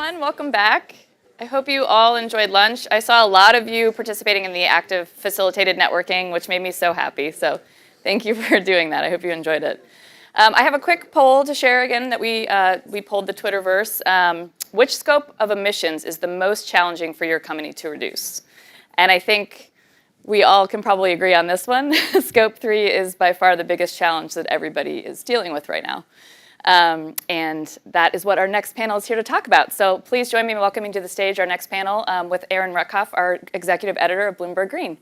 everyone. Welcome back. I hope you all enjoyed lunch. I saw a lot of you participating in the active facilitated networking, which made me so happy. So thank you for doing that. I hope you enjoyed it. I have a quick poll to share again that we polled the Twitterverse. Which scope of emissions is the most challenging for your company to reduce? And I think we all can probably agree on this one. Scope 3 is by far the biggest challenge that everybody is dealing with right now. And that is what our next panel is here to talk about. So please join me in welcoming to the stage our next panel with Erin Rutkoff, our executive editor of Bloomberg Green.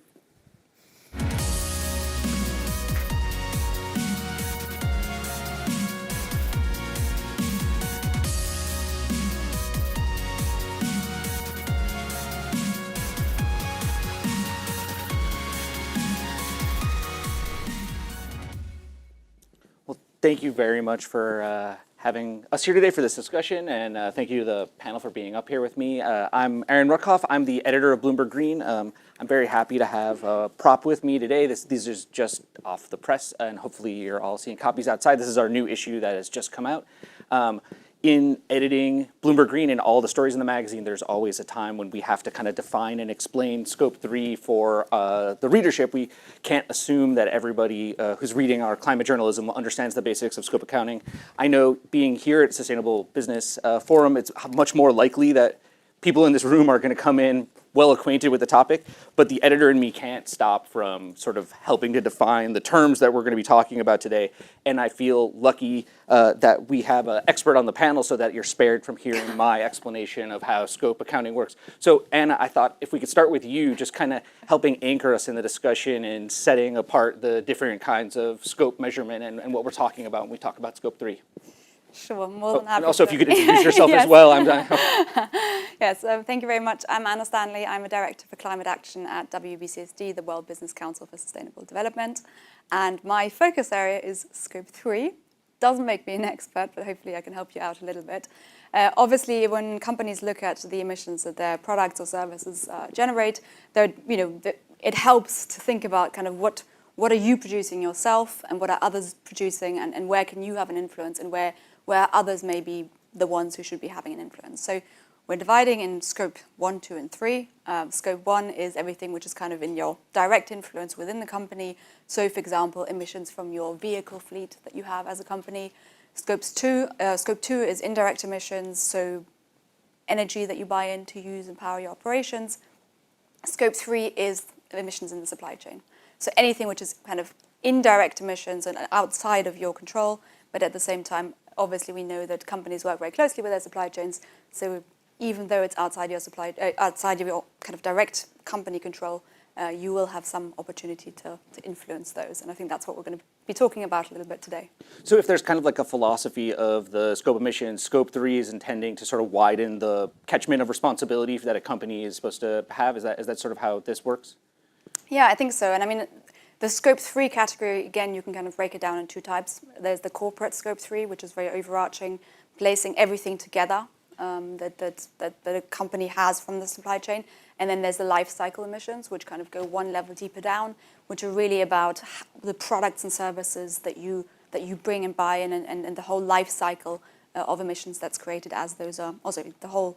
Thank you very much for having us here today for this discussion, and thank you to the panel for being up here with me. I'm Erin Rutkoff. I'm the editor of Bloomberg Green. I'm very happy to have Prop with me today. These are just off the press, and hopefully you're all seeing copies outside. This is our new issue that has just come out. In editing Bloomberg Green and all the stories in the magazine, there's always a time when we have to kind of define and explain Scope 3 for the readership. We can't assume that everybody who's reading our climate journalism understands the basics of scope accounting. I know being here at Sustainable Business Forum, it's much more likely that people in this room are going to come in well acquainted with the topic, but the editor and me can't stop from sort of helping to define the terms that we're going to be talking about today. And I feel lucky that we have an expert on the panel so that you're spared from hearing my explanation of how scope accounting works. So Anna, I thought if we could start with you, just kind of helping anchor us in the discussion and setting apart the different kinds of scope measurement and what we're talking about when we talk about Scope 3. Sure, more than happy. And also, if you could introduce yourself as well. Yes, thank you very much. I'm Anna Stanley. I'm a director for climate action at WBCSD, the World Business Council for Sustainable Development. And my focus area is Scope 3. Doesn't make me an expert, but hopefully I can help you out a little bit. Obviously, when companies look at the emissions that their products or services generate, it helps to think about kind of what are you producing yourself and what are others producing and where can you have an influence and where others may be the ones who should be having an influence. So we're dividing in Scope 1, 2, and 3. Scope 1 is everything which is kind of in your direct influence within the company. So, for example, emissions from your vehicle fleet that you have as a company. Scope 2 is indirect emissions, so energy that you buy in to use and power your operations. Scope 3 is emissions in the supply chain. So anything which is kind of indirect emissions and outside of your control, but at the same time, obviously we know that companies work very closely with their supply chains. So even though it's outside your outside of your kind of direct company control, you will have some opportunity to influence those. And I think that's what we're going to be talking about a little bit today. So if there's kind of like a philosophy of the scope emissions, Scope 3 is intending to sort of widen the catchment of responsibility that a company is supposed to have. Is that sort of how this works? Yeah, I think so. And I mean, the Scope 3 category, again, you can kind of break it down in two types. There's the corporate Scope 3, which is very overarching, placing everything together that a company has from the supply chain. And then there's the life cycle emissions, which kind of go one level deeper down, which are really about the products and services that you bring and buy in and the whole life cycle of emissions that's created as those are also the whole,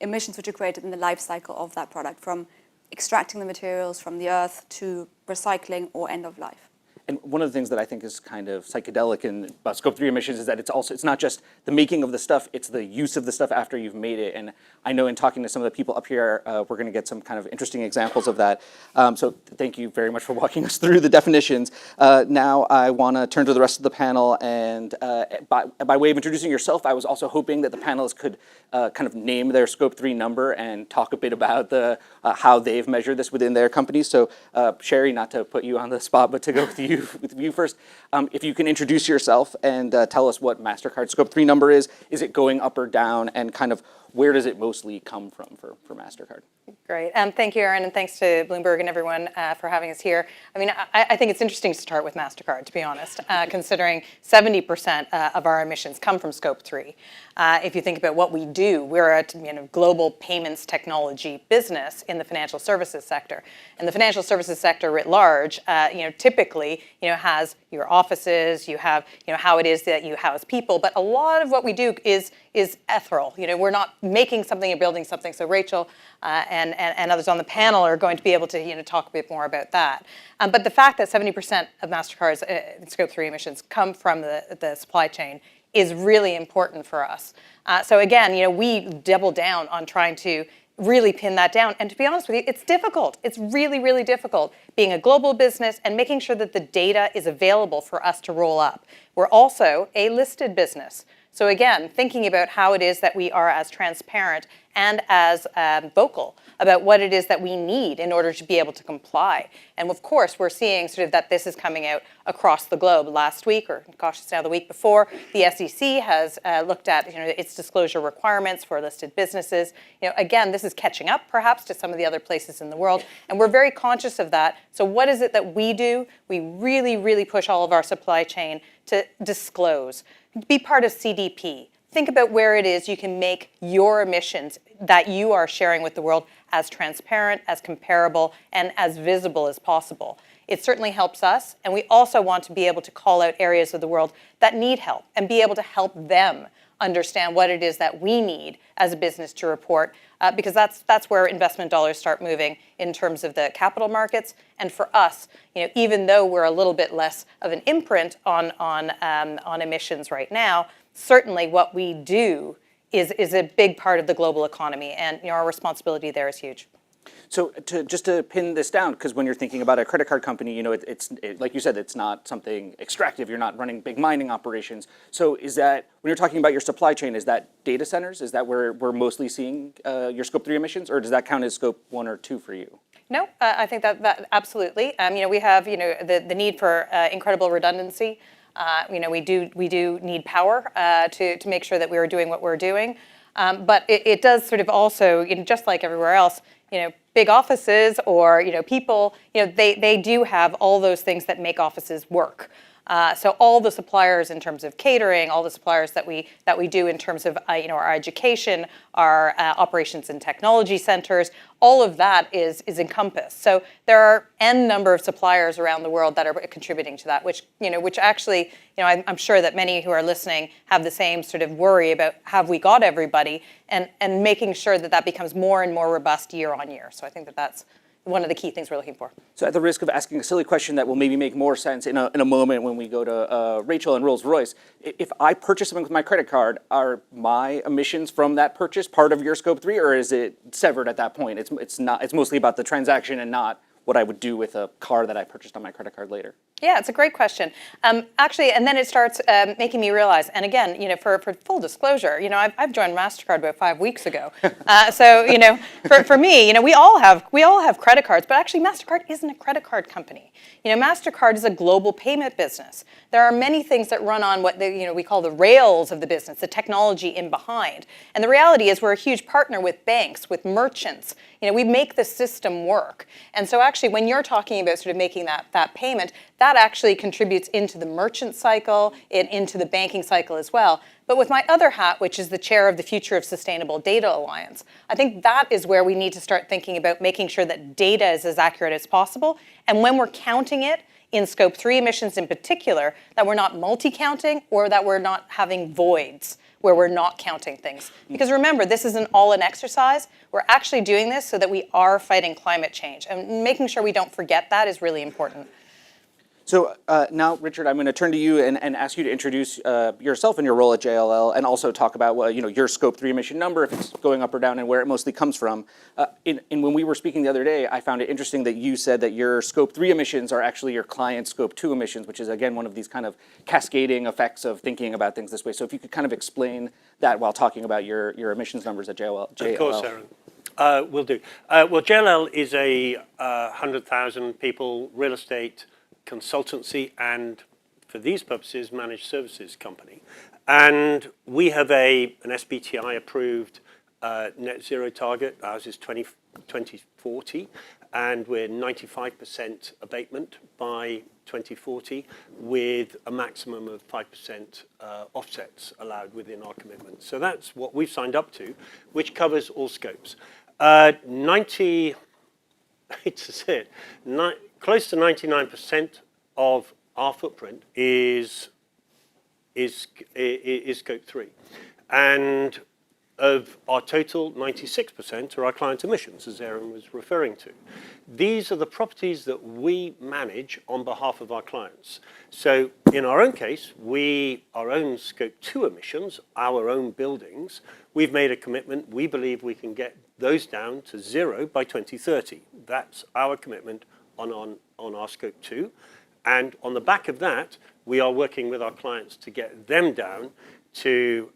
emissions which are created in the life cycle of that product, from extracting the materials from the earth to recycling or end of life. And one of the things that I think is kind of psychedelic about Scope 3 emissions is that it's not just the making of the stuff, it's the use of the stuff after you've made it. And I know in talking to some of the people up here, we're going to get some kind of interesting examples of that. So thank you very much for walking us through the definitions. Now I want to turn to the rest of the panel. And by way of introducing yourself, I was also hoping that the panelists could kind of name their Scope 3 number and talk a bit about how they've measured this within their companies. So Sherry, not to put you on the spot, but to go with you first. If you can introduce yourself and tell us what Mastercard's Scope 3 number is it going up or down, and kind of where does it mostly come from for Mastercard? Great. Thank you, Erin, and thanks to Bloomberg and everyone for having us here. I mean, I think it's interesting to start with Mastercard, to be honest, considering 70% of our emissions come from Scope 3. If you think about what we do, we're a global payments technology business in the financial services sector. And the financial services sector writ large, typically, has your offices, you have how it is that you house people. But a lot of what we do is ethereal. We're not making something and building something. So Rachael and others on the panel are going to be able to talk a bit more about that. But the fact that 70% of Mastercard's Scope 3 emissions come from the supply chain is really important for us. So again, we double down on trying to really pin that down. And to be honest with you, it's difficult. It's really, really difficult being a global business and making sure that the data is available for us to roll up. We're also a listed business. So again, thinking about how it is that we are as transparent and as vocal about what it is that we need in order to be able to comply. And of course, we're seeing sort of that this is coming out across the globe. Last week, or gosh, it's now the week before, the SEC has looked at its disclosure requirements for listed businesses. Again, this is catching up perhaps to some of the other places in the world, and we're very conscious of that. So what is it that we do? We really, really push all of our supply chain to disclose, be part of CDP. Think about where it is you can make your emissions that you are sharing with the world as transparent, as comparable, and as visible as possible. It certainly helps us, and we also want to be able to call out areas of the world that need help and be able to help them understand what it is that we need as a business to report, because that's where investment dollars start moving in terms of the capital markets. And for us, even though we're a little bit less of an imprint on emissions right now, certainly what we do is a big part of the global economy, and our responsibility there is huge. So just to pin this down, because when you're thinking about a credit card company, it's like you said, it's not something extractive. You're not running big mining operations. So is that, when you're talking about your supply chain, is that data centers? Is that where we're mostly seeing your Scope 3 emissions, or does that count as Scope 1 or 2 for you? No, I think that absolutely. We have the need for incredible redundancy. We do need power to make sure that we are doing what we're doing. But it does sort of also, just like everywhere else, big offices or people, they do have all those things that make offices work. So all the suppliers in terms of catering, all the suppliers that we do in terms of our education, our operations and technology centers, all of that is encompassed. So there are n number of suppliers around the world that are contributing to that, which actually I'm sure that many who are listening have the same sort of worry about have we got everybody, and making sure that becomes more and more robust year on year. So I think that's one of the key things we're looking for. So at the risk of asking a silly question that will maybe make more sense in a moment when we go to Rachael and Rolls-Royce, if I purchase something with my credit card, are my emissions from that purchase part of your Scope 3, or is it severed at that point? It's mostly about the transaction and not what I would do with a car that I purchased on my credit card later. Yeah, it's a great question. Actually, and then it starts making me realize, and again, for full disclosure, I've joined Mastercard about 5 weeks ago. So, for me, we all have credit cards, but actually Mastercard isn't a credit card company. Mastercard is a global payment business. There are many things that run on what we call the rails of the business, the technology in behind. And the reality is we're a huge partner with banks, with merchants. We make the system work. And so actually, when you're talking about sort of making that payment, that actually contributes into the merchant cycle, into the banking cycle as well. But with my other hat, which is the chair of the Future of Sustainable Data Alliance, I think that is where we need to start thinking about making sure that data is as accurate as possible. And when we're counting it, in Scope 3 emissions in particular, that we're not multi-counting or that we're not having voids where we're not counting things. Because remember, this isn't all an exercise. We're actually doing this so that we are fighting climate change. And making sure we don't forget that is really important. So now, Richard, I'm going to turn to you and ask you to introduce yourself and your role at JLL, and also talk about your Scope 3 emission number, if it's going up or down, and where it mostly comes from. And when we were speaking the other day, I found it interesting that you said that your Scope 3 emissions are actually your client's Scope 2 emissions, which is, again, one of these kind of cascading effects of thinking about things this way. So if you could kind of explain that while talking about your emissions numbers at JLL. Of course, Erin. Will do. Well, JLL is a 100,000 people real estate consultancy and, for these purposes, managed services company. And we have an SBTI approved net zero target. Ours is 2040, and we're 95% abatement by 2040 with a maximum of 5% offsets allowed within our commitment. So that's what we've signed up to, which covers all scopes. Close to 99% of our footprint is Scope 3. And of our total, 96% are our client emissions, as Erin was referring to. These are the properties that we manage on behalf of our clients. So in our own case, our own Scope 2 emissions, our own buildings, we've made a commitment. We believe we can get those down to 0 by 2030. That's our commitment on our Scope 2. And on the back of that, we are working with our clients to get them down to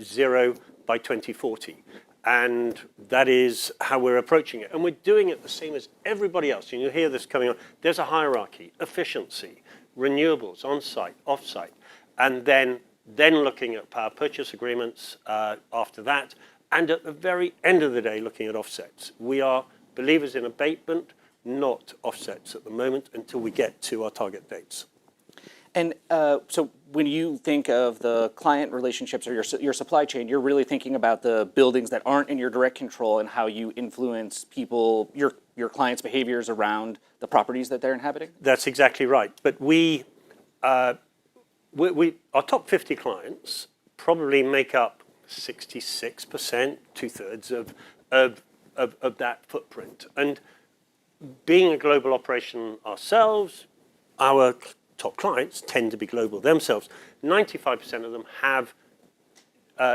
0 by 2040. And that is how we're approaching it. And we're doing it the same as everybody else. And you'll hear this coming on. There's a hierarchy: efficiency, renewables, on-site, off-site, and then looking at power purchase agreements after that. And at the very end of the day, looking at offsets. We are believers in abatement, not offsets at the moment until we get to our target dates. And so when you think of the client relationships or your supply chain, you're really thinking about the buildings that aren't in your direct control and how you influence people, your clients' behaviors around the properties that they're inhabiting? That's exactly right. But our top 50 clients probably make up 66%, 2/3 of that footprint. And being a global operation ourselves, our top clients tend to be global themselves. 95% of them have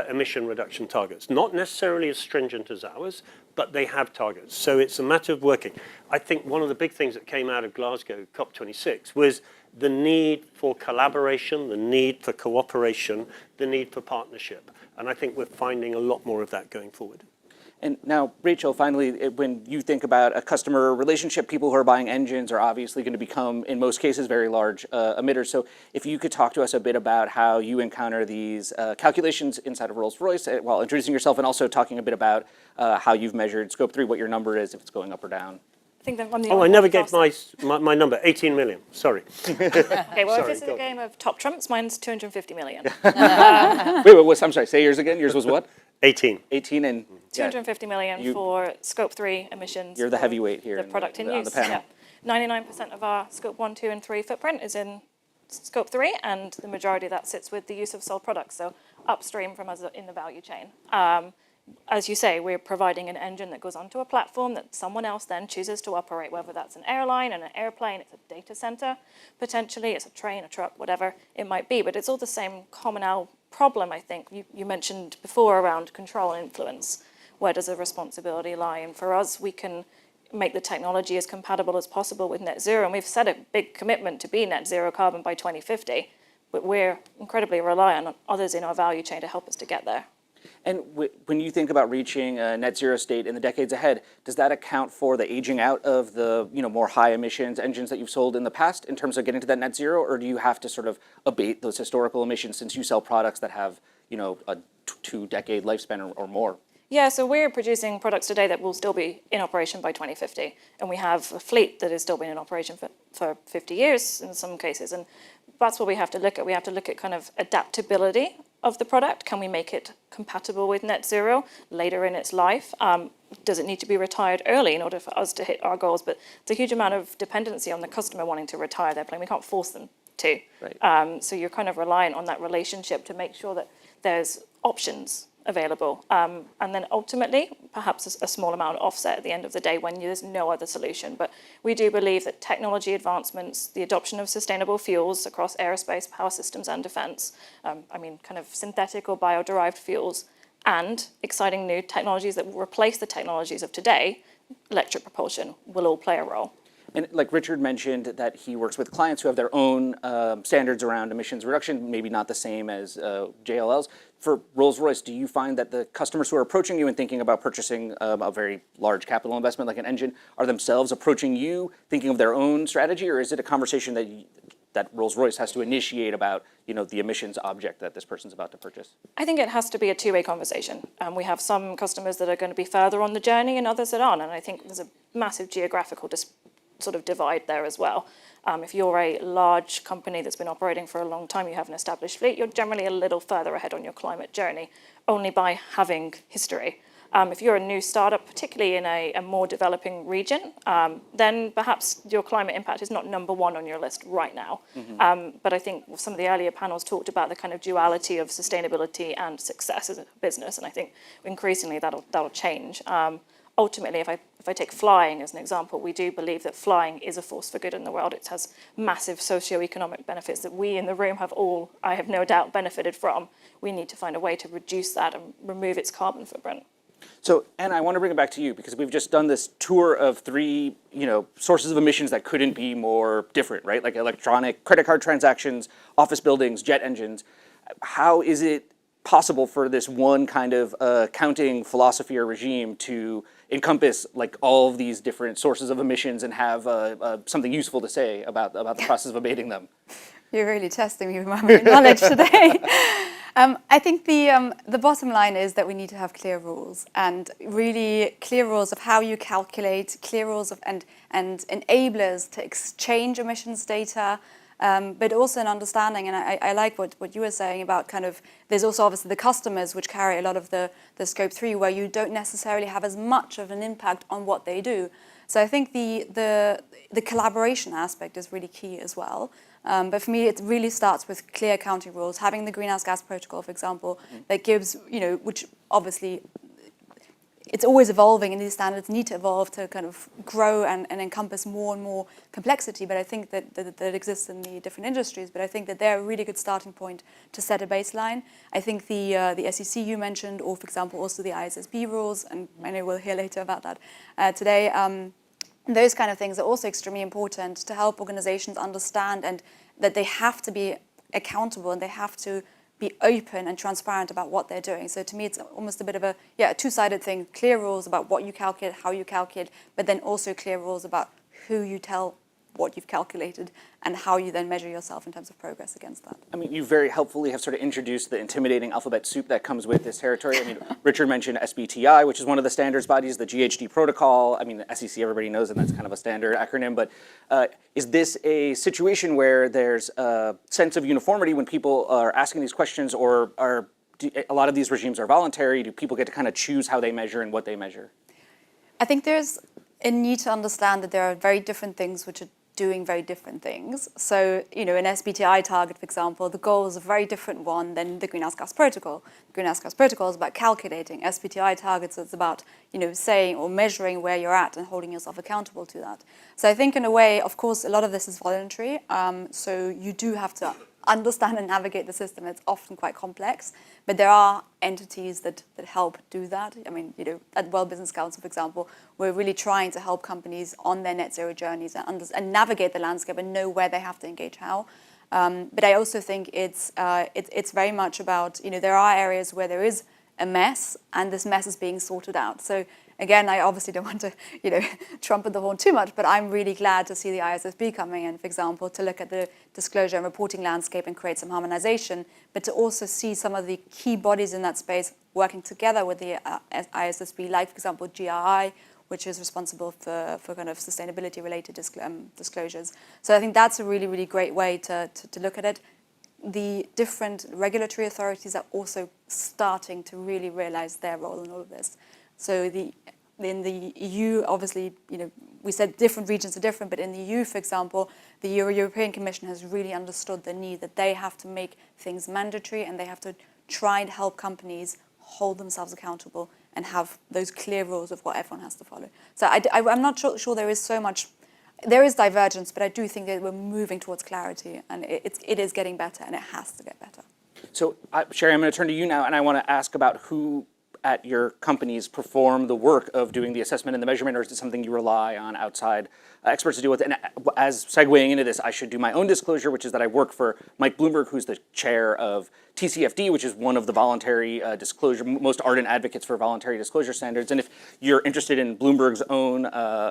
emission reduction targets, not necessarily as stringent as ours, but they have targets. So it's a matter of working. I think one of the big things that came out of Glasgow COP26 was the need for collaboration, the need for cooperation, the need for partnership. And I think we're finding a lot more of that going forward. And now, Rachael, finally, when you think about a customer relationship, people who are buying engines are obviously going to become, in most cases, very large emitters. So if you could talk to us a bit about how you encounter these calculations inside of Rolls-Royce while introducing yourself, and also talking a bit about how you've measured Scope 3, what your number is, if it's going up or down. I think that I'm the Oh, I never gave my number, 18 million, sorry. Okay, well, Sorry, if this is go a on. game of top trumps, mine's 250 million. Wait, I'm sorry, say yours again. Yours was what? 18. 18 and... yeah, 250 million for Scope 3 emissions. You're the for heavyweight here The in product in on use. the panel. Yeah. 99% of our Scope 1, 2, and 3 footprint is in Scope 3, and the majority of that sits with the use of sold products, so upstream from us in the value chain. As you say, we're providing an engine that goes onto a platform that someone else then chooses to operate, whether that's an airline, an airplane, it's a data center, potentially, it's a train, a truck, whatever it might be. But it's all the same communal problem, I think. You mentioned before around control and influence. Where does the responsibility lie? And for us, we can make the technology as compatible as possible with net zero. And we've set a big commitment to be net zero carbon by 2050, but we're incredibly reliant on others in our value chain to help us to get there. And when you think about reaching a net zero state in the decades ahead, does that account for the aging out of the more high emissions engines that you've sold in the past in terms of getting to that net zero, or do you have to sort of abate those historical emissions since you sell products that have a 2-decade lifespan or more? Yeah, so we're producing products today that will still be in operation by 2050. And we have a fleet that has still been in operation for 50 years in some cases. And that's what we have to look at. We have to look at kind of adaptability of the product. Can we make it compatible with net zero later in its life? Does it need to be retired early in order for us to hit our goals? But there's a huge amount of dependency on the customer wanting to retire their plane. We can't force them to. Right. So you're kind of reliant on that relationship to make sure that there's options available. And then ultimately, perhaps a small amount of offset at the end of the day when there's no other solution. But we do believe that technology advancements, the adoption of sustainable fuels across aerospace, power systems and defense, kind of synthetic or bio-derived fuels, and exciting new technologies that will replace the technologies of today, electric propulsion, will all play a role. And like Richard mentioned, that he works with clients who have their own standards around emissions reduction, maybe not the same as JLL's. For Rolls-Royce, do you find that the customers who are approaching you and thinking about purchasing a very large capital investment like an engine are themselves approaching you, thinking of their own strategy, or is it a conversation that Rolls-Royce has to initiate about the emissions object that this person's about to purchase? I think it has to be a two-way conversation. We have some customers that are going to be further on the journey and others that aren't, and I think there's a massive geographical sort of divide there as well. If you're a large company that's been operating for a long time, you have an established fleet, you're generally a little further ahead on your climate journey, only by having history. If you're a new startup, particularly in a more developing region, then perhaps your climate impact is not number one on your list right now. But I think some of the earlier panels talked about the kind of duality of sustainability and success as a business, and I think increasingly that'll change. Ultimately, if I take flying as an example, we do believe that flying is a force for good in the world. It has massive socioeconomic benefits that we in the room have all, I have no doubt, benefited from. We need to find a way to reduce that and remove its carbon footprint. So, Anna, I want to bring it back to you because we've just done this tour of three, sources of emissions that couldn't be more different, right? Like electronic credit card transactions, office buildings, jet engines. How is it possible for this one kind of accounting philosophy or regime to encompass like all of these different sources of emissions and have something useful to say about the process of abating them? You're really testing me with my knowledge today. I think the bottom line is that we need to have clear rules, and really clear rules of how you calculate, clear rules of and enablers to exchange emissions data, but also an understanding. And I like what you were saying about kind of, there's also obviously the customers which carry a lot of the scope 3, where you don't necessarily have as much of an impact on what they do. So I think the collaboration aspect is really key as well. But for me, it really starts with clear accounting rules. Having the greenhouse gas protocol, for example, that gives, which obviously it's always evolving, and these standards need to evolve to kind of grow and encompass more and more complexity. But I think that exists in the different industries. But I think that they're a really good starting point to set a baseline. I think the SEC you mentioned, or for example, also the ISSB rules, and I know we'll hear later about that today. Those kind of things are also extremely important to help organizations understand and that they have to be accountable and they have to be open and transparent about what they're doing. So to me, it's almost a bit of a two-sided thing. Clear rules about what you calculate, how you calculate, but then also clear rules about who you tell what you've calculated and how you then measure yourself in terms of progress against that. I mean, you very helpfully have sort of introduced the intimidating alphabet soup that comes with this territory. I mean, Richard mentioned SBTI, which is one of the standards bodies, the GHG protocol. I mean, the SEC, everybody knows, and that's kind of a standard acronym. But is this a situation where there's a sense of uniformity when people are asking these questions, or a lot of these regimes are voluntary? Do people get to kind of choose how they measure and what they measure? I think there's a need to understand that there are very different things which are doing very different things. So, an SBTI target, for example, the goal is a very different one than the greenhouse gas protocol. The greenhouse gas protocol is about calculating. SBTI targets, it's about, saying or measuring where you're at and holding yourself accountable to that. So I think in a way, of course, a lot of this is voluntary. So you do have to understand and navigate the system. It's often quite complex, but there are entities that help do that. I mean, at World Business Council, for example, we're really trying to help companies on their net zero journeys and navigate the landscape and know where they have to engage how. But I also think it's very much about, there are areas where there is a mess and this mess is being sorted out. So again, I obviously don't want to, trumpet the horn too much, but I'm really glad to see the ISSB coming in, for example, to look at the disclosure and reporting landscape and create some harmonization, but to also see some of the key bodies in that space working together with the ISSB, like, for example, GRI, which is responsible for kind of sustainability-related disclosures. So I think that's a really, really great way to look at it. The different regulatory authorities are also starting to really realize their role in all of this. So in the EU, obviously, we said different regions are different, but in the EU, for example, the European Commission has really understood the need that they have to make things mandatory and they have to try and help companies hold themselves accountable and have those clear rules of what everyone has to follow. So I'm not sure there is so much. There is divergence, but I do think that we're moving towards clarity, and it is getting better, and it has to get better. So, Sherry, I'm going to turn to you now, and I want to ask about who at your companies perform the work of doing the assessment and the measurement, or is it something you rely on outside experts to deal with? And as segueing into this, I should do my own disclosure, which is that I work for Mike Bloomberg, who's the chair of TCFD, which is one of the voluntary disclosure, most ardent advocates for voluntary disclosure standards. And if you're interested in Bloomberg's own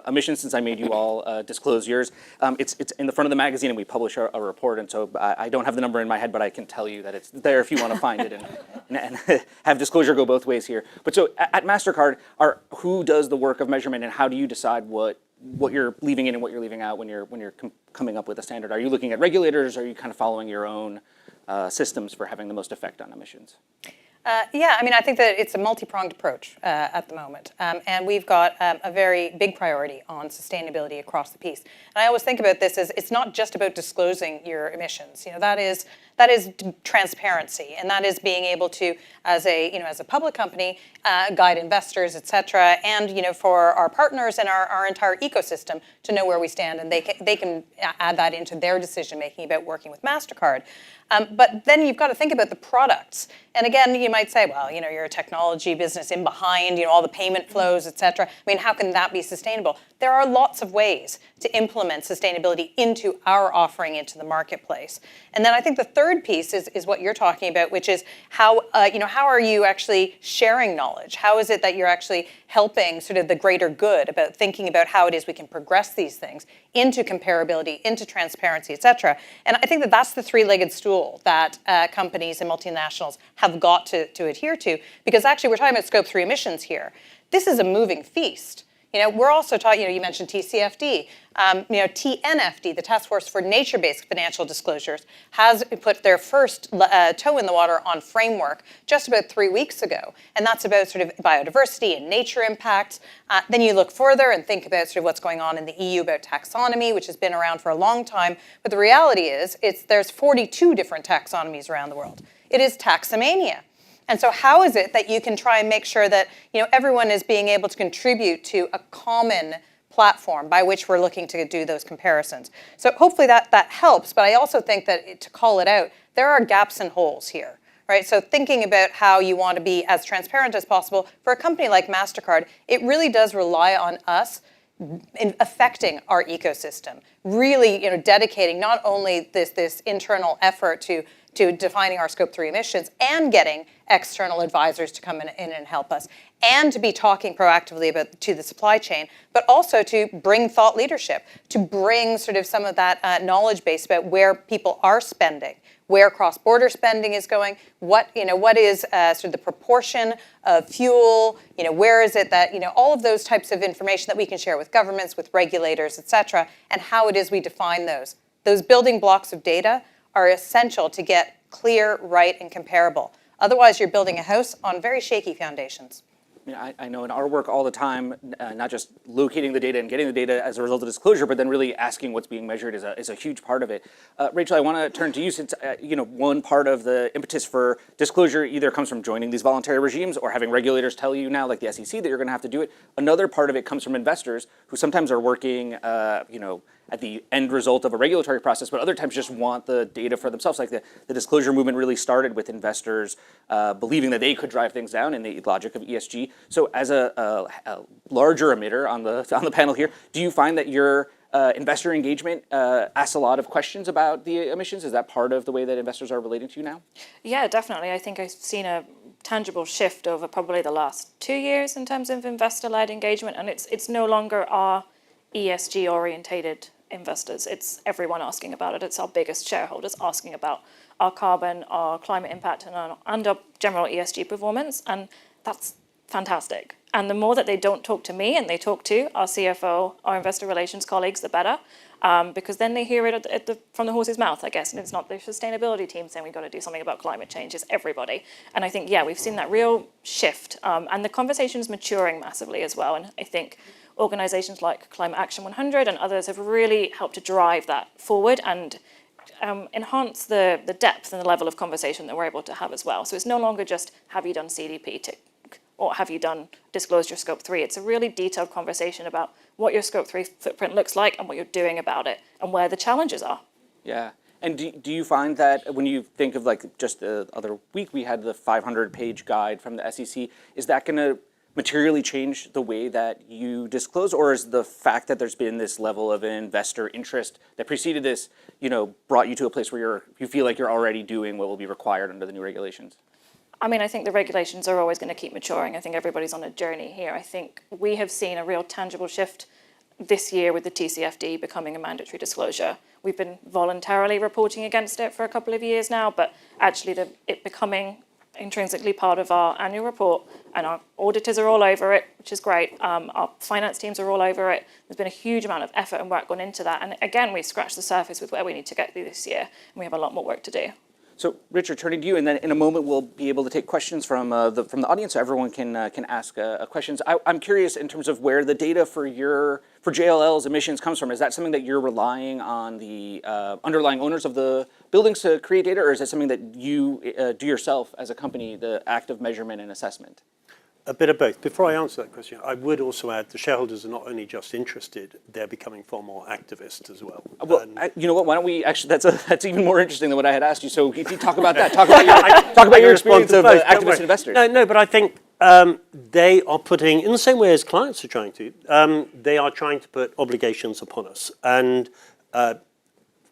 emissions, since I made you all disclose yours, it's in the front of the magazine, and we publish a report. And so I don't have the number in my head, but I can tell you that it's there if you want to find it and have disclosure go both ways here. But so at Mastercard, who does the work of measurement, and how do you decide what you're leaving in and what you're leaving out when you're coming up with a standard? Are you looking at regulators, or are you kind of following your own systems for having the most effect on emissions? Yeah, I mean, I think that it's a multi-pronged approach at the moment. And we've got a very big priority on sustainability across the piece. And I always think about this as it's not just about disclosing your emissions. That is transparency, and that is being able to, as a public company, guide investors, et cetera, and for our partners and our entire ecosystem to know where we stand, and they can add that into their decision making about working with Mastercard. But then you've got to think about the products. And again, you might say, well, you're a technology business in behind, all the payment flows, et cetera. I mean, how can that be sustainable? There are lots of ways to implement sustainability into our offering into the marketplace. And then I think the third piece is what you're talking about, which is how are you actually sharing knowledge? How is it that you're actually helping sort of the greater good about thinking about how it is we can progress these things into comparability, into transparency, et cetera. And I think that that's the three-legged stool that companies and multinationals have got to adhere to, because actually we're talking about scope 3 emissions here. This is a moving feast. We're also talking, you mentioned TCFD, TNFD, the Task Force for Nature-Based Financial Disclosures, has put their first toe in the water on framework just about 3 weeks ago. And that's about sort of biodiversity and nature impacts. Then you look further and think about sort of what's going on in the EU about taxonomy, which has been around for a long time. But the reality is, there's 42 different taxonomies around the world. It is taxomania. And so how is it that you can try and make sure that everyone is being able to contribute to a common platform by which we're looking to do those comparisons? So hopefully that helps, but I also think that to call it out, there are gaps and holes here, right? So thinking about how you want to be as transparent as possible, for a company like Mastercard, it really does rely on us in affecting our ecosystem, really dedicating not only this internal effort to defining our scope 3 emissions and getting external advisors to come in and help us, and to be talking proactively to the supply chain, but also to bring thought leadership, to bring sort of some of that knowledge base about where people are spending, where cross-border spending is going, what is sort of the proportion of fuel, where is it that, all of those types of information that we can share with governments, with regulators, et cetera, and how it is we define those. Those building blocks of data are essential to get clear, right, and comparable. Otherwise, you're building a house on very shaky foundations. I know in our work all the time, not just locating the data and getting the data as a result of disclosure, but then really asking what's being measured is a huge part of it. Rachael, I want to turn to you since one part of the impetus for disclosure either comes from joining these voluntary regimes or having regulators tell you now, like the SEC, that you're going to have to do it. Another part of it comes from investors who sometimes are working, at the end result of a regulatory process, but other times just want the data for themselves. Like the disclosure movement really started with investors believing that they could drive things down in the logic of ESG. So as a larger emitter on the panel here, do you find that your investor engagement asks a lot of questions about the emissions? Is that part of the way that investors are relating to you now? Yeah, definitely. I think I've seen a tangible shift over probably the last 2 years in terms of investor-led engagement, and it's no longer our ESG-orientated investors. It's everyone asking about it. It's our biggest shareholders asking about our carbon, our climate impact, and our general ESG performance, and that's fantastic. And the more that they don't talk to me and they talk to our CFO, our investor relations colleagues, the better, because then they hear it from the horse's mouth, I guess, and it's not the sustainability team saying we've got to do something about climate change, it's everybody. And I think, we've seen that real shift, and the conversation's maturing massively as well, and I think organizations like Climate Action 100 and others have really helped to drive that forward and enhance the depth and the level of conversation that we're able to have as well. So it's no longer just, have you done CDP tick, or have you disclosed your scope 3? It's a really detailed conversation about what your scope 3 footprint looks like and what you're doing about it and where the challenges are. Yeah. And do you find that when you think of just the other week, we had the 500-page guide from the SEC, is that going to materially change the way that you disclose, or is the fact that there's been this level of investor interest that preceded this, brought you to a place where you feel like you're already doing what will be required under the new regulations? I mean, I think the regulations are always going to keep maturing. I think everybody's on a journey here. I think we have seen a real tangible shift this year with the TCFD becoming a mandatory disclosure. We've been voluntarily reporting against it for a couple of years now, but actually it becoming intrinsically part of our annual report, and our auditors are all over it, which is great. Our finance teams are all over it. There's been a huge amount of effort and work gone into that. And again, we've scratched the surface with where we need to get to this year, and we have a lot more work to do. So, Richard, turning to you, and then in a moment we'll be able to take questions from the audience, so everyone can ask questions. I'm curious in terms of where the data for JLL's emissions comes from. Is that something that you're relying on the underlying owners of the buildings to create data, or is it something that you do yourself as a company, the active measurement and assessment? A bit of both. Before I answer that question, I would also add the shareholders are not only just interested, they're becoming far more activist as well. Well, you know what? Why don't we actually? That's even more interesting than what I had asked you. So if you talk about that, talk about your experience of activist investors. No, but I think they are putting, in the same way as clients are trying to, they are trying to put obligations upon us. And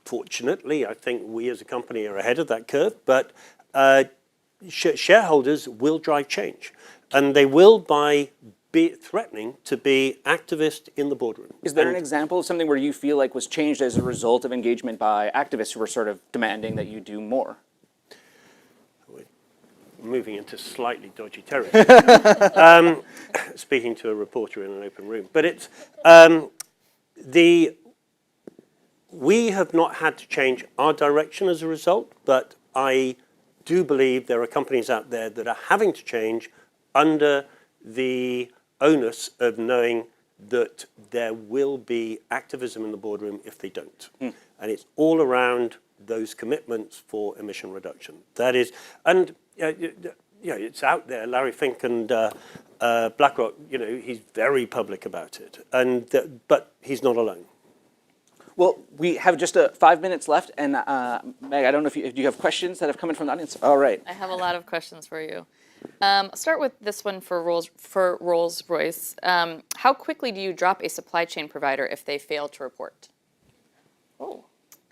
fortunately, I think we as a company are ahead of that curve. But shareholders will drive change. And they will by threatening to be activist in the boardroom. Is there an example of something where you feel like was changed as a result of engagement by activists who were sort of demanding that you do more? We're moving into slightly dodgy territory. Speaking to a reporter in an open room. But it's we have not had to change our direction as a result, but I do believe there are companies out there that are having to change under the onus of knowing that there will be activism in the boardroom if they don't. And it's all around those commitments for emission reduction. That is, and it's out there. Larry Fink and BlackRock, he's very public about it. But he's not alone. Well, we have just 5 minutes left, and Meg, I don't know if you have questions that have come in from the audience. All right. I have a lot of questions for you. I'll start with this one for Rolls-Royce. How quickly do you drop a supply chain provider if they fail to report? Oh,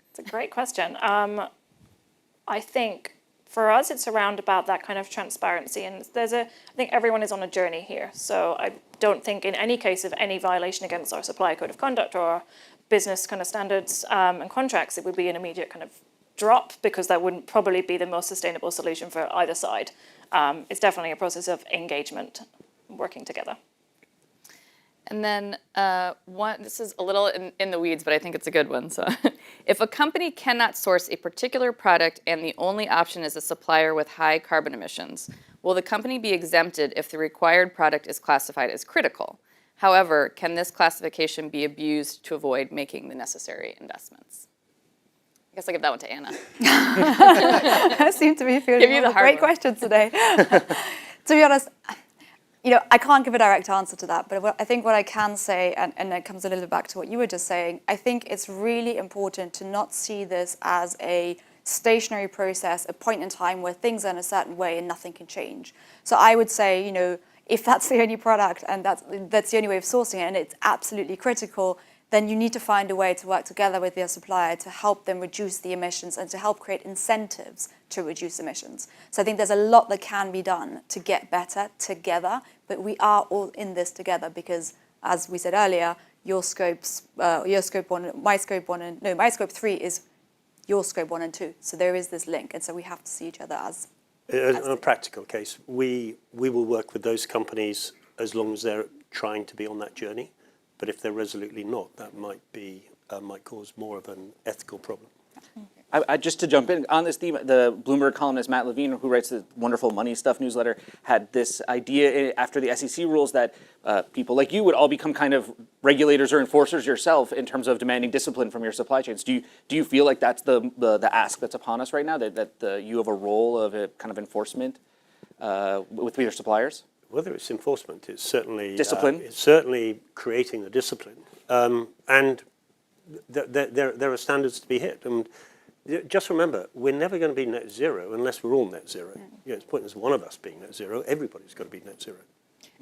it's a great question. I think for us, it's around about that kind of transparency. And I think everyone is on a journey here. So I don't think in any case of any violation against our supplier code of conduct or our business kind of standards and contracts, it would be an immediate kind of drop, because that wouldn't probably be the most sustainable solution for either side. It's definitely a process of engagement, working together. And then this is a little in the weeds, but I think it's a good one. So if a company cannot source a particular product and the only option is a supplier with high carbon emissions, will the company be exempted if the required product is classified as critical? However, can this classification be abused to avoid making the necessary investments? I guess I'll give that one to Anna. I seem to be feeling great questions today. To be honest, I can't give a direct answer to that, but I think what I can say, and it comes a little bit back to what you were just saying, I think it's really important to not see this as a stationary process, a point in time where things are in a certain way and nothing can change. So I would say, if that's the only product and that's the only way of sourcing it, and it's absolutely critical, then you need to find a way to work together with your supplier to help them reduce the emissions and to help create incentives to reduce emissions. So I think there's a lot that can be done to get better together, but we are all in this together because, as we said earlier, your scope 1, my scope 3 is your scope 1 and 2. So there is this link, and so we have to see each other as in a practical case, we will work with those companies as long as they're trying to be on that journey. But if they're resolutely not, that might cause more of an ethical problem. Just to jump in on this theme, the Bloomberg columnist Matt Levine, who writes the wonderful Money Stuff newsletter, had this idea after the SEC rules that people like you would all become kind of regulators or enforcers yourself in terms of demanding discipline from your supply chains. Do you feel like that's the ask that's upon us right now, that you have a role of a kind of enforcement with your suppliers? Whether it's enforcement, it's certainly discipline. It's certainly creating the discipline, and there are standards to be hit. And just remember, we're never going to be net zero unless we're all net zero. It's pointless one of us being net zero. Everybody's got to be net zero.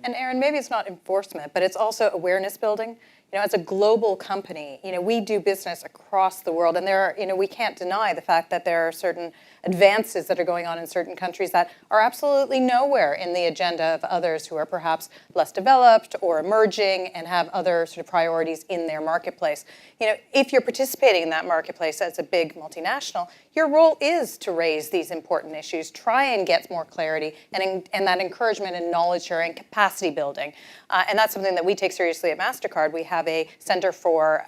And Erin, maybe it's not enforcement, but it's also awareness building. As a global company, we do business across the world, and there are, we can't deny the fact that there are certain advances that are going on in certain countries that are absolutely nowhere in the agenda of others who are perhaps less developed or emerging and have other sort of priorities in their marketplace. If you're participating in that marketplace as a big multinational, your role is to raise these important issues, try and get more clarity, and that encouragement and knowledge sharing, capacity building. And that's something that we take seriously at Mastercard. We have a Center for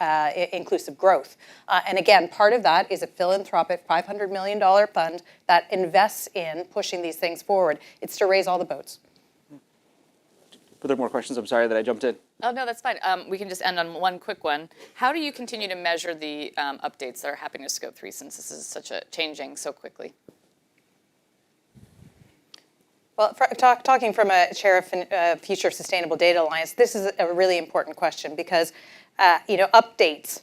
Inclusive Growth. And again, part of that is a philanthropic $500 million fund that invests in pushing these things forward. It's to raise all the boats. Were there more questions? I'm sorry that I jumped in. Oh, no, that's fine. We can just end on one quick one. How do you continue to measure the updates that are happening to Scope 3 since this is such a changing so quickly? Well, talking from a chair of Future Sustainable Data Alliance, this is a really important question because, updates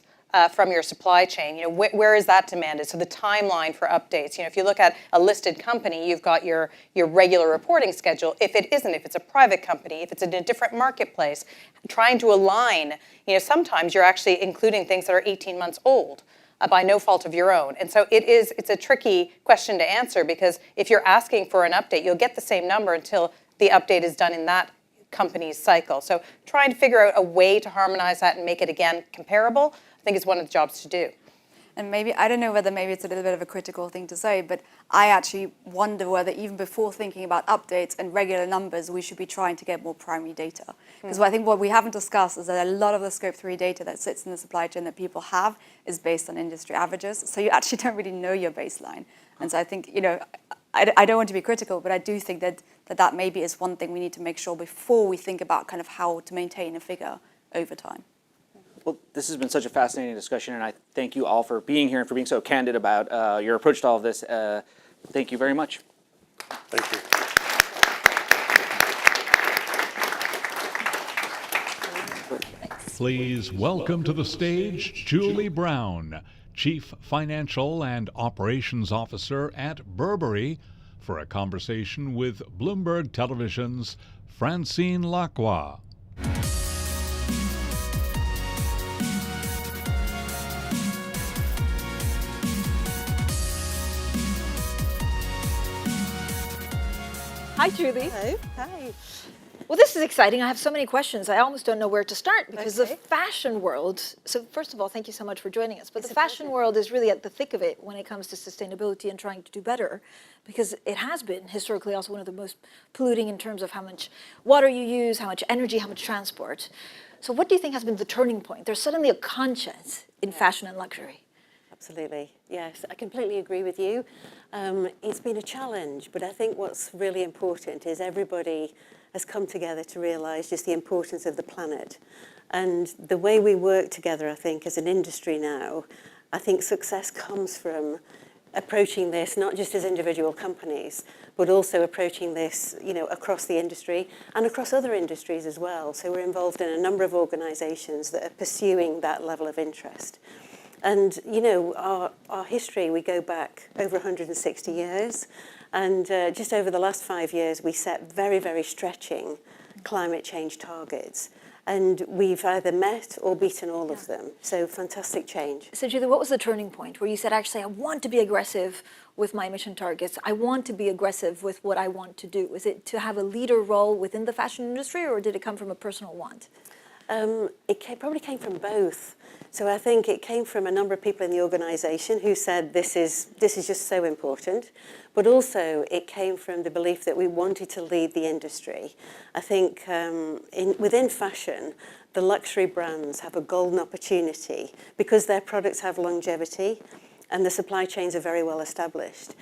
from your supply chain, where is that demanded? So the timeline for updates, if you look at a listed company, you've got your regular reporting schedule. If it's a private company, if it's in a different marketplace, trying to align, sometimes you're actually including things that are 18 months old. By no fault of your own. And so it's a tricky question to answer because if you're asking for an update, you'll get the same number until the update is done in that company's cycle. So trying to figure out a way to harmonize that and make it, again, comparable, I think is one of the jobs to do. And maybe, I don't know whether maybe it's a little bit of a critical thing to say, but I actually wonder whether even before thinking about updates and regular numbers, we should be trying to get more primary data. Because I think what we haven't discussed is that a lot of the Scope 3 data that sits in the supply chain that people have is based on industry averages. So you actually don't really know your baseline. And so I think, I don't want to be critical, but I do think that maybe is one thing we need to make sure before we think about kind of how to maintain a figure over time. Well, this has been such a fascinating discussion, and I thank you all for being here and for being so candid about your approach to all of this. Thank you very much. Thank you. Please welcome to the stage Julie Brown, Chief Financial and Operations Officer at Burberry, for a conversation with Bloomberg Television's Francine Lacroix. Hi, Julie. Hello. Hi. Well, this is exciting. I have so many questions. I almost don't know where to start because the fashion world, so first of all, thank you so much for joining us, but the fashion world is really at the thick of it when it comes to sustainability and trying to do better because it has been historically also one of the most polluting in terms of how much water you use, how much energy, how much transport. So what do you think has been the turning point? There's suddenly a conscience in fashion and luxury. Absolutely. Yes, I completely agree with you. It's been a challenge, but I think what's really important is everybody has come together to realise just the importance of the planet. And the way we work together, I think, as an industry now, I think success comes from approaching this not just as individual companies, but also approaching this, across the industry and across other industries as well. So we're involved in a number of organisations that are pursuing that level of interest. And, our history, we go back over 160 years. And just over the last 5 years, we set very, very stretching climate change targets. And we've either met or beaten all of them. So fantastic change. So Julie, what was the turning point where you said, actually, I want to be aggressive with my emission targets. I want to be aggressive with what I want to do. Is it to have a leader role within the fashion industry, or did it come from a personal want? Probably came from both. So I think it came from a number of people in the organisation who said this is just so important, but also it came from the belief that we wanted to lead the industry. I think within fashion, the luxury brands have a golden opportunity because their products have longevity and the supply chains are very well established.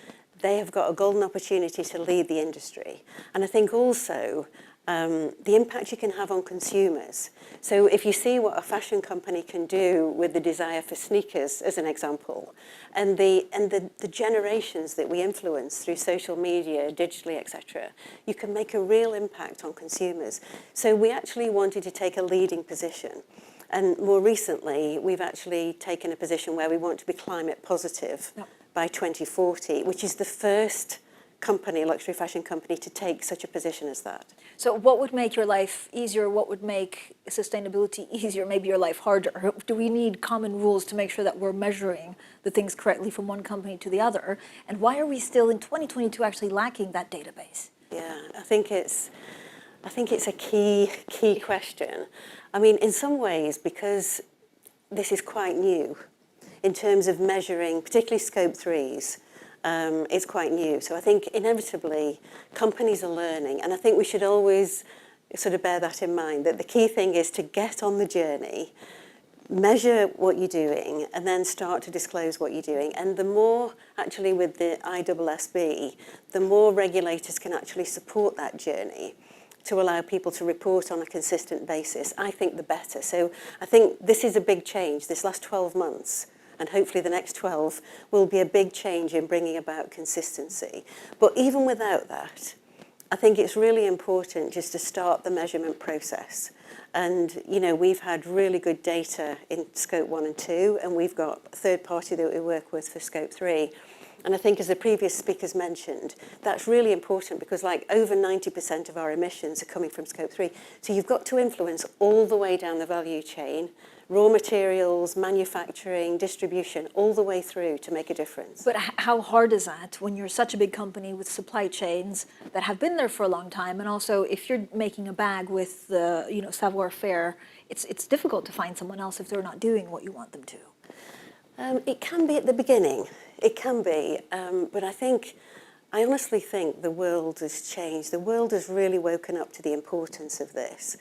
They have got a golden opportunity to lead the industry. And I think also the impact you can have on consumers. So if you see what a fashion company can do with the desire for sneakers, as an example, and the generations that we influence through social media, digitally, etc., you can make a real impact on consumers. So we actually wanted to take a leading position. And more recently, we've actually taken a position where we want to be climate positive by 2040, which is the first luxury fashion company, to take such a position as that. So what would make your life easier? What would make sustainability easier, maybe your life harder? Do we need common rules to make sure that we're measuring the things correctly from one company to the other? And why are we still in 2022 actually lacking that database? Yeah, I think it's a key question. I mean, in some ways, because this is quite new in terms of measuring, particularly Scope 3s, it's quite new. So I think inevitably companies are learning, and I think we should always sort of bear that in mind, that the key thing is to get on the journey, measure what you're doing and then start to disclose what you're doing. And the more, actually with the ISSB, the more regulators can actually support that journey to allow people to report on a consistent basis, I think the better. So I think this is a big change. This last 12 months, and hopefully the next 12, will be a big change in bringing about consistency. But even without that, I think it's really important just to start the measurement process. And, you know, we've had really good data in Scope 1 and 2, and we've got a third party that we work with for Scope 3. And I think, as the previous speakers mentioned, that's really important because, like, over 90% of our emissions are coming from Scope 3. So you've got to influence all the way down the value chain, raw materials, manufacturing, distribution, all the way through to make a difference. But how hard is that when you're such a big company with supply chains that have been there for a long time? And also, if you're making a bag with the, you know, savoir-faire, it's difficult to find someone else if they're not doing what you want them to. It can be at the beginning. It can be. But I honestly think the world has changed. The world has really woken up to the importance of this.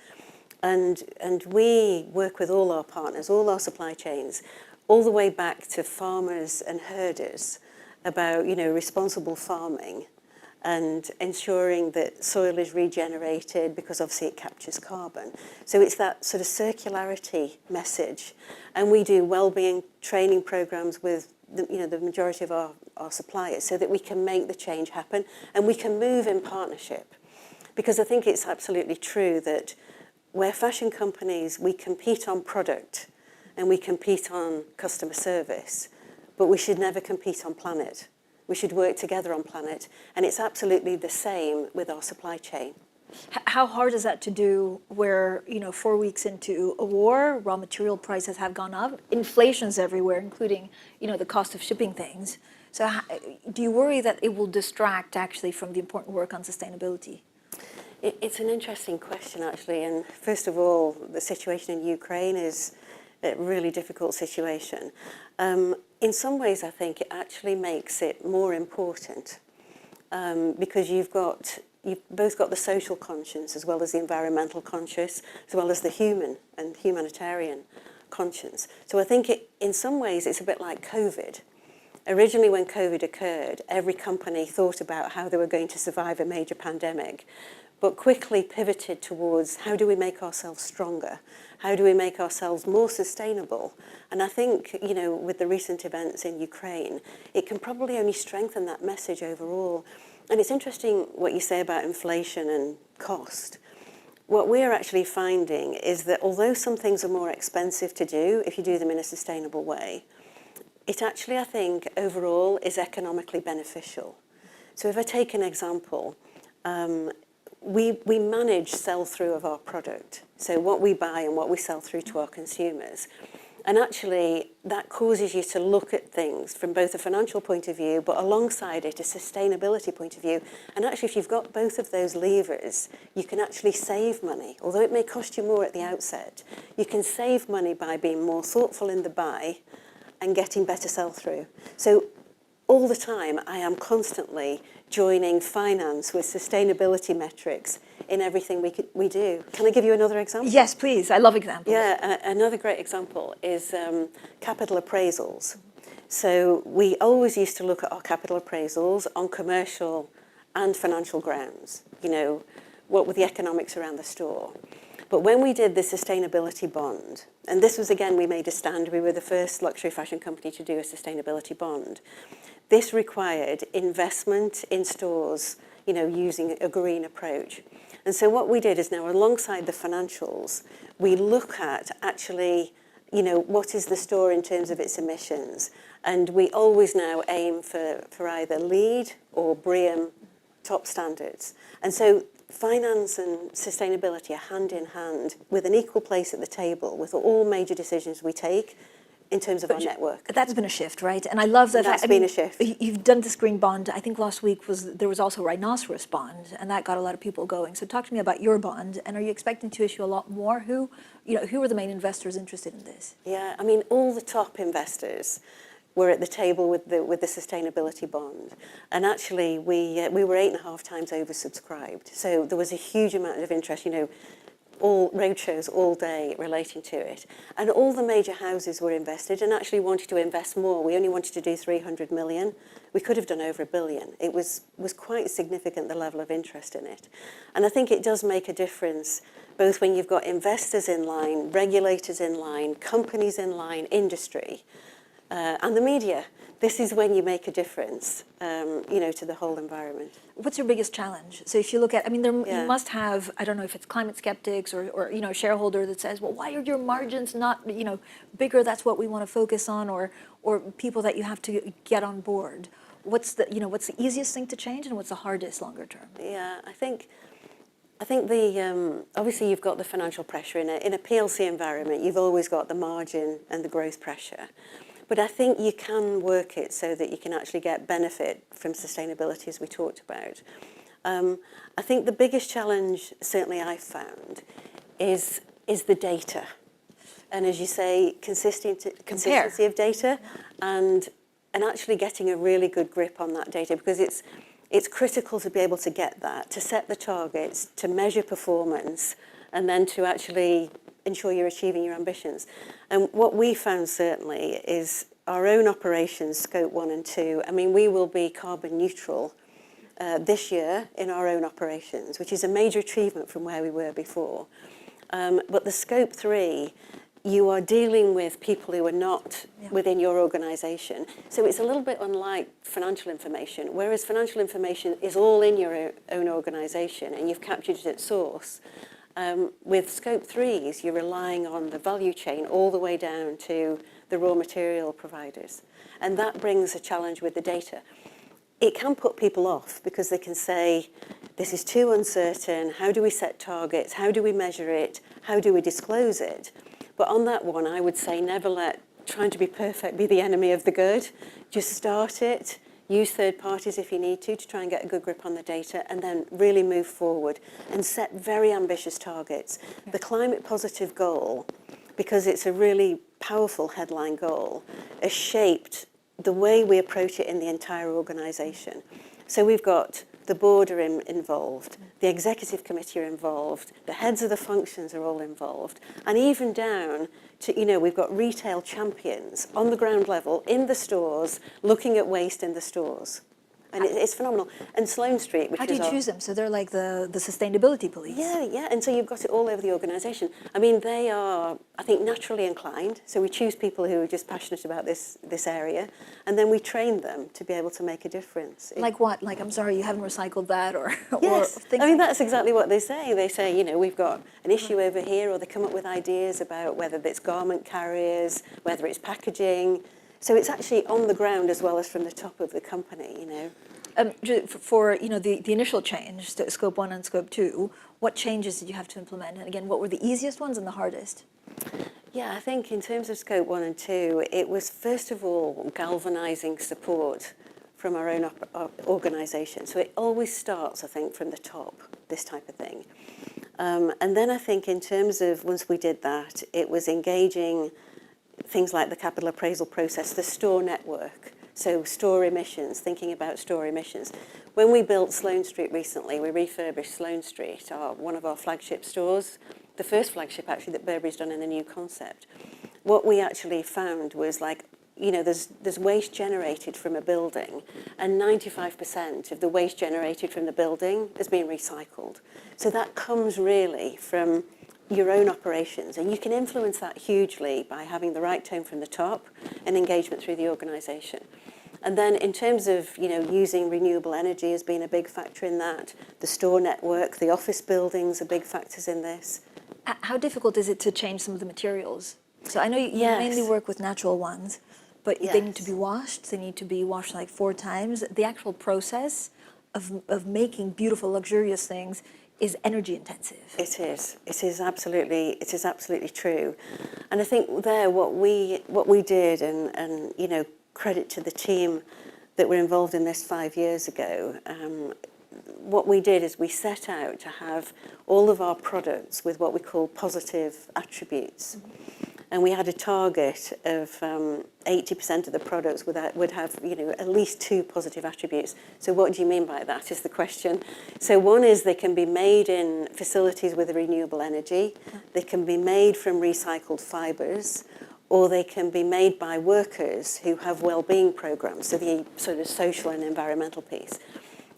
And we work with all our partners, all our supply chains, all the way back to farmers and herders about, you know, responsible farming and ensuring that soil is regenerated because obviously it captures carbon. So it's that sort of circularity message. And we do well-being training programs with the majority of our suppliers so that we can make the change happen and we can move in partnership. Because I think it's absolutely true that where fashion companies, we compete on product and we compete on customer service, but we should never compete on planet. We should work together on planet. And it's absolutely the same with our supply chain. How hard is that to do where, you know, 4 weeks into a war, raw material prices have gone up, inflation's everywhere, including, you know, the cost of shipping things. So do you worry that it will distract actually from the important work on sustainability? It's an interesting question, actually. And first of all, the situation in Ukraine is a really difficult situation. In some ways, I think it actually makes it more important because you've both got the social conscience as well as the environmental conscience, as well as the human and humanitarian conscience. So I think in some ways, it's a bit like COVID. Originally, when COVID occurred, every company thought about how they were going to survive a major pandemic, but quickly pivoted towards how do we make ourselves stronger? How do we make ourselves more sustainable? And I think, you know, with the recent events in Ukraine, it can probably only strengthen that message overall. And it's interesting what you say about inflation and cost. What we're actually finding is that although some things are more expensive to do if you do them in a sustainable way, it actually, I think, overall is economically beneficial. So if I take an example, we manage sell-through of our product. So what we buy and what we sell through to our consumers. And actually, that causes you to look at things from both a financial point of view, but alongside it, a sustainability point of view. And actually, if you've got both of those levers, you can actually save money. Although it may cost you more at the outset, you can save money by being more thoughtful in the buy and getting better sell-through. So all the time, I am constantly joining finance with sustainability metrics in everything we do. Can I give you another example? Yes, please. I love examples. Yeah, another great example is capital appraisals. So we always used to look at our capital appraisals on commercial and financial grounds. You know, what were the economics around the store? But when we did the sustainability bond, and this was, again, we made a stand, we were the first luxury fashion company to do a sustainability bond. This required investment in stores, you know, using a green approach. And so what we did is now, alongside the financials, we look at actually, you know, what is the store in terms of its emissions. And we always now aim for either LEED or BREEAM top standards. And so finance and sustainability are hand in hand with an equal place at the table with all major decisions we take in terms of our network. That's been a shift, right? And I love that. That's been a shift. You've done this green bond. I think last week there was also a rhinoceros bond, and that got a lot of people going. So talk to me about your bond, and are you expecting to issue a lot more? Who are the main investors interested in this? Yeah, I mean, all the top investors were at the table with the sustainability bond, and actually we were 8.5 times oversubscribed. So there was a huge amount of interest. You know, all roadshows all day relating to it. And all the major houses were invested and actually wanted to invest more. We only wanted to do 300 million. We could have done over $1 billion. It was quite significant, the level of interest in it. And I think it does make a difference, both when you've got investors in line, regulators in line, companies in line, industry, and the media. This is when you make a difference, to the whole environment. What's your biggest challenge? So if you look at, you must have, I don't know if it's climate skeptics or a shareholder that says, well, why are your margins not, bigger? That's what we want to focus on, or people that you have to get on board. What's the easiest thing to change, and what's the hardest longer term? Yeah, I think the obviously you've got the financial pressure in a PLC environment. You've always got the margin and the growth pressure. But I think you can work it so that you can actually get benefit from sustainability, as we talked about. I think the biggest challenge, certainly I've found, is the data. And as you say, consistency of data and actually getting a really good grip on that data, because it's critical to be able to get that, to set the targets, to measure performance, and then to actually ensure you're achieving your ambitions. And what we found certainly is our own operations, Scope 1 and 2, we will be carbon neutral this year in our own operations, which is a major achievement from where we were before. But the Scope 3, you are dealing with people who are not within your organisation. So it's a little bit unlike financial information, whereas financial information is all in your own organisation and you've captured it at source. With Scope 3s, you're relying on the value chain all the way down to the raw material providers. And that brings a challenge with the data. It can put people off because they can say, this is too uncertain. How do we set targets? How do we measure it? How do we disclose it? But on that one, I would say never let trying to be perfect be the enemy of the good. Just start it. Use third parties if you need to try and get a good grip on the data, and then really move forward and set very ambitious targets. The climate positive goal, because it's a really powerful headline goal, has shaped the way we approach it in the entire organisation. So we've got the board are involved, the executive committee are involved, the heads of the functions are all involved, and even down to, we've got retail champions on the ground level in the stores looking at waste in the stores. And it's phenomenal. And Sloane Street, which How do you choose them? So they're like the sustainability police. Yeah. And so you've got it all over the organisation. They are, I think, naturally inclined. So we choose people who are just passionate about this area, and then we train them to be able to make a difference. Like what? Like, I'm sorry, you haven't recycled that, or yes. Or things that's exactly what they say. They say, we've got an issue over here, or they come up with ideas about whether it's garment carriers, whether it's packaging. So it's actually on the ground as well as from the top of the company, For the initial change, Scope 1 and Scope 2, what changes did you have to implement? And again, what were the easiest ones and the hardest? Yeah, I think in terms of Scope 1 and 2, it was first of all galvanising support from our own organisation. So it always starts, I think, from the top, this type of thing. And then I think in terms of, once we did that, it was engaging things like the capital appraisal process, the store network, so store emissions, thinking about store emissions. When we built Sloane Street recently, we refurbished Sloane Street, one of our flagship stores, the first flagship actually that Burberry's done in the new concept. What we actually found was there's waste generated from a building, and 95% of the waste generated from the building is being recycled. So that comes really from your own operations, and you can influence that hugely by having the right tone from the top and engagement through the organisation. And then in terms of using renewable energy has been a big factor in that. The store network, the office buildings are big factors in this. How difficult is it to change some of the materials? So I know you mainly work with natural ones, but they need to be washed. They need to be washed like 4 times. The actual process of making beautiful, luxurious things is energy intensive. It is. It is absolutely true. And I think there what we did, and credit to the team that were involved in this 5 years ago. What we did is we set out to have all of our products with what we call positive attributes. and we had a target of 80% of the products would have, at least 2 positive attributes. So what do you mean by that is the question. So one is they can be made in facilities with renewable energy, they can be made from recycled fibers, or they can be made by workers who have well-being programs, so the sort of social and environmental piece.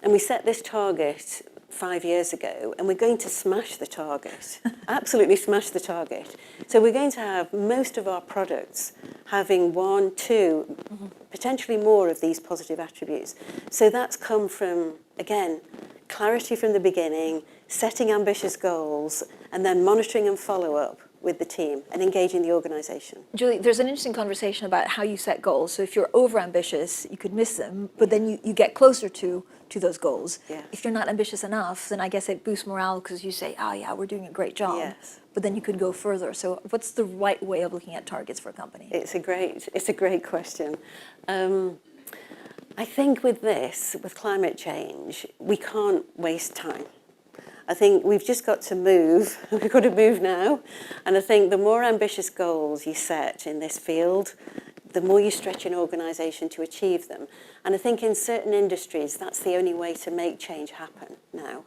And we set this target 5 years ago, and we're going to smash the target, absolutely smash the target. So we're going to have most of our products having 1, 2, potentially more of these positive attributes. So that's come from, again, clarity from the beginning, setting ambitious goals, and then monitoring and follow-up with the team and engaging the organization. Julie, there's an interesting conversation about how you set goals. So if you're overambitious, you could miss them, but then you get closer to those goals. Yes. If you're not ambitious enough, then I guess it boosts morale because you say, oh yeah, we're doing a great job. Yes. But then you could go further. So what's the right way of looking at targets for a company? It's a great question. I think with climate change, we can't waste time. I think we've just got to move. We've got to move now. And I think the more ambitious goals you set in this field, the more you stretch an organisation to achieve them. And I think in certain industries, that's the only way to make change happen now,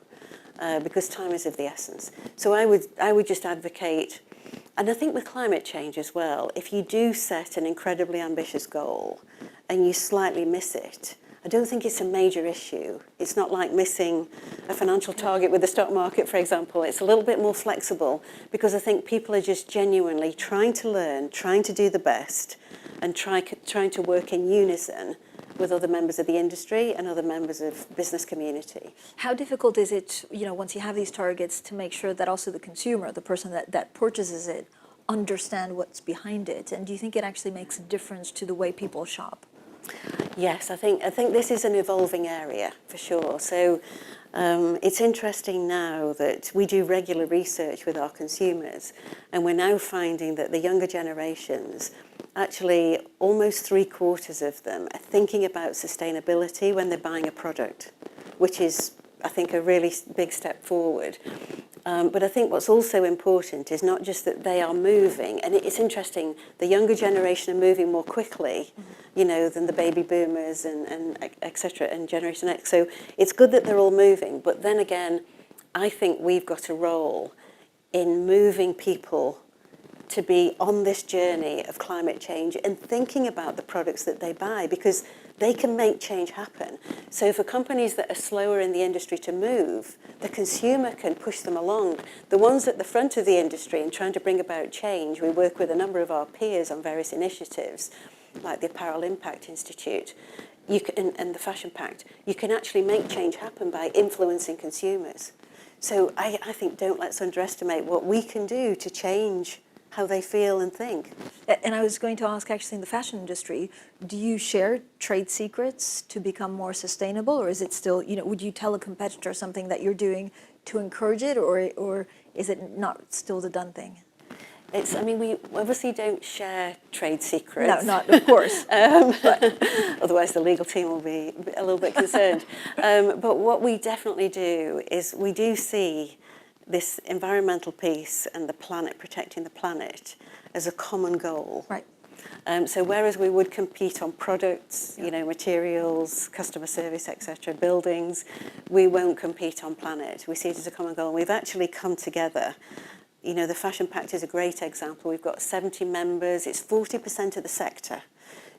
because time is of the essence. So I would just advocate, and I think with climate change as well, if you do set an incredibly ambitious goal and you slightly miss it, I don't think it's a major issue. It's not like missing a financial target with the stock market, for example. It's a little bit more flexible because I think people are just genuinely trying to learn, trying to do the best, and trying to work in unison with other members of the industry and other members of business community. How difficult is it, once you have these targets, to make sure that also the consumer, the person that purchases it, understand what's behind it? And do you think it actually makes a difference to the way people shop? Yes, I think this is an evolving area for sure. So it's interesting now that we do regular research with our consumers, and we're now finding that the younger generations, actually almost 3/4 of them are thinking about sustainability when they're buying a product, which is, I think, a really big step forward. But I think what's also important is not just that they are moving, and it's interesting, the younger generation are moving more quickly, than the baby boomers and et cetera, and Generation X. So it's good that they're all moving, but then again, I think we've got a role in moving people to be on this journey of climate change and thinking about the products that they buy, because they can make change happen. So for companies that are slower in the industry to move, the consumer can push them along. The ones at the front of the industry and trying to bring about change, we work with a number of our peers on various initiatives, like the Apparel Impact Institute and the Fashion Pact. You can actually make change happen by influencing consumers. So I think let's underestimate what we can do to change how they feel and think. And I was going to ask, actually, in the fashion industry, do you share trade secrets to become more sustainable, or is it still, would you tell a competitor something that you're doing to encourage it, or is it not still the done thing? We obviously don't share trade secrets. No, not, of course. Otherwise the legal team will be a little bit concerned. But what we definitely do is we do see this environmental piece and the planet, protecting the planet, as a common goal. Right. So whereas we would compete on products, materials, customer service, etc., buildings, we won't compete on planet. We see it as a common goal. And we've actually come together. The Fashion Pact is a great example. We've got 70 members. It's 40% of the sector.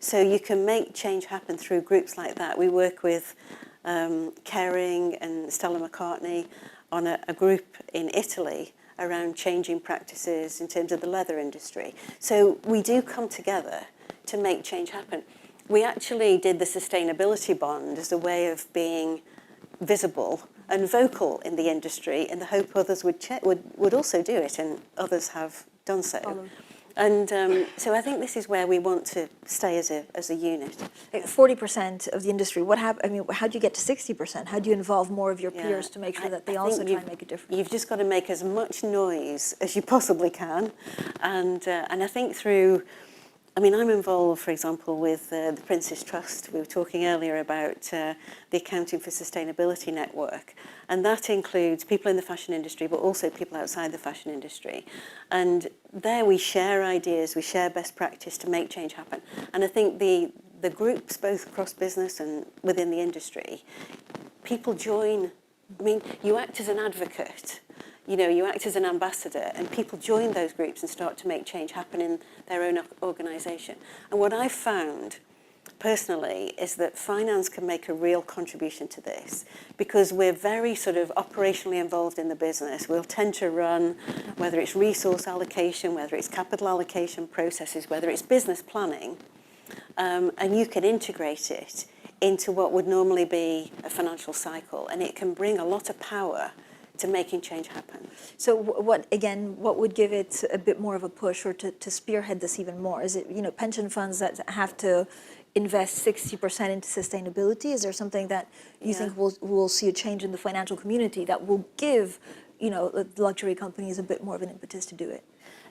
So you can make change happen through groups like that. We work with Kering and Stella McCartney on a group in Italy around changing practices in terms of the leather industry. So we do come together to make change happen. We actually did the sustainability bond as a way of being visible and vocal in the industry, in the hope others would also do it, and others have done so. And so I think this is where we want to stay as a unit. 40% of the industry. How do you get to 60%? How do you involve more of your peers to make sure that they also try and make a difference? You've just got to make as much noise as you possibly can, and I think through I mean, I'm involved, for example, with the Prince's Trust. We were talking earlier about the Accounting for Sustainability Network. And that includes people in the fashion industry, but also people outside the fashion industry. And there we share ideas, we share best practice to make change happen. And I think the groups, both across business and within the industry, people join. I mean, you act as an advocate. You know, you act as an ambassador, and people join those groups and start to make change happen in their own organisation. And what I've found, personally, is that finance can make a real contribution to this, because we're very sort of operationally involved in the business. We'll tend to run, whether it's resource allocation, whether it's capital allocation processes, whether it's business planning, and you can integrate it into what would normally be a financial cycle, and it can bring a lot of power to making change happen. So what would give it a bit more of a push, or to spearhead this even more? Is it, you know, pension funds that have to invest 60% into sustainability? Is there something that you think we'll see a change in the financial community that will give, you know, the luxury companies a bit more of an impetus to do it?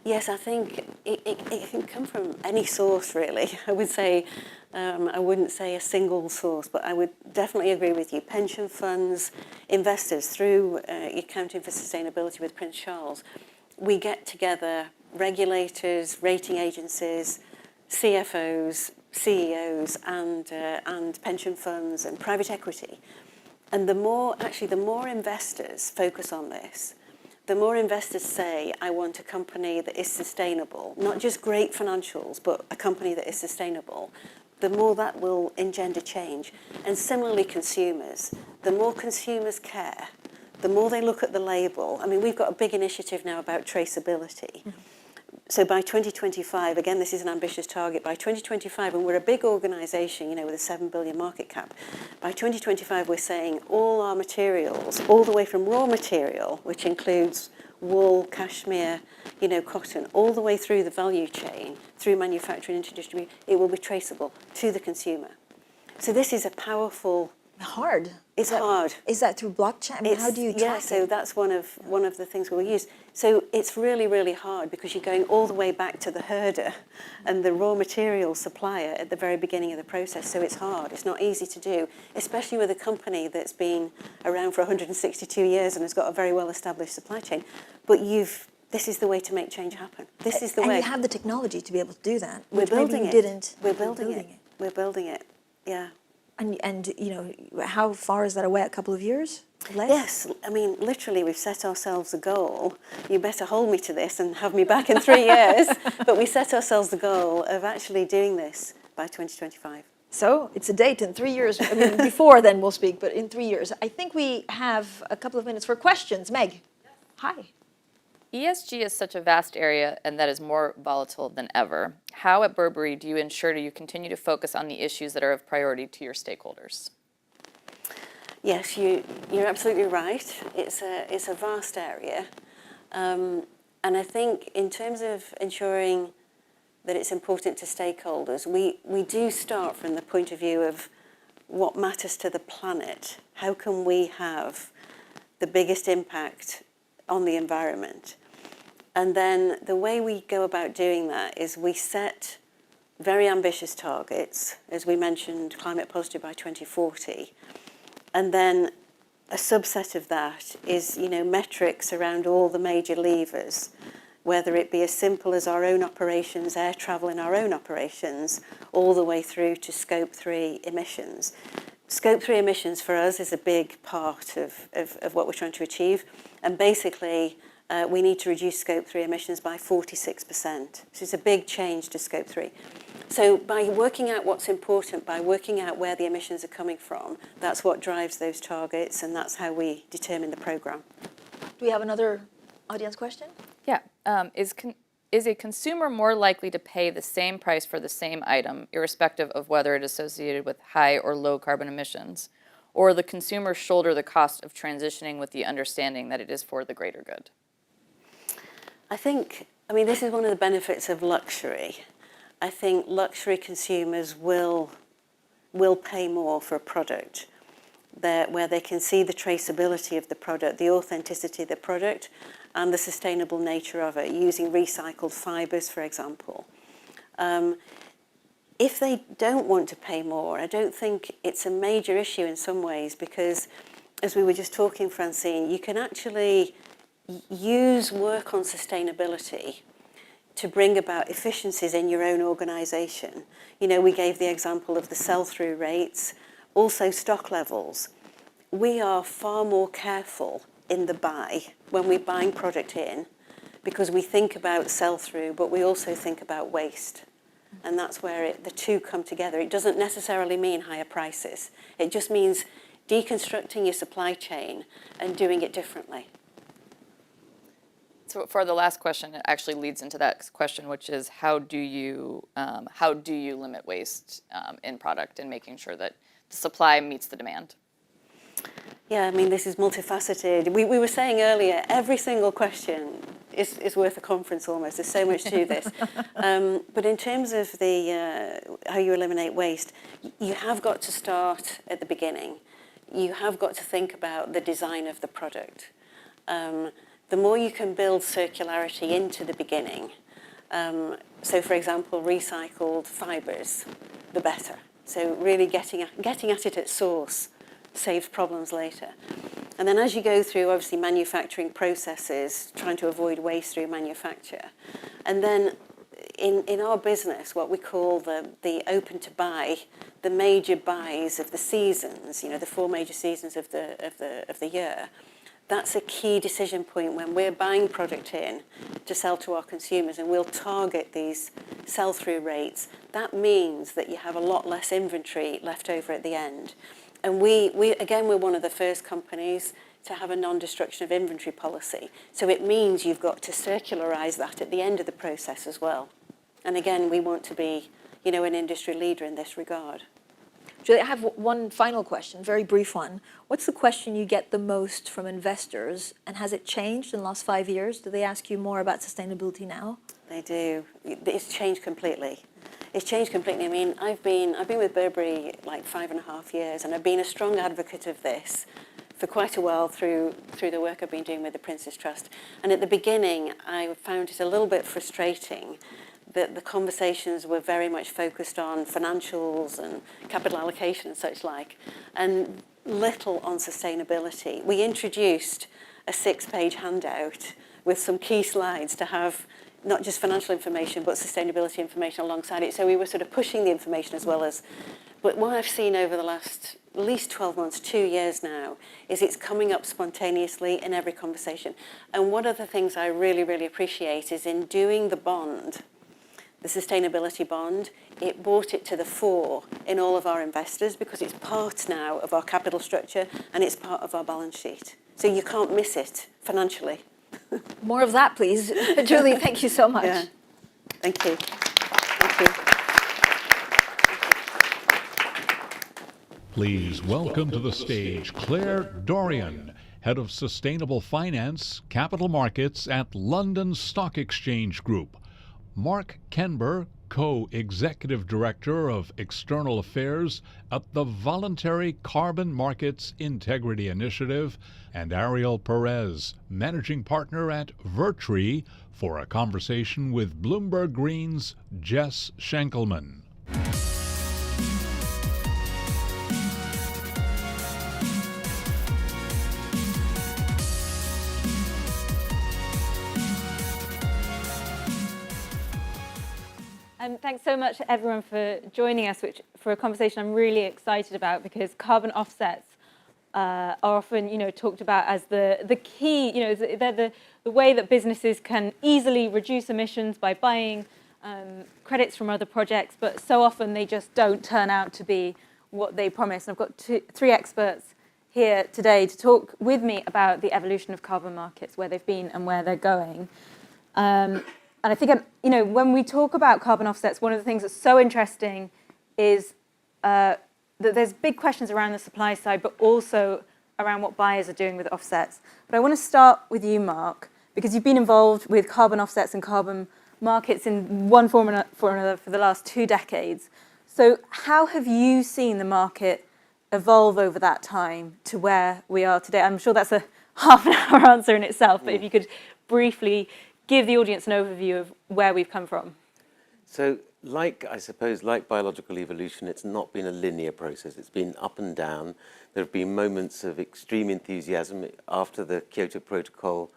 Yes, I think it can come from any source, really. I would say, I wouldn't say a single source, but I would definitely agree with you. Pension funds, investors, through Accounting for Sustainability with Prince Charles, we get together regulators, rating agencies, CFOs, CEOs, and pension funds and private equity. And the more investors focus on this, the more investors say, I want a company that is sustainable, not just great financials, but a company that is sustainable, the more that will engender change. And similarly, consumers, the more consumers care, the more they look at the label. I mean, we've got a big initiative now about traceability. So by 2025, again, this is an ambitious target, by 2025, and we're a big organisation, you know, with a 7 billion market cap, by 2025 we're saying all our materials, all the way from raw material, which includes wool, cashmere, you know, cotton, all the way through the value chain, through manufacturing into distribution, it will be traceable to the consumer. So this is a powerful... Hard. It's hard. Is that through blockchain? I mean, how do you track it? So that's one of the things we'll use. So it's really, really hard, because you're going all the way back to the herder and the raw material supplier at the very beginning of the process. So it's hard. It's not easy to do, especially with a company that's been around for 162 years and has got a very well-established supply chain. But this is the way to make change happen. This is the way. And you have the technology to be able to do that. We're building it. We're building it. We're building it. Yeah. And you know, how far is that away? A couple of years? Less? Yes, I mean, literally, we've set ourselves a goal. You better hold me to this and have me back in 3 years. But we set ourselves the goal of actually doing this by 2025. So it's a date in 3 years. I mean, before then we'll speak, but in 3 years. I think we have a couple of minutes for questions. Meg, hi. ESG is such a vast area, and that is more volatile than ever. How at Burberry do you ensure you continue to focus on the issues that are of priority to your stakeholders? Yes, you're absolutely right. It's a vast area. And I think in terms of ensuring that it's important to stakeholders, we do start from the point of view of what matters to the planet. How can we have the biggest impact on the environment? And then the way we go about doing that is we set very ambitious targets, as we mentioned, climate positive by 2040. And then a subset of that is, you know, metrics around all the major levers, whether it be as simple as our own operations, air travel in our own operations, all the way through to Scope 3 emissions. Scope 3 emissions for us is a big part of what we're trying to achieve. And basically, we need to reduce Scope 3 emissions by 46%. So it's a big change to Scope 3. So by working out what's important, by working out where the emissions are coming from, that's what drives those targets, and that's how we determine the programme. Do we have another audience question? Yeah. Is a consumer more likely to pay the same price for the same item, irrespective of whether it is associated with high or low carbon emissions? Or the consumer shoulder the cost of transitioning with the understanding that it is for the greater good? I mean, this is one of the benefits of luxury. I think luxury consumers will pay more for a product where they can see the traceability of the product, the authenticity of the product, and the sustainable nature of it, using recycled fibres, for example. If they don't want to pay more, I don't think it's a major issue in some ways, because as we were just talking, Francine, you can actually use work on sustainability to bring about efficiencies in your own organisation. You know, we gave the example of the sell-through rates, also stock levels. We are far more careful in the buy when we're buying product in, because we think about sell-through, but we also think about waste. And that's where the two come together. It doesn't necessarily mean higher prices. It just means deconstructing your supply chain and doing it differently. So for the last question, it actually leads into that question, which is how do you limit waste in product and making sure that the supply meets the demand? Yeah, I mean, this is multifaceted. We were saying earlier, every single question is worth a conference almost. There's so much to this. But in terms of how you eliminate waste, you have got to start at the beginning. You have got to think about the design of the product. The more you can build circularity into the beginning, so for example, recycled fibres, the better. So really getting at it at source saves problems later. And then as you go through, obviously, manufacturing processes, trying to avoid waste through manufacture. And then in our business, what we call the open to buy, the major buys of the seasons, you know, the 4 major seasons of the year, that's a key decision point when we're buying product in to sell to our consumers, and we'll target these sell-through rates. That means that you have a lot less inventory left over at the end. And we're one of the first companies to have a non-destruction of inventory policy. So it means you've got to circularize that at the end of the process as well. And again, we want to be, you know, an industry leader in this regard. Julie, I have one final question, very brief one. What's the question you get the most from investors, and has it changed in the last 5 years? Do they ask you more about sustainability now? They do. It's changed completely. It's changed completely. I mean, I've been with Burberry like 5.5 years, and I've been a strong advocate of this for quite a while through the work I've been doing with the Prince's Trust. And at the beginning, I found it a little bit frustrating that the conversations were very much focused on financials and capital allocation and such like, and little on sustainability. We introduced a 6-page handout with some key slides to have not just financial information, but sustainability information alongside it. So we were sort of pushing the information as well as, but what I've seen over the last at least 12 months, 2 years now, is it's coming up spontaneously in every conversation. And one of the things I really, really appreciate is in doing the bond, the sustainability bond, it brought it to the fore in all of our investors because it's part now of our capital structure and it's part of our balance sheet. So you can't miss it financially. More of that, please. Julie, thank you so much. Yeah. Thank you. Thank you. Please welcome to the stage Claire Dorrian, Head of Sustainable Finance, Capital Markets at London Stock Exchange Group. Mark Kenber, Co-Executive Director of External Affairs at the Voluntary Carbon Markets Integrity Initiative, and Ariel Perez, Managing Partner at Voluntary, for a conversation with Bloomberg Green's Jess Schenkelman. And thanks so much to everyone for joining us for a conversation I'm really excited about, because carbon offsets are often, talked about as the key, they're the way that businesses can easily reduce emissions by buying credits from other projects, but so often they just don't turn out to be what they promise. And I've got three experts here today to talk with me about the evolution of carbon markets, where they've been and where they're going. And I think, when we talk about carbon offsets, one of the things that's so interesting is that there's big questions around the supply side, but also around what buyers are doing with offsets. But I want to start with you, Mark, because you've been involved with carbon offsets and carbon markets in one form or another for the last 2 decades. So how have you seen the market evolve over that time to where we are today? I'm sure that's a half an hour answer in itself, but if you could briefly give the audience an overview of where we've come from. So I suppose, like biological evolution, it's not been a linear process. It's been up and down. There have been moments of extreme enthusiasm after the Kyoto Protocol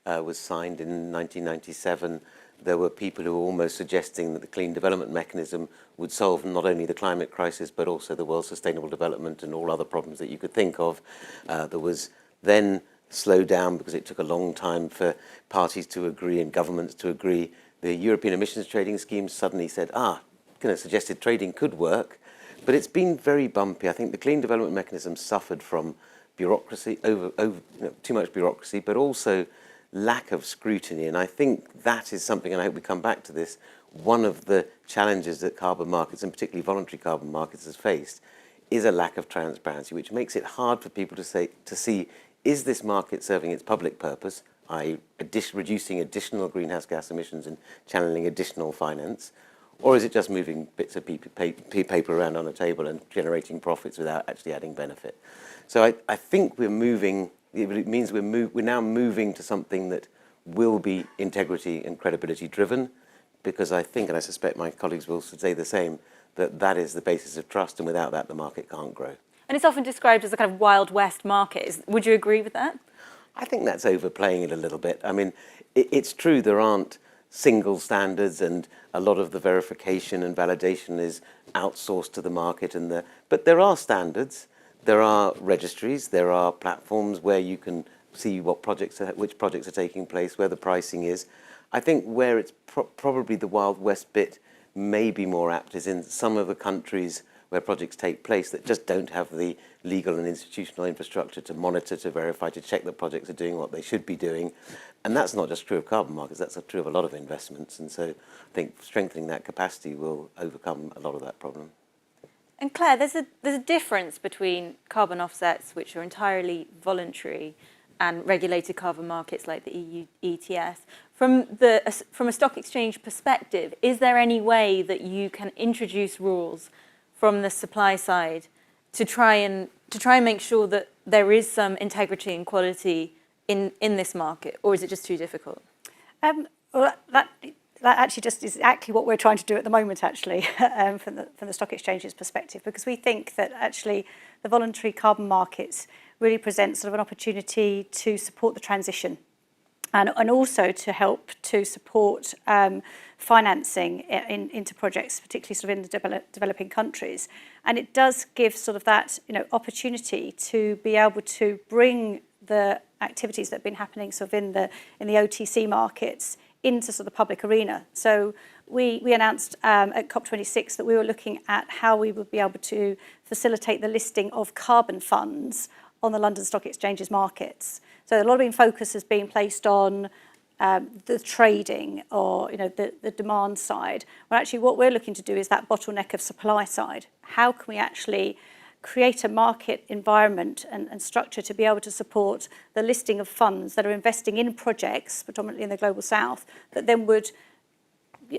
was signed in 1997. There were people who were almost suggesting that the clean development mechanism would solve not only the climate crisis, but also the world's sustainable development and all other problems that you could think of. There was then slowed down because it took a long time for parties to agree and governments to agree. The European emissions trading scheme suddenly said, suggested trading could work, but it's been very bumpy. I think the clean development mechanism suffered from bureaucracy, too much bureaucracy, but also lack of scrutiny. And I think that is something, and I hope we come back to this, one of the challenges that carbon markets, and particularly voluntary carbon markets, has faced, is a lack of transparency, which makes it hard for people to see, is this market serving its public purpose, i.e. reducing additional greenhouse gas emissions and channeling additional finance, or is it just moving bits of paper around on a table and generating profits without actually adding benefit? So I think we're moving, it means we're now moving to something that will be integrity and credibility driven, because I think, and I suspect my colleagues will say the same, that is the basis of trust, and without that the market can't grow. And it's often described as a kind of Wild West market. Would you agree with that? I think that's overplaying it a little bit. I mean, it's true there aren't single standards, and a lot of the verification and validation is outsourced to the market. But there are standards, there are registries, there are platforms where you can see which projects are taking place, where the pricing is. I think where it's probably the Wild West bit may be more apt is in some of the countries where projects take place that just don't have the legal and institutional infrastructure to monitor, to verify, to check that projects are doing what they should be doing. And that's not just true of carbon markets, that's true of a lot of investments. And so I think strengthening that capacity will overcome a lot of that problem. And Claire, there's a difference between carbon offsets, which are entirely voluntary, and regulated carbon markets like the EU ETS. From a stock exchange perspective, is there any way that you can introduce rules from the supply side to try and make sure that there is some integrity and quality in this market, or is it just too difficult? Well, that actually just is exactly what we're trying to do at the moment, actually, from the stock exchange's perspective, because we think that actually the voluntary carbon markets really present sort of an opportunity to support the transition and also to help to support financing into projects, particularly sort of in the developing countries. And it does give sort of that opportunity to be able to bring the activities that have been happening sort of in the OTC markets into sort of the public arena. So we announced at COP26 that we were looking at how we would be able to facilitate the listing of carbon funds on the London Stock Exchange's markets. So a lot of focus has been placed on the trading or the demand side. Well, actually what we're looking to do is that bottleneck of supply side. How can we actually create a market environment and structure to be able to support the listing of funds that are investing in projects, predominantly in the Global South, that then would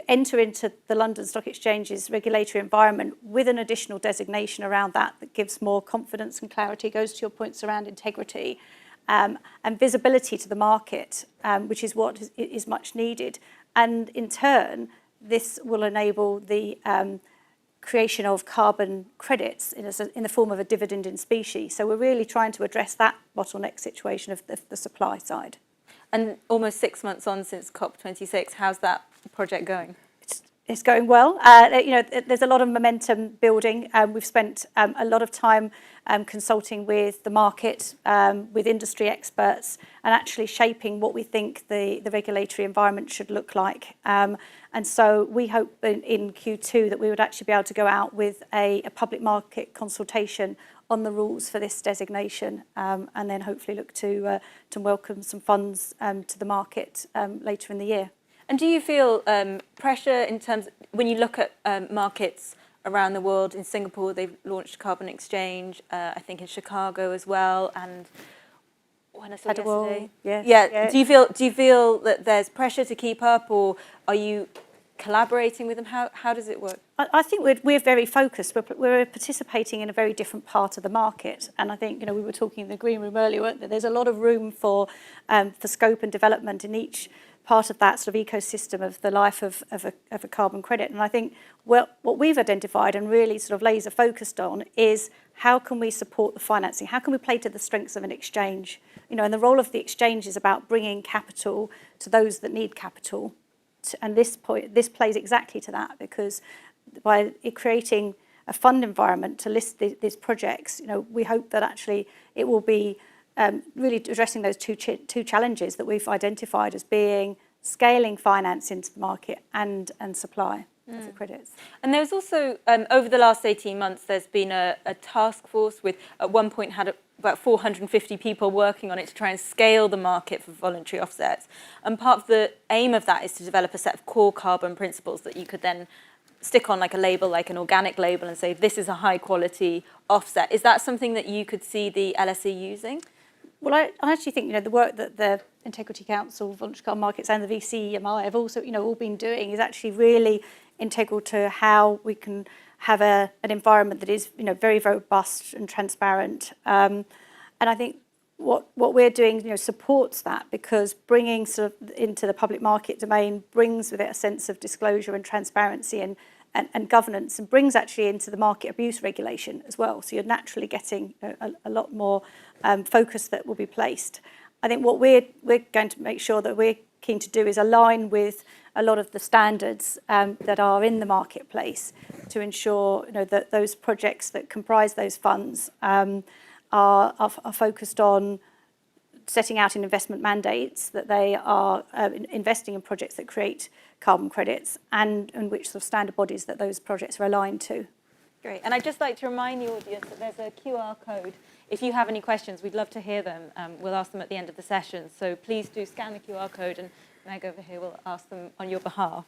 enter into the London Stock Exchange's regulatory environment with an additional designation around that gives more confidence and clarity, goes to your points around integrity, and visibility to the market, which is what is much needed. And in turn, this will enable the creation of carbon credits in the form of a dividend in specie. So we're really trying to address that bottleneck situation of the supply side. And almost 6 months on since COP26, how's that project going? It's going well. There's a lot of momentum building. We've spent a lot of time consulting with the market, with industry experts, and actually shaping what we think the regulatory environment should look like. And so we hope in Q2 that we would actually be able to go out with a public market consultation on the rules for this designation, and then hopefully look to welcome some funds to the market later in the year. And do you feel pressure in terms, when you look at markets around the world? In Singapore, they've launched carbon exchange, I think in Chicago as well, and when I saw yesterday. Yeah. Do you feel that there's pressure to keep up, or are you collaborating with them? How does it work? I think we're very focused. We're participating in a very different part of the market, and I think we were talking in the green room earlier, weren't there? There's a lot of room for scope and development in each part of that sort of ecosystem of the life of a carbon credit. And I think what we've identified and really sort of laser focused on is how can we support the financing? How can we play to the strengths of an exchange? And the role of the exchange is about bringing capital to those that need capital. And this plays exactly to that, because by creating a fund environment to list these projects, we hope that actually it will be really addressing those two challenges that we've identified as being scaling finance into the market and supply of the credits. And there's also, over the last 18 months, there's been a task force with, at one point, had about 450 people working on it to try and scale the market for voluntary offsets. And part of the aim of that is to develop a set of core carbon principles that you could then stick on like a label, like an organic label, and say, this is a high quality offset. Is that something that you could see the LSE using? Well, I actually think, the work that the Integrity Council, Voluntary Carbon Markets and the VCEMI have also, all been doing is actually really integral to how we can have an environment that is, very robust and transparent. And I think what we're doing, supports that, because bringing sort of into the public market domain brings with it a sense of disclosure and transparency and governance, and brings actually into the market abuse regulation as well. So you're naturally getting a lot more focus that will be placed. I think what we're going to make sure that we're keen to do is align with a lot of the standards that are in the marketplace to ensure that those projects that comprise those funds are focused on setting out in investment mandates that they are investing in projects that create carbon credits, and which sort of standard bodies that those projects are aligned to. Great. And I'd just like to remind the audience that there's a QR code. If you have any questions, we'd love to hear them. We'll ask them at the end of the session. So please do scan the QR code, and Meg over here will ask them on your behalf.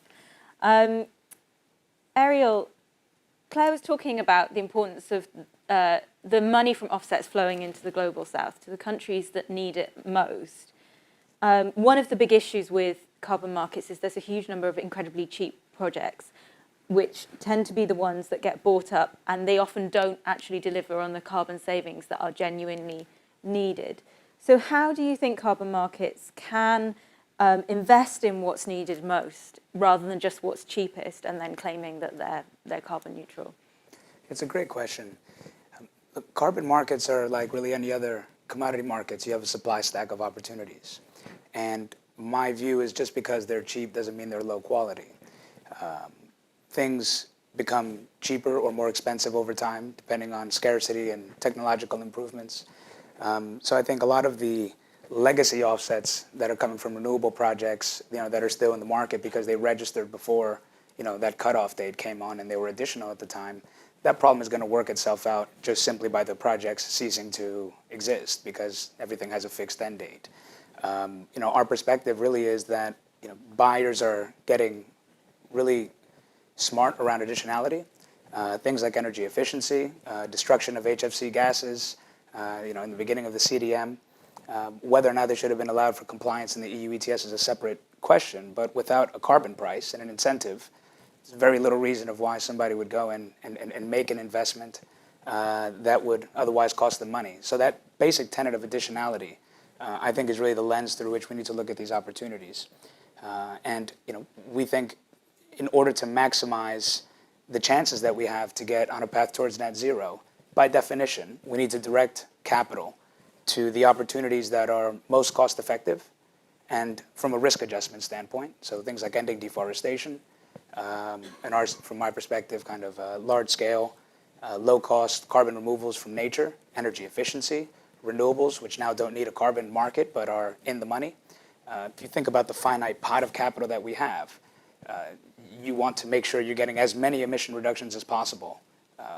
Ariel, Claire was talking about the importance of the money from offsets flowing into the global south, to the countries that need it most. One of the big issues with carbon markets is there's a huge number of incredibly cheap projects, which tend to be the ones that get bought up, and they often don't actually deliver on the carbon savings that are genuinely needed. So how do you think carbon markets can invest in what's needed most, rather than just what's cheapest and then claiming that they're carbon neutral? It's a great question. Carbon markets are like really any other commodity markets. You have a supply stack of opportunities. And my view is just because they're cheap doesn't mean they're low quality. Things become cheaper or more expensive over time, depending on scarcity and technological improvements. So I think a lot of the legacy offsets that are coming from renewable projects, that are still in the market because they registered before, that cutoff date came on and they were additional at the time, that problem is going to work itself out just simply by the projects ceasing to exist, because everything has a fixed end date. Our perspective really is that buyers are getting really smart around additionality, things like energy efficiency, destruction of HFC gases, in the beginning of the CDM. Whether or not they should have been allowed for compliance in the EU ETS is a separate question, but without a carbon price and an incentive, there's very little reason of why somebody would go and make an investment that would otherwise cost them money. So that basic tenet of additionality, I think, is really the lens through which we need to look at these opportunities. And we think in order to maximize the chances that we have to get on a path towards net zero, by definition, we need to direct capital to the opportunities that are most cost effective and from a risk adjustment standpoint. So things like ending deforestation, and ours, from my perspective, kind of large scale, low cost carbon removals from nature, energy efficiency, renewables, which now don't need a carbon market but are in the money. If you think about the finite pot of capital that we have, you want to make sure you're getting as many emission reductions as possible.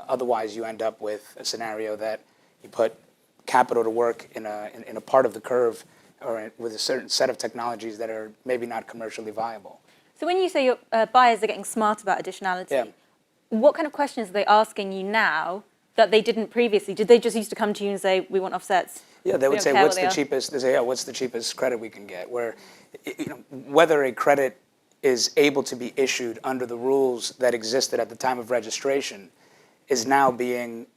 Otherwise, you end up with a scenario that you put capital to work in a part of the curve or with a certain set of technologies that are maybe not commercially viable. So when you say your buyers are getting smart about additionality, what kind of questions are they asking you now that they didn't previously? Did they just used to come to you and say, we want offsets? Yeah, they would say, what's the cheapest? They say, yeah, what's the cheapest credit we can get? Where, whether a credit is able to be issued under the rules that existed at the time of registration is now being,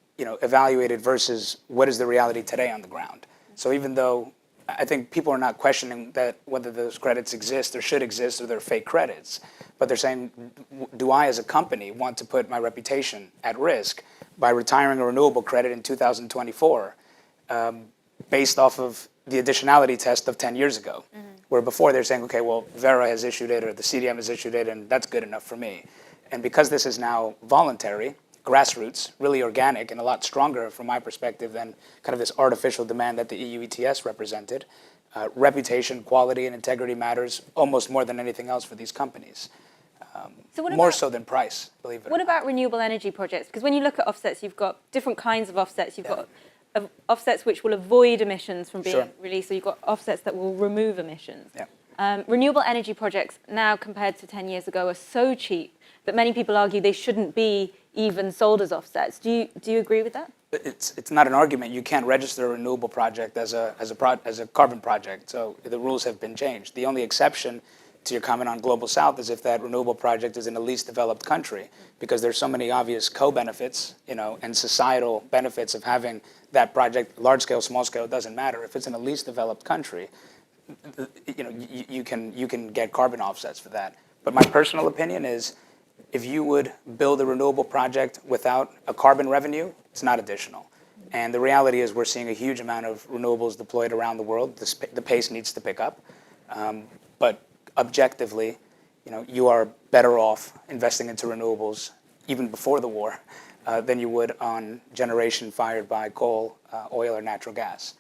evaluated versus what is the reality today on the ground. So even though I think people are not questioning that whether those credits exist or should exist or they're fake credits. But they're saying, do I as a company want to put my reputation at risk by retiring a renewable credit in 2024 based off of the additionality test of 10 years ago? Where before they're saying, okay, well, Vera has issued it or the CDM has issued it and that's good enough for me. And because this is now voluntary, grassroots, really organic, and a lot stronger from my perspective than kind of this artificial demand that the EU ETS represented. Reputation, quality, and integrity matters almost more than anything else for these companies. More so than price, believe it or not. What about renewable energy projects? Because when you look at offsets, you've got different kinds of offsets. You've got offsets which will avoid emissions from being released, so you've got offsets that will remove emissions. Renewable energy projects now compared to 10 years ago are so cheap that many people argue they shouldn't be even sold as offsets. Do you agree with that? It's not an argument. You can't register a renewable project as a carbon project. So the rules have been changed. The only exception to your comment on Global South is if that renewable project is in a least developed country, because there's so many obvious co-benefits, and societal benefits of having that project, large scale, small scale, it doesn't matter. If it's in a least developed country, you can get carbon offsets for that. But my personal opinion is, if you would build a renewable project without a carbon revenue, it's not additional. And the reality is we're seeing a huge amount of renewables deployed around the world. The pace needs to pick up. But objectively, you are better off investing into renewables even before the war than you would on generation fired by coal, oil, or natural gas.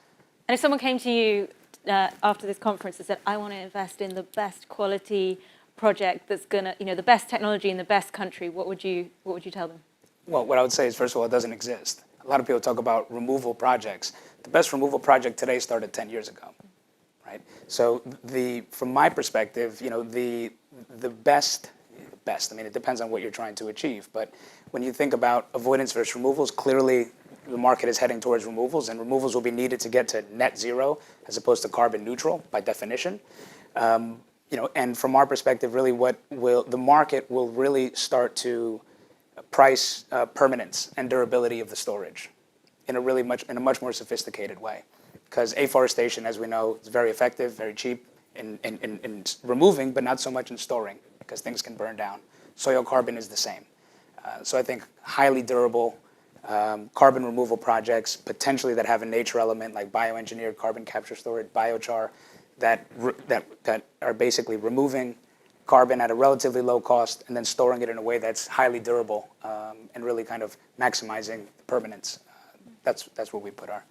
And if someone came to you after this conference and said, I want to invest in the best quality project that's gonna, the best technology in the best country, what would you tell them? Well, what I would say is, first of all, it doesn't exist. A lot of people talk about removal projects. The best removal project today started 10 years ago, right? So from my perspective, the best, I mean, it depends on what you're trying to achieve, but when you think about avoidance versus removals, clearly the market is heading towards removals, and removals will be needed to get to net zero as opposed to carbon neutral by definition. And from our perspective, really the market will really start to price permanence and durability of the storage in a much more sophisticated way. Because afforestation, as we know, is very effective, very cheap in removing, but not so much in storing, because things can burn down. Soil carbon is the same. So I think highly durable carbon removal projects, potentially that have a nature element like bioengineered carbon capture storage, biochar, that are basically removing carbon at a relatively low cost and then storing it in a way that's highly durable and really kind of maximizing the permanence. That's where we put our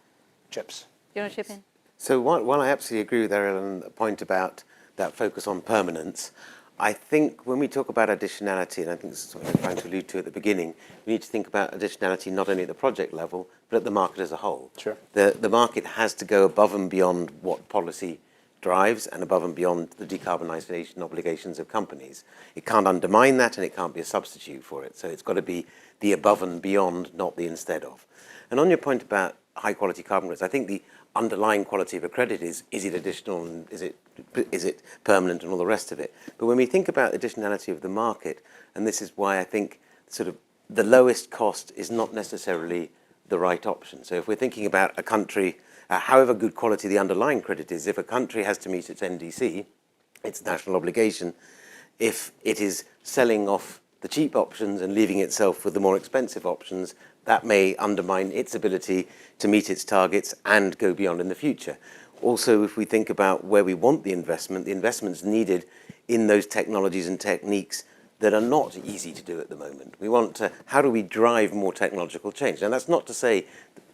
chips. Do you want to chip in? So while I absolutely agree with Erin, the point about that focus on permanence, I think when we talk about additionality, and I think this is what I was trying to allude to at the beginning, we need to think about additionality not only at the project level, but at the market as a whole. Sure. The market has to go above and beyond what policy drives and above and beyond the decarbonisation obligations of companies. It can't undermine that and it can't be a substitute for it. So it's got to be the above and beyond, not the instead of. And on your point about high quality carbon credits, I think the underlying quality of a credit is it additional and is it permanent and all the rest of it. But when we think about additionality of the market, and this is why I think sort of the lowest cost is not necessarily the right option. So if we're thinking about a country, however good quality the underlying credit is, if a country has to meet its NDC, its national obligation, if it is selling off the cheap options and leaving itself with the more expensive options, that may undermine its ability to meet its targets and go beyond in the future. Also, if we think about where we want the investment's needed in those technologies and techniques that are not easy to do at the moment. We want to, how do we drive more technological change? And that's not to say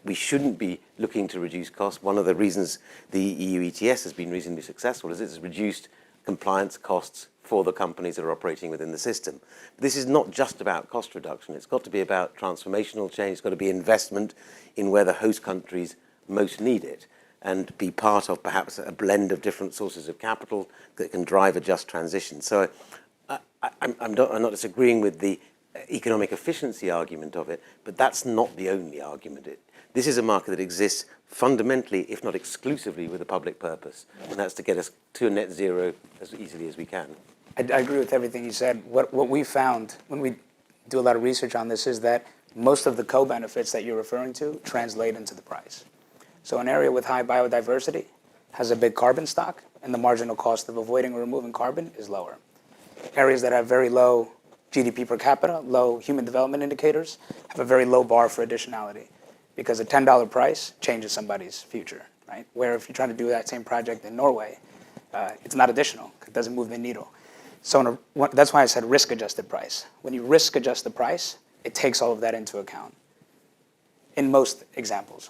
we shouldn't be looking to reduce costs. One of the reasons the EU ETS has been reasonably successful is it's reduced compliance costs for the companies that are operating within the system. This is not just about cost reduction. It's got to be about transformational change. It's got to be investment in where the host countries most need it and be part of perhaps a blend of different sources of capital that can drive a just transition. So I'm not disagreeing with the economic efficiency argument of it, but that's not the only argument. This is a market that exists fundamentally, if not exclusively, with a public purpose, and that's to get us to a net zero as easily as we can. I agree with everything you said. What we found when we do a lot of research on this is that most of the co-benefits that you're referring to translate into the price. So an area with high biodiversity, has a big carbon stock, and the marginal cost of avoiding or removing carbon is lower. Areas that have very low GDP per capita, low human development indicators, have a very low bar for additionality, because a $10 price changes somebody's future, right? Where if you're trying to do that same project in Norway, it's not additional, it doesn't move the needle. So that's why I said risk-adjusted price. When you risk-adjust the price, it takes all of that into account in most examples.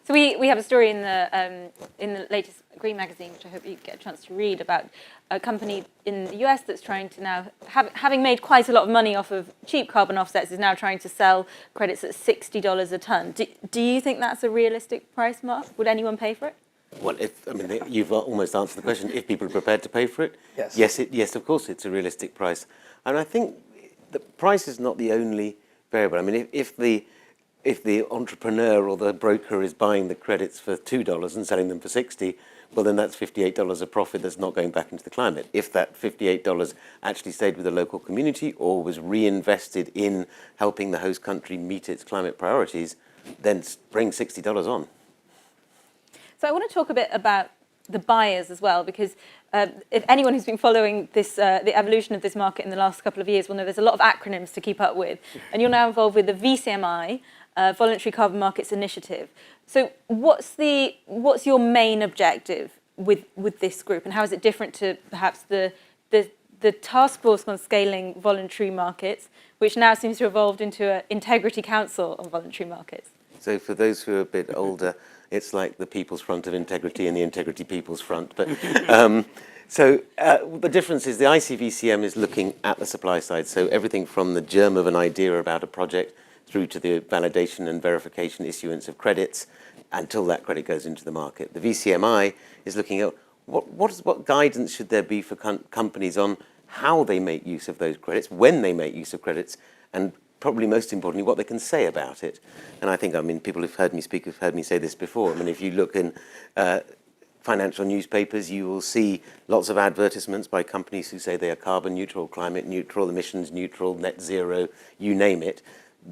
So we have a story in the latest Green magazine, which I hope you get a chance to read, about a company in the US that's trying to now, having made quite a lot of money off of cheap carbon offsets, is now trying to sell credits at $60 a ton. Do you think that's a realistic price, Mark? Would anyone pay for it? Well, you've almost answered the question. If people are prepared to pay for it, yes, yes, of course, it's a realistic price. And I think the price is not the only variable. I mean, if the entrepreneur or the broker is buying the credits for $2 and selling them for $60, well, then that's $58 of profit that's not going back into the climate. If that $58 actually stayed with the local community or was reinvested in helping the host country meet its climate priorities, then bring $60 on. So I want to talk a bit about the buyers as well, because if anyone who's been following this, the evolution of this market in the last couple of years will know there's a lot of acronyms to keep up with. And you're now involved with the VCMI, Voluntary Carbon Markets Initiative. So what's your main objective with this group, and how is it different to perhaps the task force on scaling voluntary markets, which now seems to have evolved into an Integrity Council on voluntary markets? So for those who are a bit older, it's like the People's Front of Integrity and the Integrity People's Front. But the difference is the ICVCM is looking at the supply side. So everything from the germ of an idea about a project through to the validation and verification issuance of credits until that credit goes into the market. The VCMI is looking at what guidance should there be for companies on how they make use of those credits, when they make use of credits, and probably most importantly, what they can say about it. And I think, people who've heard me speak have heard me say this before. If you look in financial newspapers, you will see lots of advertisements by companies who say they are carbon neutral, climate neutral, emissions neutral, net zero, you name it.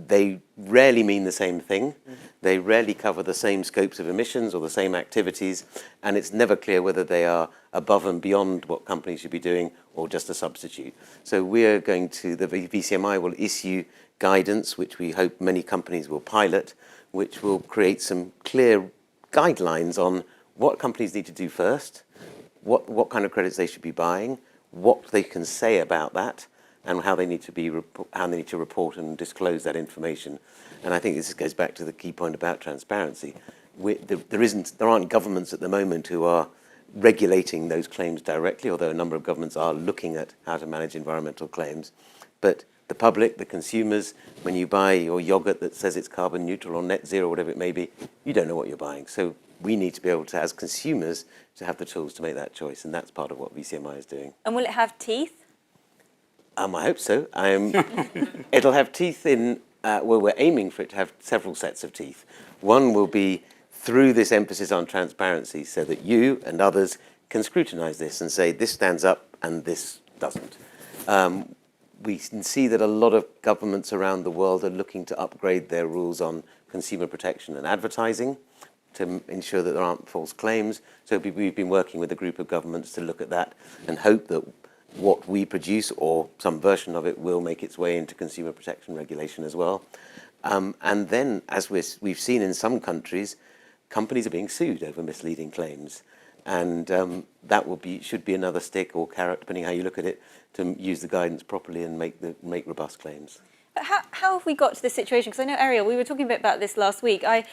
They rarely mean the same thing. They rarely cover the same scopes of emissions or the same activities, and it's never clear whether they are above and beyond what companies should be doing or just a substitute. So the VCMI will issue guidance, which we hope many companies will pilot, which will create some clear guidelines on what companies need to do first, what kind of credits they should be buying, what they can say about that, and how they need to report and disclose that information. And I think this goes back to the key point about transparency. There aren't governments at the moment who are regulating those claims directly, although a number of governments are looking at how to manage environmental claims. But the public, the consumers, when you buy your yogurt that says it's carbon neutral or net zero, whatever it may be, you don't know what you're buying. So we need to be able to, as consumers, to have the tools to make that choice. And that's part of what VCMI is doing. And will it have teeth? I hope so. It'll have teeth in, we're aiming for it to have several sets of teeth. One will be through this emphasis on transparency so that you and others can scrutinize this and say this stands up and this doesn't. We can see that a lot of governments around the world are looking to upgrade their rules on consumer protection and advertising to ensure that there aren't false claims. So we've been working with a group of governments to look at that and hope that what we produce or some version of it will make its way into consumer protection regulation as well. And then, as we've seen in some countries, companies are being sued over misleading claims. And that should be another stick or carrot, depending how you look at it, to use the guidance properly and make robust claims. But how have we got to this situation? Because I know, Ariel, we were talking a bit about this last week. I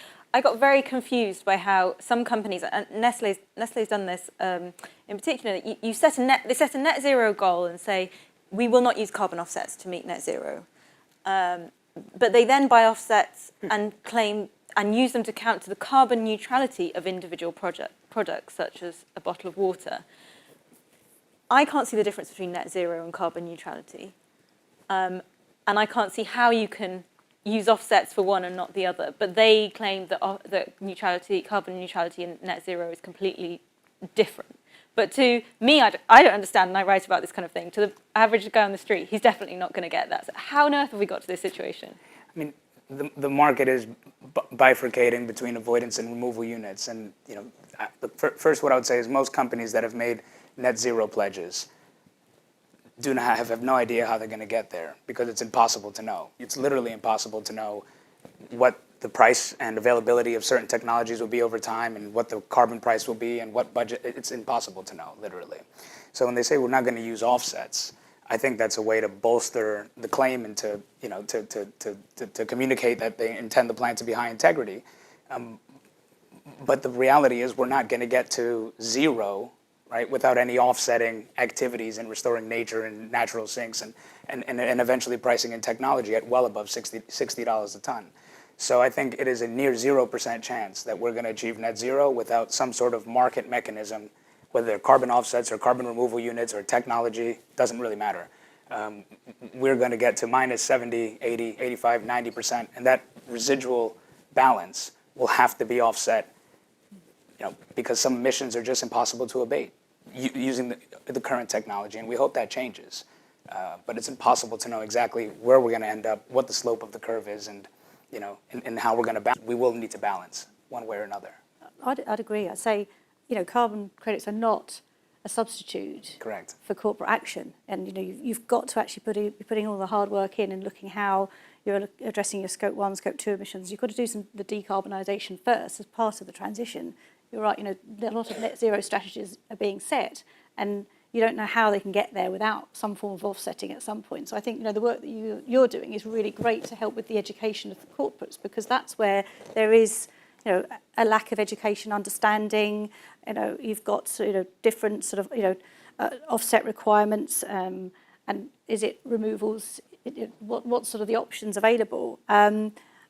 got very confused by how some companies, and Nestle's done this in particular, they set a net zero goal and say, we will not use carbon offsets to meet net zero. But they then buy offsets and claim and use them to count to the carbon neutrality of individual products, such as a bottle of water. I can't see the difference between net zero and carbon neutrality. And I can't see how you can use offsets for one and not the other. But they claim that carbon neutrality and net zero is completely different. But to me, I don't understand, and I write about this kind of thing. To the average guy on the street, he's definitely not going to get that. So how on earth have we got to this situation? the market is bifurcating between avoidance and removal units. And first, what I would say is most companies that have made net zero pledges have no idea how they're going to get there, because it's impossible to know. It's literally impossible to know what the price and availability of certain technologies will be over time, and what the carbon price will be, and what budget. It's impossible to know, literally. So when they say we're not going to use offsets, I think that's a way to bolster the claim and to communicate that they intend the plan to be high integrity. But the reality is we're not going to get to zero, right, without any offsetting activities in restoring nature and natural sinks, and eventually pricing in technology at well above $60 a ton. So I think it is a near 0% chance that we're going to achieve net zero without some sort of market mechanism, whether they're carbon offsets or carbon removal units or technology, doesn't really matter. We're going to get to minus 70, 80, 85, 90%, and that residual balance will have to be offset, because some emissions are just impossible to abate using the current technology, and we hope that changes. But it's impossible to know exactly where we're going to end up, what the slope of the curve is, and how we're going to balance. We will need to balance one way or another. I'd agree. I'd say, carbon credits are not a substitute Correct. for corporate action, and you've got to actually be putting all the hard work in and looking how you're addressing your Scope 1, Scope 2 emissions. You've got to do the decarbonisation first as part of the transition. You're right. A lot of net zero strategies are being set, and you don't know how they can get there without some form of offsetting at some point. So I think the work that you're doing is really great to help with the education of the corporates, because that's where there is a lack of education, understanding. You've got different offset requirements, and is it removals? What sort of the options available?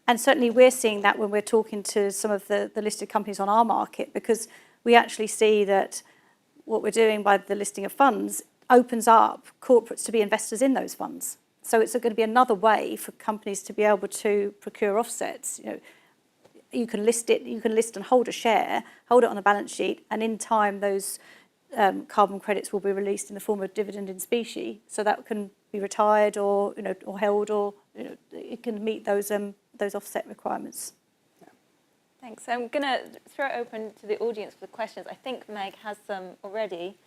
And certainly we're seeing that when we're talking to some of the listed companies on our market, because we actually see that what we're doing by the listing of funds opens up corporates to be investors in those funds. So it's going to be another way for companies to be able to procure offsets. You can list and hold a share, hold it on a balance sheet, and in time those carbon credits will be released in the form of dividend in specie. So that can be retired or held, or it can meet those offset requirements. Thanks. I'm going to throw it open to the audience for questions. I think Meg has some already.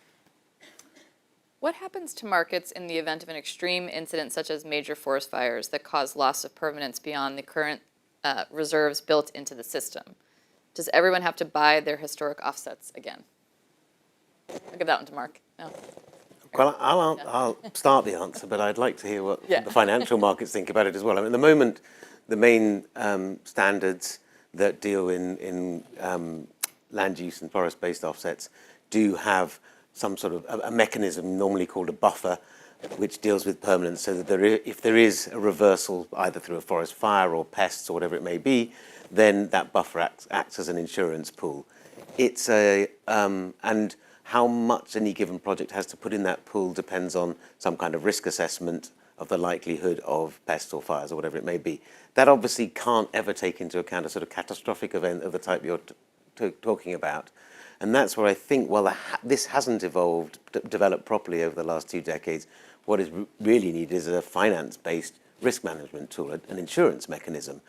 What happens to markets in the event of an extreme incident such as major forest fires that cause loss of permanence beyond the current reserves built into the system? Does everyone have to buy their historic offsets again? I'll give that one to Mark. No. Well, I'll start the answer, but I'd like to hear what the financial markets think about it as well. I mean, at the moment, the main standards that deal in land use and forest-based offsets do have some sort of a mechanism, normally called a buffer, which deals with permanence, so that if there is a reversal, either through a forest fire or pests or whatever it may be, then that buffer acts as an insurance pool. And how much any given project has to put in that pool depends on some kind of risk assessment of the likelihood of pests or fires or whatever it may be. That obviously can't ever take into account a sort of catastrophic event of the type you're talking about. And that's where I think, this hasn't developed properly over the last 2 decades. What is really needed is a finance-based risk management tool, an insurance mechanism.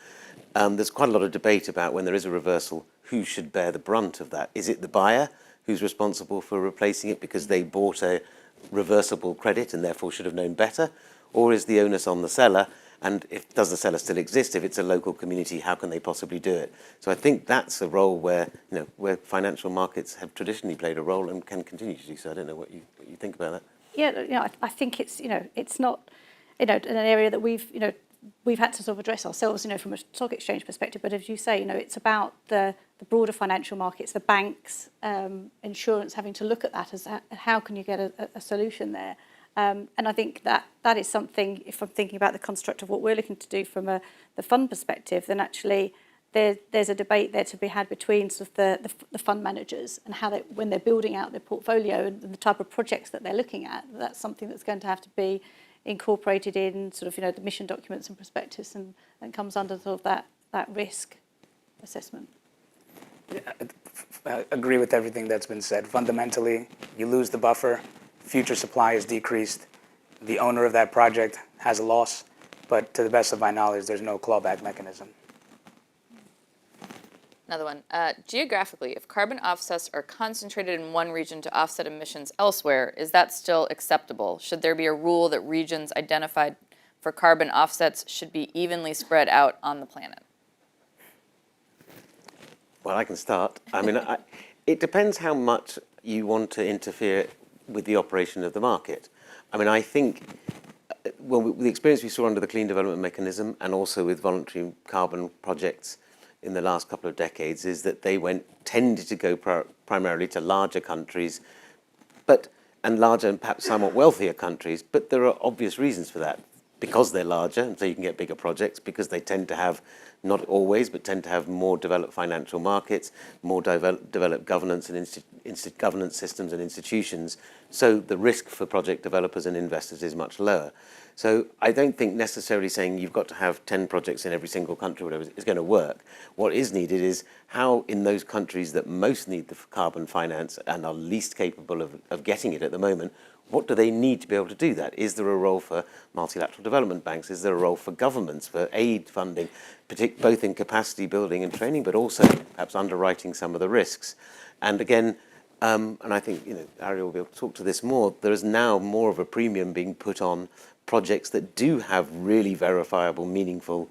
There's quite a lot of debate about when there is a reversal, who should bear the brunt of that. Is it the buyer who's responsible for replacing it because they bought a reversible credit and therefore should have known better? Or is the onus on the seller? And does the seller still exist? If it's a local community, how can they possibly do it? So I think that's a role where financial markets have traditionally played a role and can continue to do so. I don't know what you think about that. Yeah, I think it's not an area that we've had to sort of address ourselves, from a stock exchange perspective. But as you say, it's about the broader financial markets, the banks, insurance, having to look at that as how can you get a solution there. And I think that is something, if I'm thinking about the construct of what we're looking to do from the fund perspective, then actually there's a debate there to be had between sort of the fund managers and how when they're building out their portfolio and the type of projects that they're looking at. That's something that's going to have to be incorporated in sort of the mission documents and prospectus, and comes under sort of that risk assessment. I agree with everything that's been said. Fundamentally, you lose the buffer, future supply is decreased, the owner of that project has a loss, but to the best of my knowledge, there's no clawback mechanism. Another one. Geographically, if carbon offsets are concentrated in one region to offset emissions elsewhere, is that still acceptable? Should there be a rule that regions identified for carbon offsets should be evenly spread out on the planet? Well, I can start. I mean, it depends how much you want to interfere with the operation of the market. I mean, I think, well, the experience we saw under the Clean Development Mechanism and also with voluntary carbon projects in the last couple of decades is that they tended to go primarily to larger countries, and larger and perhaps somewhat wealthier countries, but there are obvious reasons for that. Because they're larger, and so you can get bigger projects, because they tend to have, not always, but tend to have more developed financial markets, more developed governance and governance systems and institutions. So the risk for project developers and investors is much lower. So I don't think necessarily saying you've got to have 10 projects in every single country, whatever, is going to work. What is needed is how in those countries that most need the carbon finance and are least capable of getting it at the moment, what do they need to be able to do that? Is there a role for multilateral development banks? Is there a role for governments, for aid funding, both in capacity building and training, but also perhaps underwriting some of the risks? And again, and I think Ariel will be able to talk to this more, there is now more of a premium being put on projects that do have really verifiable, meaningful,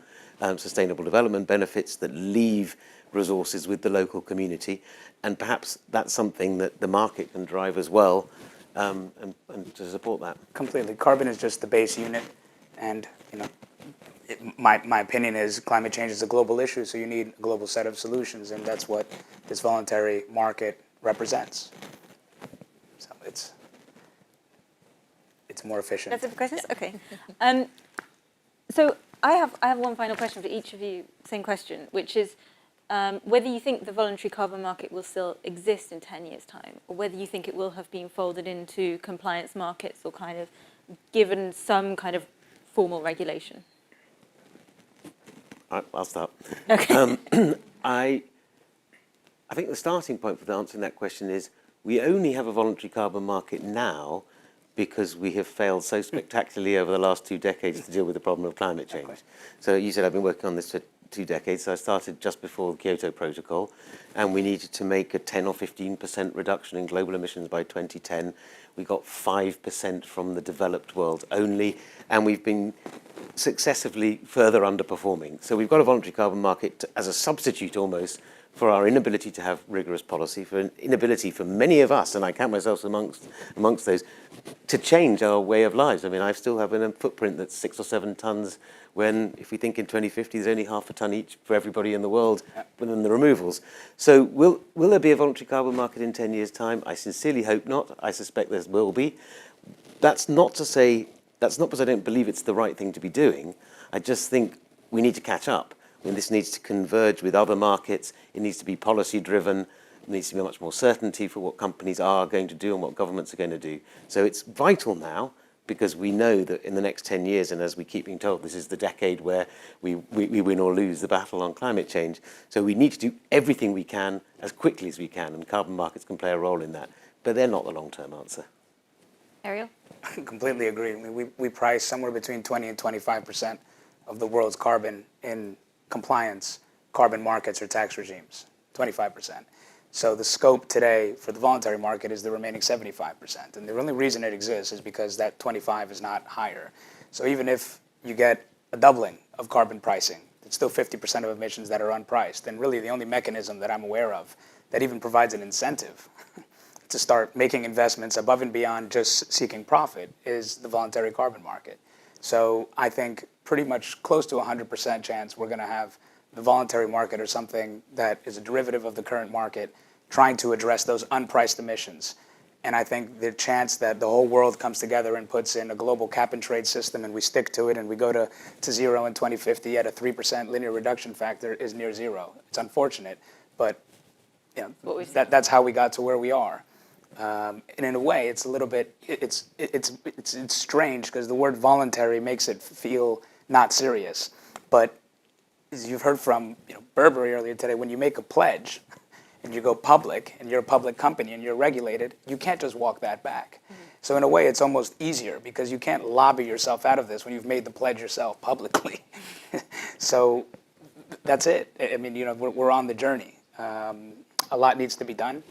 sustainable development benefits that leave resources with the local community. And perhaps that's something that the market can drive as well, and to support that. Completely. Carbon is just the base unit, and my opinion is climate change is a global issue, so you need a global set of solutions, and that's what this voluntary market represents. So it's more efficient. That's it for questions? Okay. So I have one final question for each of you, same question, which is whether you think the voluntary carbon market will still exist in 10 years' time, or whether you think it will have been folded into compliance markets or kind of given some kind of formal regulation. All right, I'll start. Okay. I think the starting point for answering that question is we only have a voluntary carbon market now because we have failed so spectacularly over the last 2 decades to deal with the problem of climate change. So you said I've been working on this for 2 decades. So I started just before the Kyoto Protocol, and we needed to make a 10 or 15% reduction in global emissions by 2010. We got 5% from the developed world only, and we've been successively further underperforming. So we've got a voluntary carbon market as a substitute almost for our inability to have rigorous policy, for an inability for many of us, and I count myself amongst those, to change our way of lives. I mean, I still have a footprint that's 6 or 7 tons when, if we think in 2050, there's only half a ton each for everybody in the world within the removals. So will there be a voluntary carbon market in 10 years' time? I sincerely hope not. I suspect there will be. That's not because I don't believe it's the right thing to be doing. I just think we need to catch up. I mean, this needs to converge with other markets. It needs to be policy-driven. There needs to be much more certainty for what companies are going to do and what governments are going to do. So it's vital now, because we know that in the next 10 years, and as we keep being told, this is the decade where we win or lose the battle on climate change. So we need to do everything we can as quickly as we can, and carbon markets can play a role in that. But they're not the long-term answer. Ariel? I completely agree. I mean, we price somewhere between 20 and 25% of the world's carbon in compliance carbon markets or tax regimes, 25%. So the scope today for the voluntary market is the remaining 75%. And the only reason it exists is because that 25 is not higher. So even if you get a doubling of carbon pricing, it's still 50% of emissions that are unpriced. And really the only mechanism that I'm aware of that even provides an incentive to start making investments above and beyond just seeking profit is the voluntary carbon market. So I think pretty much close to 100% chance we're going to have the voluntary market or something that is a derivative of the current market trying to address those unpriced emissions. And I think the chance that the whole world comes together and puts in a global cap and trade system and we stick to it and we go to zero in 2050 at a 3% linear reduction factor is near zero. It's unfortunate, but that's how we got to where we are. And in a way, it's a little bit, it's strange because the word voluntary makes it feel not serious. But as you've heard from Burberry earlier today, when you make a pledge, and you go public, and you're a public company, and you're regulated, you can't just walk that back. So in a way, it's almost easier because you can't lobby yourself out of this when you've made the pledge yourself publicly. So that's it. I mean, we're on the journey. A lot needs to be done.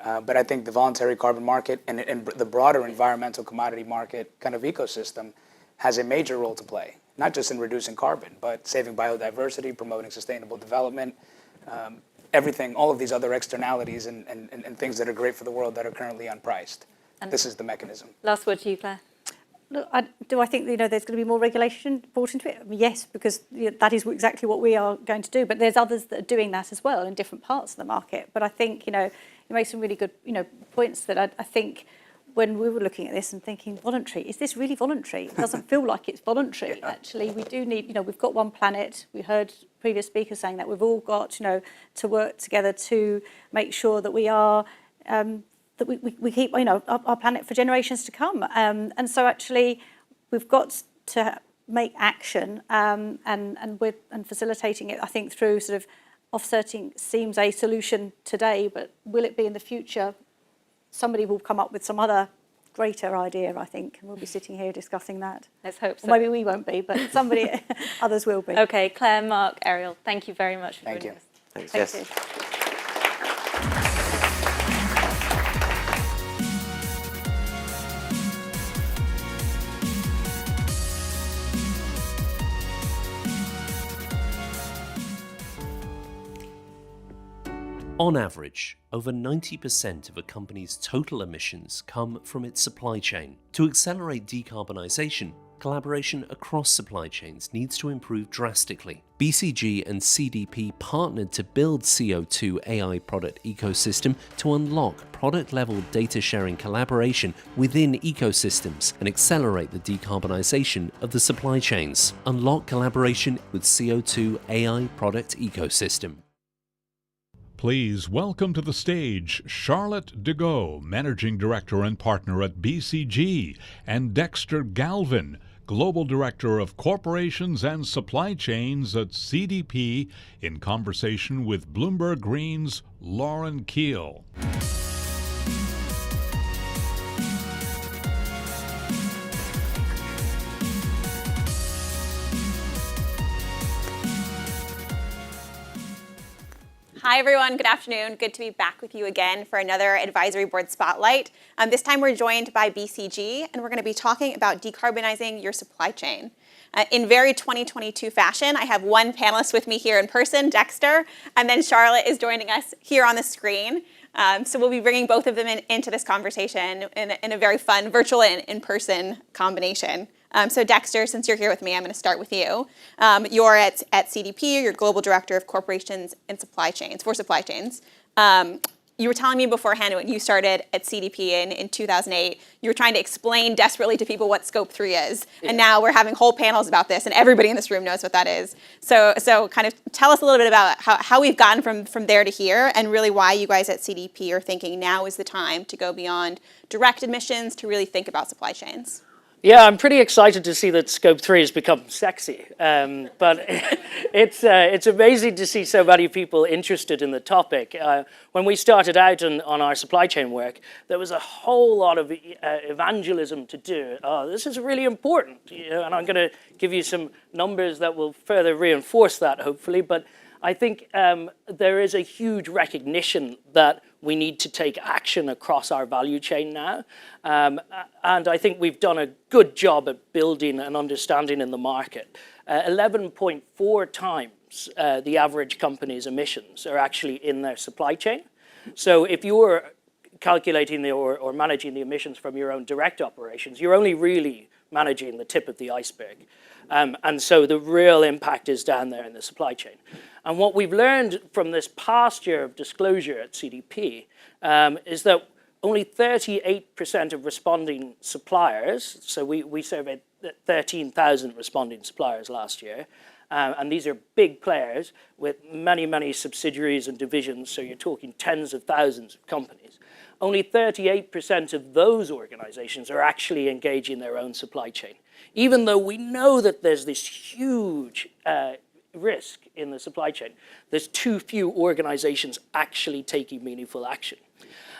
But I think the voluntary carbon market and the broader environmental commodity market kind of ecosystem has a major role to play, not just in reducing carbon, but saving biodiversity, promoting sustainable development, everything, all of these other externalities and things that are great for the world that are currently unpriced. And this is the mechanism. Last word to you, Claire. Look, do I think there's going to be more regulation brought into it? I mean, yes, because that is exactly what we are going to do. But there's others that are doing that as well in different parts of the market. But I think you make some really good points that I think when we were looking at this and thinking voluntary, is this really voluntary? It doesn't feel like it's voluntary. Actually, we do need we've got one planet. We heard previous speakers saying that we've all got to work together to make sure that we are. That we keep our planet for generations to come, and so actually we've got to make action and facilitating it. I think through sort of offsetting seems a solution today, but will it be in the future? Somebody will come up with some other greater idea, I think, and we'll be sitting here discussing that. Let's hope so. Or maybe we won't be, but others will be. Okay, Claire, Mark, Ariel, thank you very much for joining us. Thanks. Thank Yes. you. On average, over 90% of a company's total emissions come from its supply chain. To accelerate decarbonisation, collaboration across supply chains needs to improve drastically. BCG and CDP partnered to build CO2 AI product ecosystem to unlock product-level data sharing collaboration within ecosystems and accelerate the decarbonisation of the supply chains. Unlock collaboration with CO2 AI product ecosystem. Please welcome to the stage Charlotte DeGo, Managing Director and Partner at BCG, and Dexter Galvin, Global Director of Corporations and Supply Chains at CDP, in conversation with Bloomberg Green's Lauren Keel. Hi everyone, good afternoon. Good to be back with you again for another Advisory Board Spotlight. This time we're joined by BCG and we're going to be talking about decarbonizing your supply chain. In very 2022 fashion, I have one panelist with me here in person, Dexter, and then Charlotte is joining us here on the screen. So we'll be bringing both of them into this conversation in a very fun virtual and in-person combination. So Dexter, since you're here with me, I'm going to start with you. You're at CDP, you're Global Director of Corporations and Supply Chains, for Supply Chains. You were telling me beforehand when you started at CDP in 2008, you were trying to explain desperately to people what Scope 3 is. Yeah. And now we're having whole panels about this, and everybody in this room knows what that is. So kind of tell us a little bit about how we've gotten from there to here, and really why you guys at CDP are thinking now is the time to go beyond direct emissions to really think about supply chains. Yeah, I'm pretty excited to see that Scope 3 has become sexy, but it's amazing to see so many people interested in the topic. When we started out on our supply chain work, there was a whole lot of evangelism to do. This is really important, and I'm going to give you some numbers that will further reinforce that, hopefully, but I think there is a huge recognition that we need to take action across our value chain now. And I think we've done a good job at building an understanding in the market. 11.4 times the average company's emissions are actually in their supply chain. So if you're calculating or managing the emissions from your own direct operations, you're only really managing the tip of the iceberg. And so the real impact is down there in the supply chain. And what we've learned from this past year of disclosure at CDP is that only 38% of responding suppliers, so we surveyed 13,000 responding suppliers last year, and these are big players with many, many subsidiaries and divisions, so you're talking tens of thousands of companies. Only 38% of those organizations are actually engaging their own supply chain, even though we know that there's this huge risk in the supply chain, there's too few organizations actually taking meaningful action.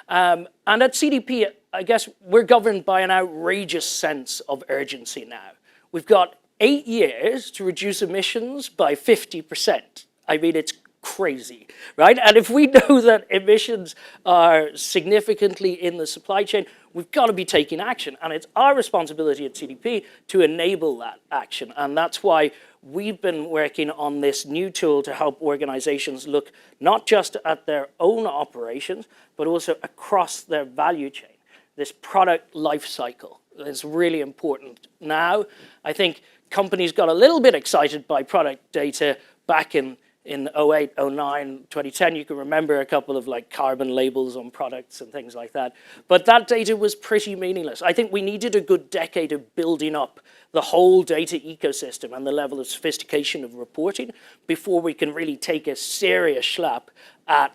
And at CDP, I guess we're governed by an outrageous sense of urgency now. We've got 8 years to reduce emissions by 50%. I mean, it's crazy, right? And if we know that emissions are significantly in the supply chain, we've got to be taking action. And it's our responsibility at CDP to enable that action. And that's why we've been working on this new tool to help organizations look not just at their own operations, but also across their value chain. This product life cycle is really important. Now, I think companies got a little bit excited by product data back in 08, 09, 2010. You can remember a couple of like carbon labels on products and things like that. But that data was pretty meaningless. I think we needed a good decade of building up the whole data ecosystem and the level of sophistication of reporting before we can really take a serious slap at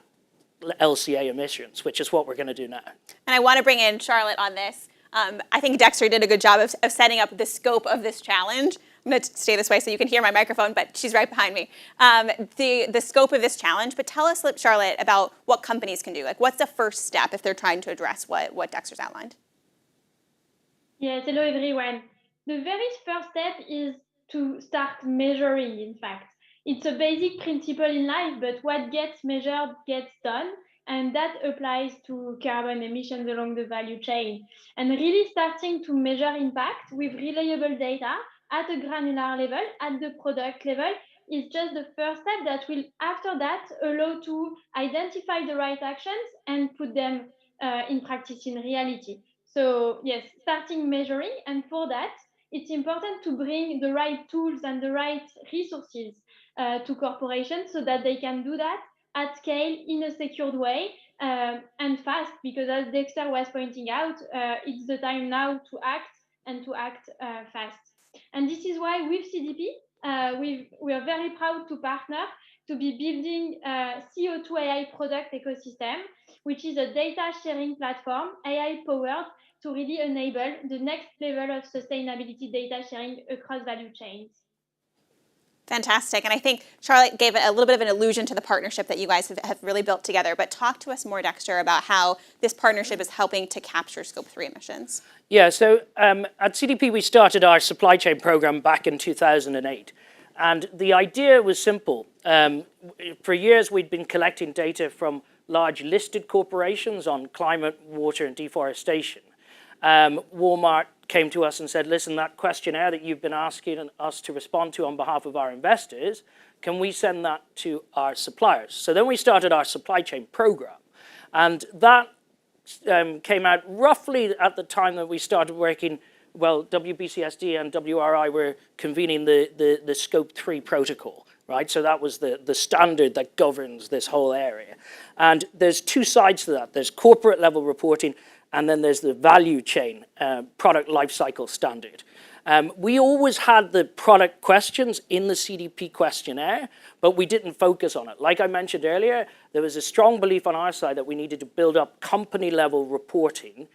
LCA emissions, which is what we're going to do now. And I want to bring in Charlotte on this. I think Dexter did a good job of setting up the scope of this challenge. I'm going to stay this way so you can hear my microphone, but she's right behind me. The scope of this challenge, but tell us, Charlotte, about what companies can do. Like, what's the first step if they're trying to address what Dexter's outlined? Yes, hello everyone. The very first step is to start measuring, in fact. It's a basic principle in life, but what gets measured gets done. And that applies to carbon emissions along the value chain. And really starting to measure impact with reliable data at a granular level, at the product level, is just the first step that will, after that, allow to identify the right actions and put them in practice in reality. So yes, starting measuring, and for that, it's important to bring the right tools and the right resources to corporations so that they can do that at scale in a secured way and fast, because as Dexter was pointing out, it's the time now to act and to act fast. And this is why with CDP, we are very proud to partner to be building a CO2 AI product ecosystem, which is a data sharing platform, AI powered, to really enable the next level of sustainability data sharing across value chains. Fantastic. And I think Charlotte gave a little bit of an allusion to the partnership that you guys have really built together. But talk to us more, Dexter, about how this partnership is helping to capture Scope 3 emissions. Yeah, so at CDP, we started our supply chain program back in 2008. And the idea was simple. For years, we'd been collecting data from large listed corporations on climate, water, and deforestation. Walmart came to us and said, listen, that questionnaire that you've been asking us to respond to on behalf of our investors, can we send that to our suppliers? So then we started our supply chain program. And that came out roughly at the time that we started working, well, WBCSD and WRI were convening the Scope 3 protocol, right? So that was the standard that governs this whole area. And there's two sides to that. There's corporate level reporting, and then there's the value chain product lifecycle standard. We always had the product questions in the CDP questionnaire, but we didn't focus on it. Like I mentioned earlier, there was a strong belief on our side that we needed to build up company level reporting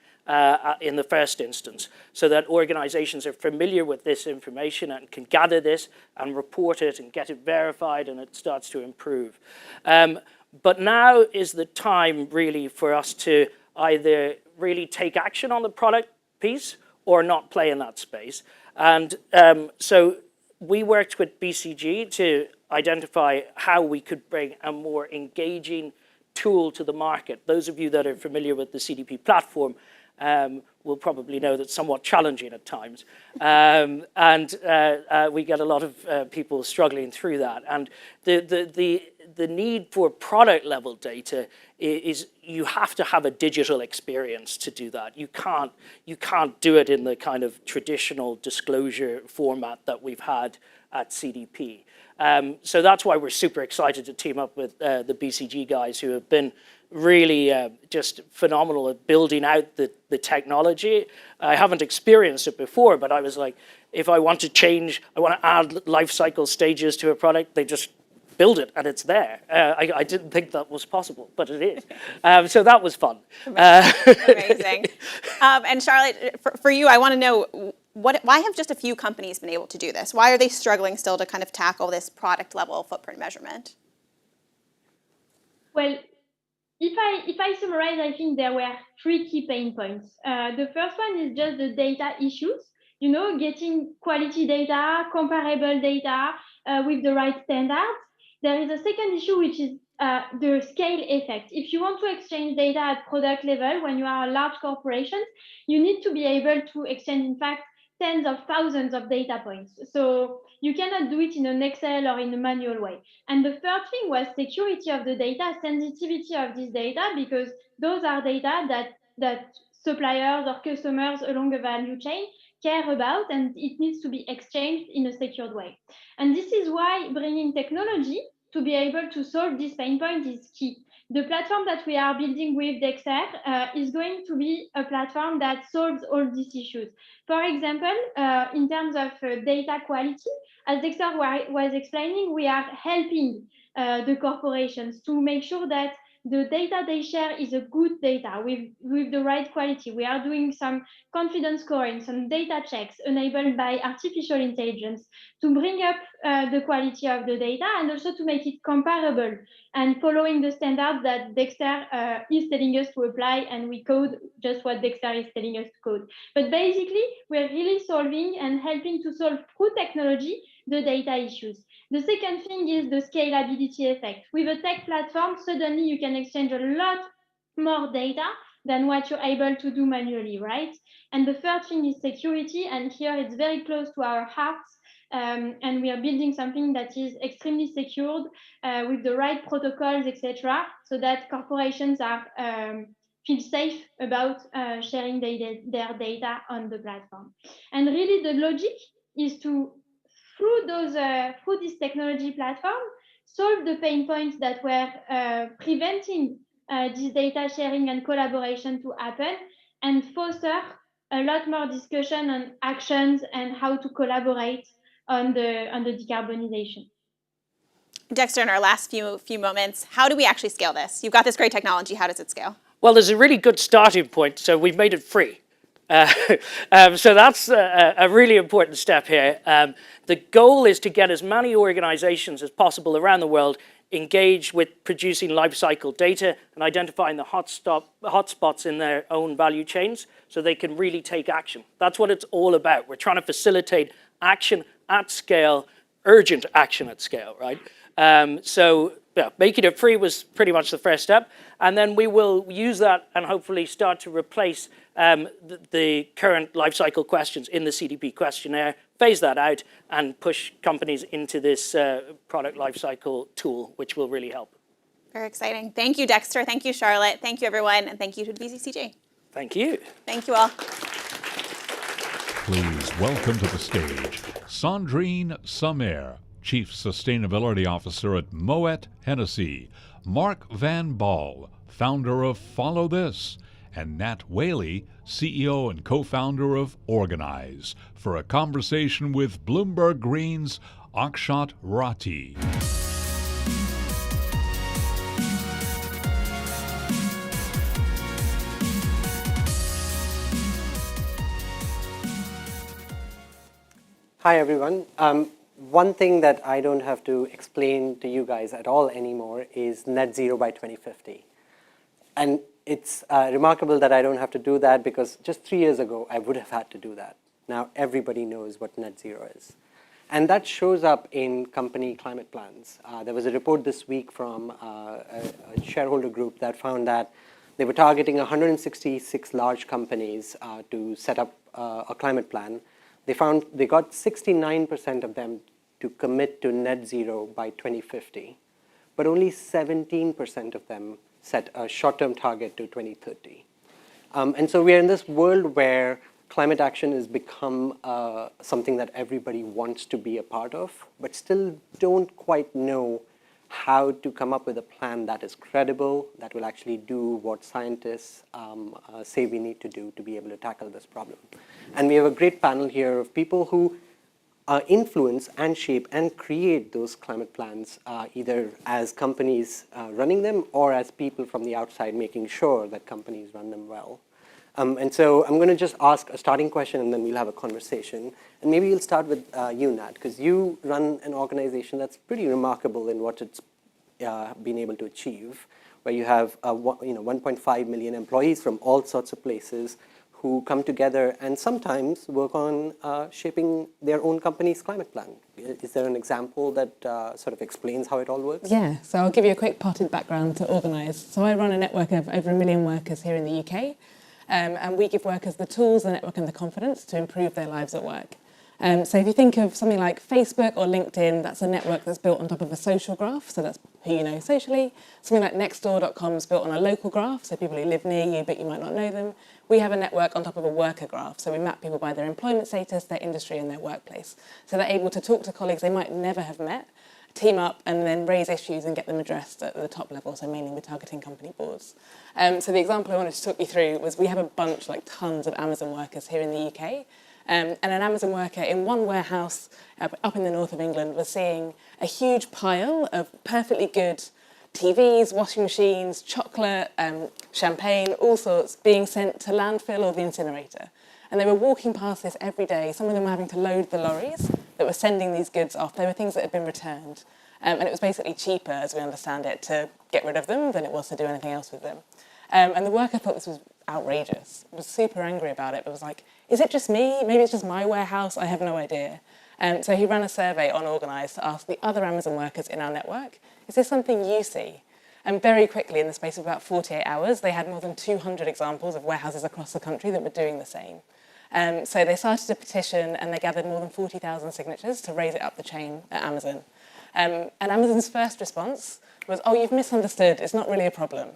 in the first instance, so that organizations are familiar with this information and can gather this and report it and get it verified, and it starts to improve. But now is the time really for us to either really take action on the product piece or not play in that space. And so we worked with BCG to identify how we could bring a more engaging tool to the market. Those of you that are familiar with the CDP platform will probably know that's somewhat challenging at times. And we get a lot of people struggling through that. And the need for product level data is you have to have a digital experience to do that. You can't do it in the kind of traditional disclosure format that we've had at CDP. So that's why we're super excited to team up with the BCG guys, who have been really just phenomenal at building out the technology. I haven't experienced it before, but I was like, if I want to change, I want to add life cycle stages to a product, they just build it and it's there. I didn't think that was possible, but it is. So that was fun. Amazing. And Charlotte, for you, I want to know, why have just a few companies been able to do this? Why are they struggling still to kind of tackle this product level footprint measurement? Well, if I summarize, I think there were 3 key pain points. The first one is just the data issues. You know, getting quality data, comparable data with the right standards. There is a second issue, which is the scale effect. If you want to exchange data at product level, when you are a large corporation, you need to be able to exchange, in fact, tens of thousands of data points. So you cannot do it in an Excel or in a manual way. And the third thing was security of the data, sensitivity of this data, because those are data that suppliers or customers along the value chain care about, and it needs to be exchanged in a secured way. And this is why bringing technology to be able to solve this pain point is key. The platform that we are building with Dexter is going to be a platform that solves all these issues. For example, in terms of data quality, as Dexter was explaining, we are helping the corporations to make sure that the data they share is a good data with the right quality. We are doing some confidence scoring, some data checks enabled by artificial intelligence to bring up the quality of the data and also to make it comparable and following the standards that Dexter is telling us to apply, and we code just what Dexter is telling us to code. But basically, we're really solving and helping to solve through technology the data issues. The second thing is the scalability effect. With a tech platform, suddenly you can exchange a lot more data than what you're able to do manually, right? And the third thing is security, and here it's very close to our hearts. And we are building something that is extremely secured with the right protocols, etc., so that corporations are feel safe about sharing their data on the platform. And really, the logic is to, through this technology platform, solve the pain points that were preventing this data sharing and collaboration to happen, and foster a lot more discussion on actions and how to collaborate on the decarbonization. Dexter, in our last few moments, how do we actually scale this? You've got this great technology. How does it scale? Well, there's a really good starting point, so we've made it free. So that's a really important step here. The goal is to get as many organizations as possible around the world engaged with producing life cycle data and identifying the hotspots in their own value chains so they can really take action. That's what it's all about. We're trying to facilitate action at scale, urgent action at scale, right? So making it free was pretty much the first step. And then we will use that and hopefully start to replace the current life cycle questions in the CDP questionnaire, phase that out, and push companies into this product life cycle tool, which will really help. Very exciting. Thank you, Dexter. Thank you, Charlotte. Thank you, everyone. And thank you to the BCCG. Thank you. Thank you all. Please welcome to the stage Sandrine Sommer, Chief Sustainability Officer at Moët Hennessy, Mark Van Baal, founder of Follow This, and Nat Whaley, CEO and co-founder of Organize, for a conversation with Bloomberg Green's Akshat Rati. Hi, everyone. One thing that I don't have to explain to you guys at all anymore is net zero by 2050. And it's remarkable that I don't have to do that, because just 3 years ago, I would have had to do that. Now everybody knows what net zero is. And that shows up in company climate plans. There was a report this week from a shareholder group that found that they were targeting 166 large companies to set up a climate plan. They found they got 69% of them to commit to net zero by 2050, but only 17% of them set a short-term target to 2030. And so we are in this world where climate action has become something that everybody wants to be a part of, but still don't quite know how to come up with a plan that is credible, that will actually do what scientists say we need to do to be able to tackle this problem. And we have a great panel here of people who influence and shape and create those climate plans, either as companies running them or as people from the outside making sure that companies run them well. And so I'm going to just ask a starting question, and then we'll have a conversation. And maybe we'll start with you, Nat, because you run an organization that's pretty remarkable in what it's been able to achieve, where you have 1.5 million employees from all sorts of places who come together and sometimes work on shaping their own company's climate plan. Is there an example that sort of explains how it all works? Yeah, so I'll give you a quick potted background to organise. So I run a network of over 1 million workers here in the UK, and we give workers the tools, the network and the confidence to improve their lives at work. So if you think of something like Facebook or LinkedIn, that's a network that's built on top of a social graph, so that's who you know socially. Something like Nextdoor.com is built on a local graph, so people who live near you but you might not know them. We have a network on top of a worker graph, so we map people by their employment status, their industry and their workplace. So they're able to talk to colleagues they might never have met, team up and then raise issues and get them addressed at the top level, so mainly we're targeting company boards. So the example I wanted to talk you through was we have a bunch, like tons of Amazon workers here in the UK. And an Amazon worker in one warehouse up in the north of England was seeing a huge pile of perfectly good TVs, washing machines, chocolate, champagne, all sorts being sent to landfill or the incinerator. And they were walking past this every day. Some of them were having to load the lorries that were sending these goods off. They were things that had been returned. And it was basically cheaper, as we understand it, to get rid of them than it was to do anything else with them. And the worker thought this was outrageous, was super angry about it, but was like, is it just me? Maybe it's just my warehouse? I have no idea. So he ran a survey on Organise to ask the other Amazon workers in our network, is this something you see? And very quickly, in the space of about 48 hours, they had more than 200 examples of warehouses across the country that were doing the same. So they started a petition and they gathered more than 40,000 signatures to raise it up the chain at Amazon. And Amazon's first response was, oh, you've misunderstood, it's not really a problem.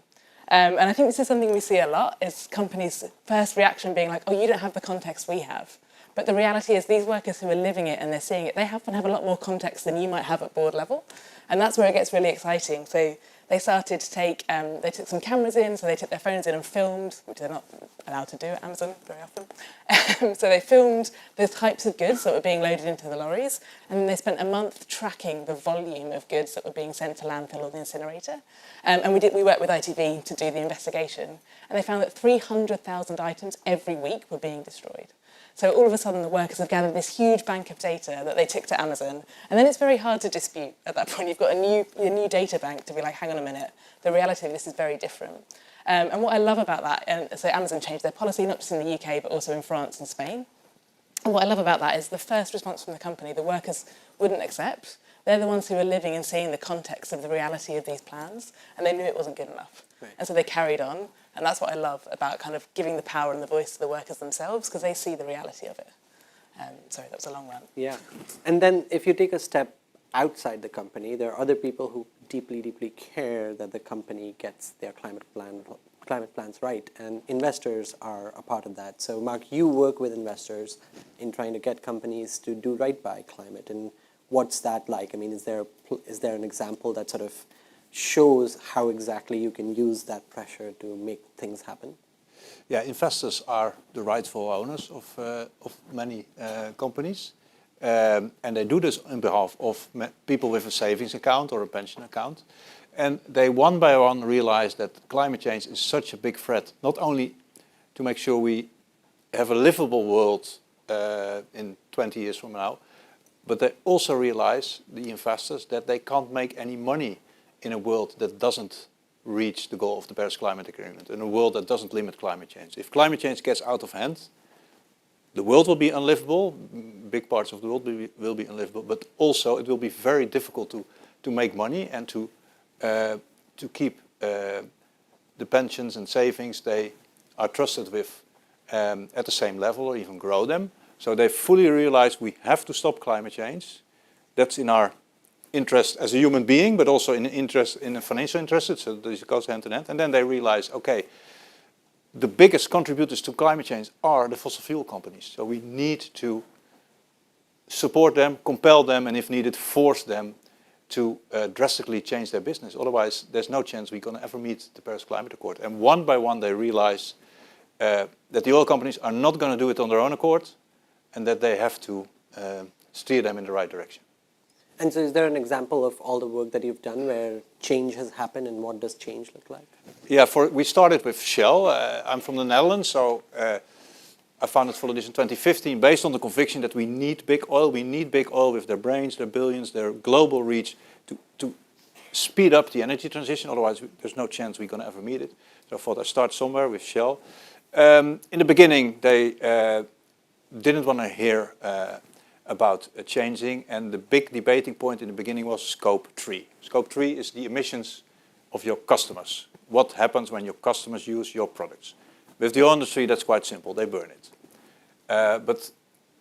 And I think this is something we see a lot, is companies' first reaction being like, oh, you don't have the context we have. But the reality is these workers who are living it and they're seeing it, they often have a lot more context than you might have at board level. And that's where it gets really exciting. So they started to take, they took some cameras in, so they took their phones in and filmed, which they're not allowed to do at Amazon very often. So they filmed the types of goods that were being loaded into the lorries, and then they spent a month tracking the volume of goods that were being sent to landfill or the incinerator. And we worked with ITV to do the investigation, and they found that 300,000 items every week were being destroyed. So all of a sudden, the workers have gathered this huge bank of data that they took to Amazon, and then it's very hard to dispute at that point. You've got a new data bank to be like, hang on a minute, the reality of this is very different. And what I love about that, and so Amazon changed their policy, not just in the UK, but also in France and Spain. And what I love about that is the first response from the company, the workers wouldn't accept. They're the ones who are living and seeing the context of the reality of these plans, and they knew it wasn't good enough. Right. And so they carried on. And that's what I love about kind of giving the power and the voice to the workers themselves, because they see the reality of it. Sorry, that was a long rant. Yeah. And then if you take a step outside the company, there are other people who deeply, deeply care that the company gets their climate plans right. And investors are a part of that. So Mark, you work with investors in trying to get companies to do right by climate. And what's that like? I mean, is there an example that sort of shows how exactly you can use that pressure to make things happen? Yeah, investors are the rightful owners of many companies. And they do this on behalf of people with a savings account or a pension account. And they one by one realize that climate change is such a big threat, not only to make sure we have a livable world in 20 years from now, but they also realize, the investors, that they can't make any money in a world that doesn't reach the goal of the Paris Climate Agreement, in a world that doesn't limit climate change. If climate change gets out of hand, the world will be unlivable, big parts of the world will be unlivable, but also it will be very difficult to make money and to keep the pensions and savings they are trusted with at the same level or even grow them. So they fully realize we have to stop climate change. That's in our interest as a human being, but also in a financial interest, so this goes hand in hand. And then they realize, okay, the biggest contributors to climate change are the fossil fuel companies. So we need to support them, compel them, and if needed, force them to drastically change their business. Otherwise, there's no chance we're going to ever meet the Paris Climate Accord. And one by one, they realize that the oil companies are not going to do it on their own accord, and that they have to steer them in the right direction. And so is there an example of all the work that you've done where change has happened, and what does change look like? Yeah, we started with Shell. I'm from the Netherlands, so I founded Voluntary in 2015 based on the conviction that we need big oil. We need big oil with their brains, their billions, their global reach to speed up the energy transition. Otherwise, there's no chance we're going to ever meet it. So I thought I'd start somewhere with Shell. In the beginning, they didn't want to hear about changing, and the big debating point in the beginning was Scope 3. Scope 3 is the emissions of your customers. What happens when your customers use your products? With the oil industry, that's quite simple. They burn it. But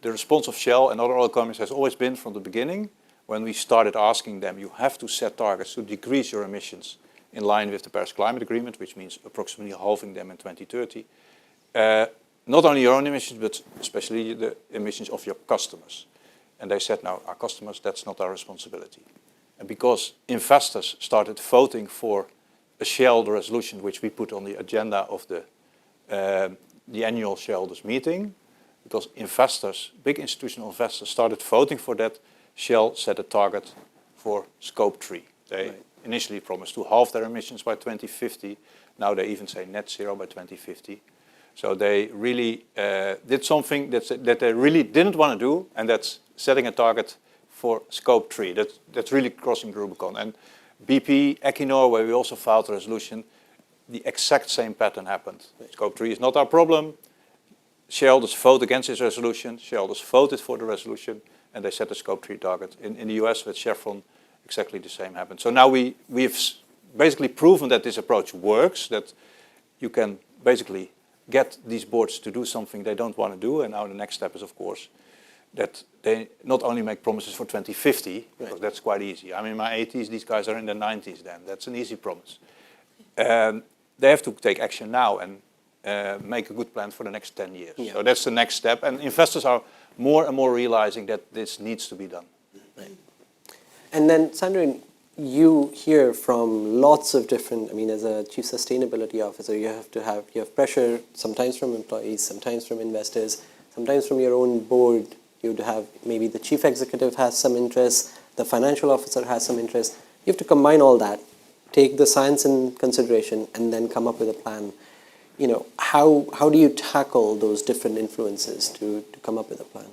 the response of Shell and other oil companies has always been from the beginning, when we started asking them, you have to set targets to decrease your emissions in line with the Paris Climate Agreement, which means approximately halving them in 2030. Not only your own emissions, but especially the emissions of your customers. And they said, no, our customers, that's not our responsibility. And because investors started voting for a shareholder resolution, which we put on the agenda of the annual shareholders meeting, because investors, big institutional investors, started voting for that, Shell set a target for Scope 3. They initially promised to halve their emissions by 2050. Now they even say net zero by 2050. So they really did something that they really didn't want to do, and that's setting a target for Scope 3. That's really crossing the Rubicon. And BP, Equinor, where we also filed a resolution, the exact same pattern happened. Scope 3 is not our problem. Shareholders vote against this resolution. Shareholders voted for the resolution, and they set a Scope 3 target. In the US with Chevron, exactly the same happened. So now we've basically proven that this approach works, that you can basically get these boards to do something they don't want to do. And now the next step is, of course, that they not only make promises for 2050, because that's quite easy. I'm in my 80s, these guys are in their 90s then. That's an easy promise. They have to take action now and make a good plan for the next 10 years. Yeah. So that's the next step. And investors are more and more realizing that this needs to be done. Right. And then, Sandrine, you hear from lots of different, I mean, as a chief sustainability officer, you have pressure sometimes from employees, sometimes from investors, sometimes from your own board. You'd have maybe the chief executive has some interest, the financial officer has some interest. You have to combine all that, take the science in consideration, and then come up with a plan. You know, how do you tackle those different influences to come up with a plan?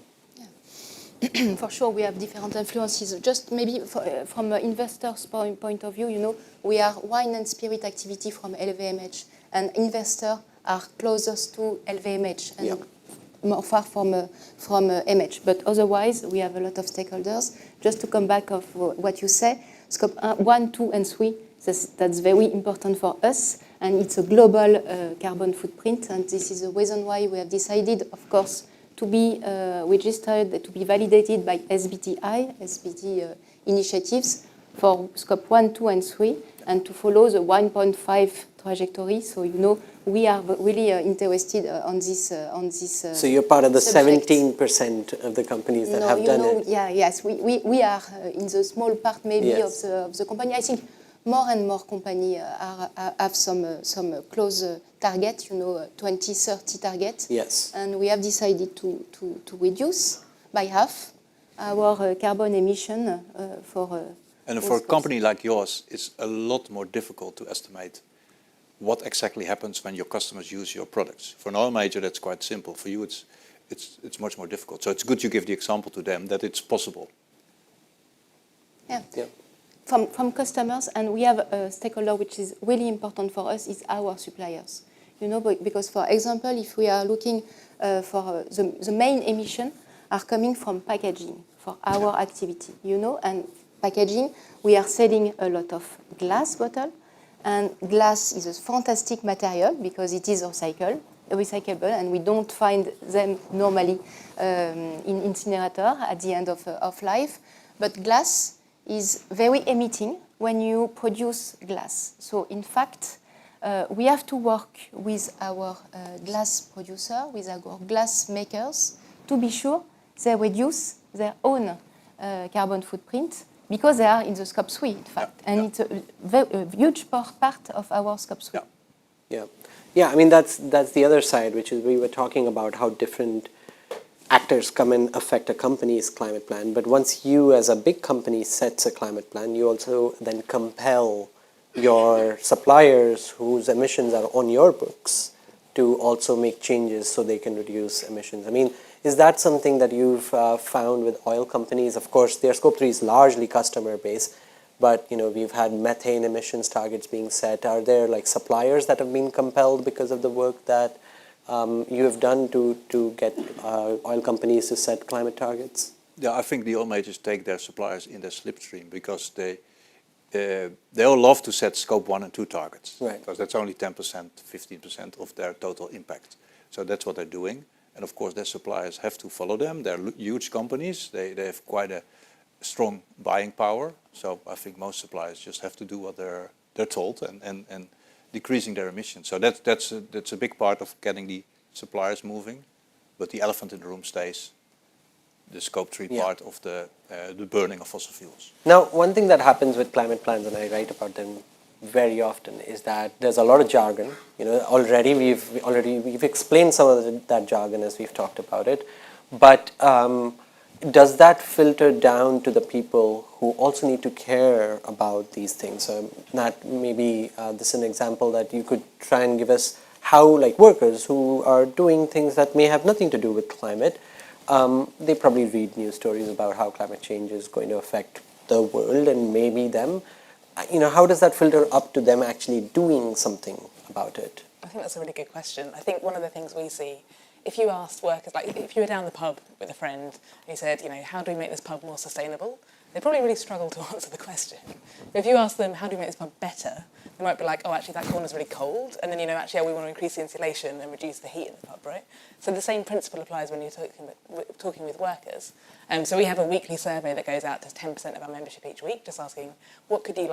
For sure, we have different influences. Just maybe from an investor's point of view, you know, we are wine and spirit activity from LVMH, and investors are closest to LVMH and more far from MH. But otherwise, we have a lot of stakeholders. Just to come back of what you say, Scope 1, 2, and 3, that's very important for us, and it's a global carbon footprint, and this is the reason why we have decided, of course, to be registered, to be validated by SBT initiatives for Scope 1, 2, and 3, and to follow the 1.5 trajectory. So, you know, we are really interested on this. So you're part of the subject. 17% of the companies that have done it. Yeah, yes, we are in the small part maybe of the company. I think more and more companies have some close target, you know, 2030 target. Yes. And we have decided to reduce by half our carbon emission for. And for a company like yours, it's a lot more difficult to estimate what exactly happens when your customers use your products. For an oil major, that's quite simple. For you, it's much more difficult. So it's good you give the example to them that it's possible. Yeah. From customers, and we have a stakeholder which is really important for us, is our suppliers. You know, because for example, if we are looking for the main emission are coming from packaging for our activity, you know, and packaging, we are selling a lot of glass bottle, and glass is a fantastic material because it is recyclable, and we don't find them normally in incinerator at the end of life. But glass is very emitting when you produce glass. So in fact, we have to work with our glass producer, with our glass makers, to be sure they reduce their own carbon footprint, because they are in the Scope 3, in fact. And it's a huge part of our Scope 3. Yeah, I mean, that's the other side, which is we were talking about how different actors come and affect a company's climate plan, but once you as a big company sets a climate plan, you also then compel your suppliers whose emissions are on your books to also make changes so they can reduce emissions. I mean, is that something that you've found with oil companies? Of course, their Scope 3 is largely customer based, but we've had methane emissions targets being set. Are there like suppliers that have been compelled because of the work that you have done to get oil companies to set climate targets? Yeah, I think the oil majors take their suppliers in their slipstream because they all love to set Scope 1 and 2 targets, right? Because that's only 10%, 15% of their total impact. So that's what they're doing. And of course, their suppliers have to follow them. They're huge companies. They have quite a strong buying power. So I think most suppliers just have to do what they're told and decreasing their emissions. So that's a big part of getting the suppliers moving. But the elephant in the room stays the Scope 3 part of the burning of fossil fuels. Now, one thing that happens with climate plans, and I write about them very often, is that there's a lot of jargon. Already we've explained some of that jargon as we've talked about it, but does that filter down to the people who also need to care about these things? So Nat, maybe this is an example that you could try and give us how, like, workers who are doing things that may have nothing to do with climate, they probably read news stories about how climate change is going to affect the world and maybe them. How does that filter up to them actually doing something about it? I think that's a really good question. I think one of the things we see, if you asked workers, like if you were down the pub with a friend and you said, how do we make this pub more sustainable? They probably really struggle to answer the question. But if you ask them, how do we make this pub better? They might be like, oh, actually that corner's really cold. And then, actually, we want to increase the insulation and reduce the heat in the pub, right? So the same principle applies when you're talking with workers. So we have a weekly survey that goes out to 10% of our membership each week, just asking, what do you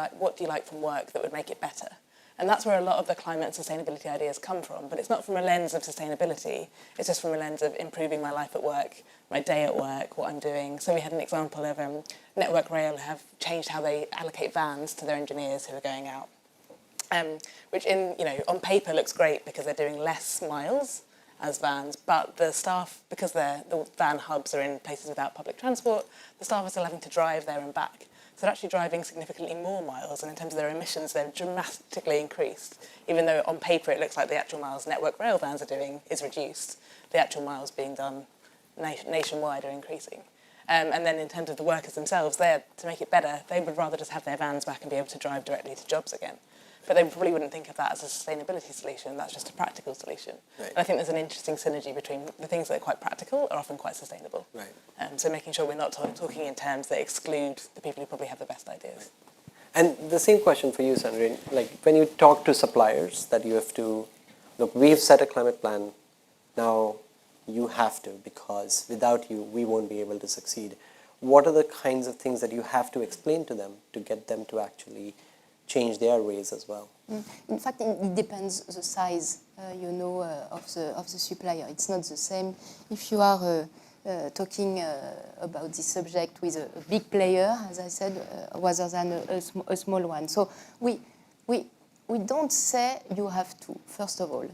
like from work that would make it better? And that's where a lot of the climate and sustainability ideas come from. But it's not from a lens of sustainability. It's just from a lens of improving my life at work, my day at work, what I'm doing. So we had an example of Network Rail have changed how they allocate vans to their engineers who are going out, which on paper looks great because they're doing less miles as vans, but the staff, because the van hubs are in places without public transport, the staff are still having to drive there and back. So they're actually driving significantly more miles, and in terms of their emissions, they're dramatically increased. Even though on paper it looks like the actual miles Network Rail vans are doing is reduced, the actual miles being done nationwide are increasing. And then in terms of the workers themselves, to make it better, they would rather just have their vans back and be able to drive directly to jobs again. But they probably wouldn't think of that as a sustainability solution. That's just a practical solution. Right. And I think there's an interesting synergy between the things that are quite practical are often quite sustainable. Right. So making sure we're not talking in terms that exclude the people who probably have the best ideas. And the same question for you, Sandrine. Like, when you talk to suppliers that you have to, look, we've set a climate plan, now you have to, because without you, we won't be able to succeed. What are the kinds of things that you have to explain to them to get them to actually change their ways as well? In fact, it depends the size, of the supplier. It's not the same if you are talking about this subject with a big player, as I said, rather than a small one. So we don't say you have to. First of all,